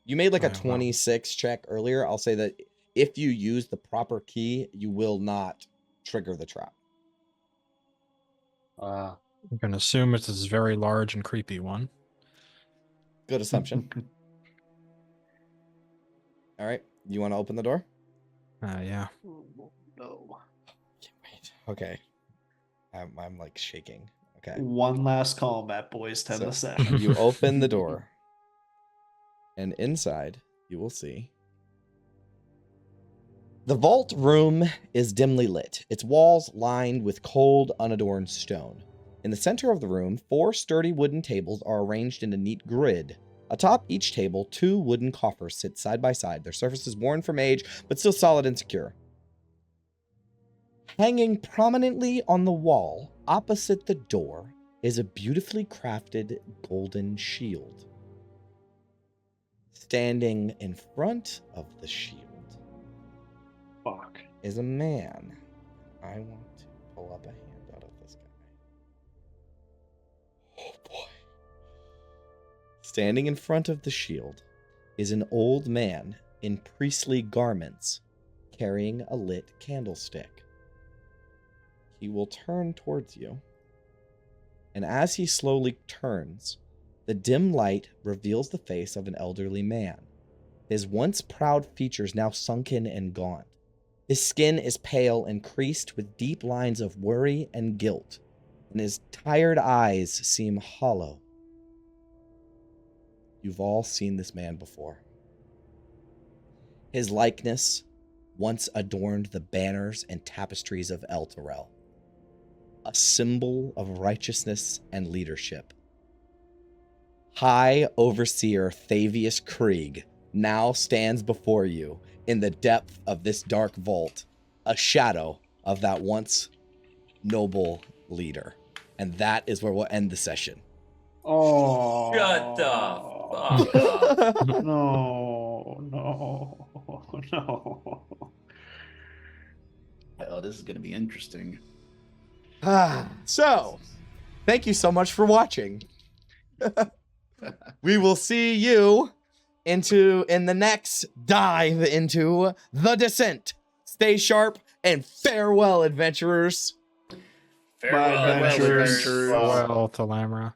You made like a 26 check earlier. I'll say that if you use the proper key, you will not trigger the trap. I'm going to assume it's this very large and creepy one. Good assumption. All right, you want to open the door? Yeah. No. Can't wait. Okay. I'm like shaking. Okay. One last combat, boys. 10 to 7. You open the door, and inside you will see the vault room is dimly lit, its walls lined with cold, unadorned stone. In the center of the room, 4 sturdy wooden tables are arranged in a neat grid. Atop each table, 2 wooden coffers sit side by side, their surfaces worn from age, but still solid and secure. Hanging prominently on the wall, opposite the door, is a beautifully crafted golden shield. Standing in front of the shield is a man. I want to pull up a handout of this guy. Oh boy. Standing in front of the shield is an old man in priestly garments carrying a lit candlestick. He will turn towards you, and as he slowly turns, the dim light reveals the face of an elderly man, his once proud features now sunken and gaunt. His skin is pale and creased with deep lines of worry and guilt, and his tired eyes seem hollow. You've all seen this man before. His likeness once adorned the banners and tapestries of El Terrell, a symbol of righteousness and leadership. High Overseer Thavius Krieg now stands before you in the depth of this dark vault, a shadow of that once noble leader. And that is where we'll end the session. Oh. Shut the fuck up. No. Oh, this is going to be interesting. So, thank you so much for watching. We will see you in the next dive into The Descent. Stay sharp and farewell, adventurers. Farewell, adventurers. adventurers. Farewell, Thalamra.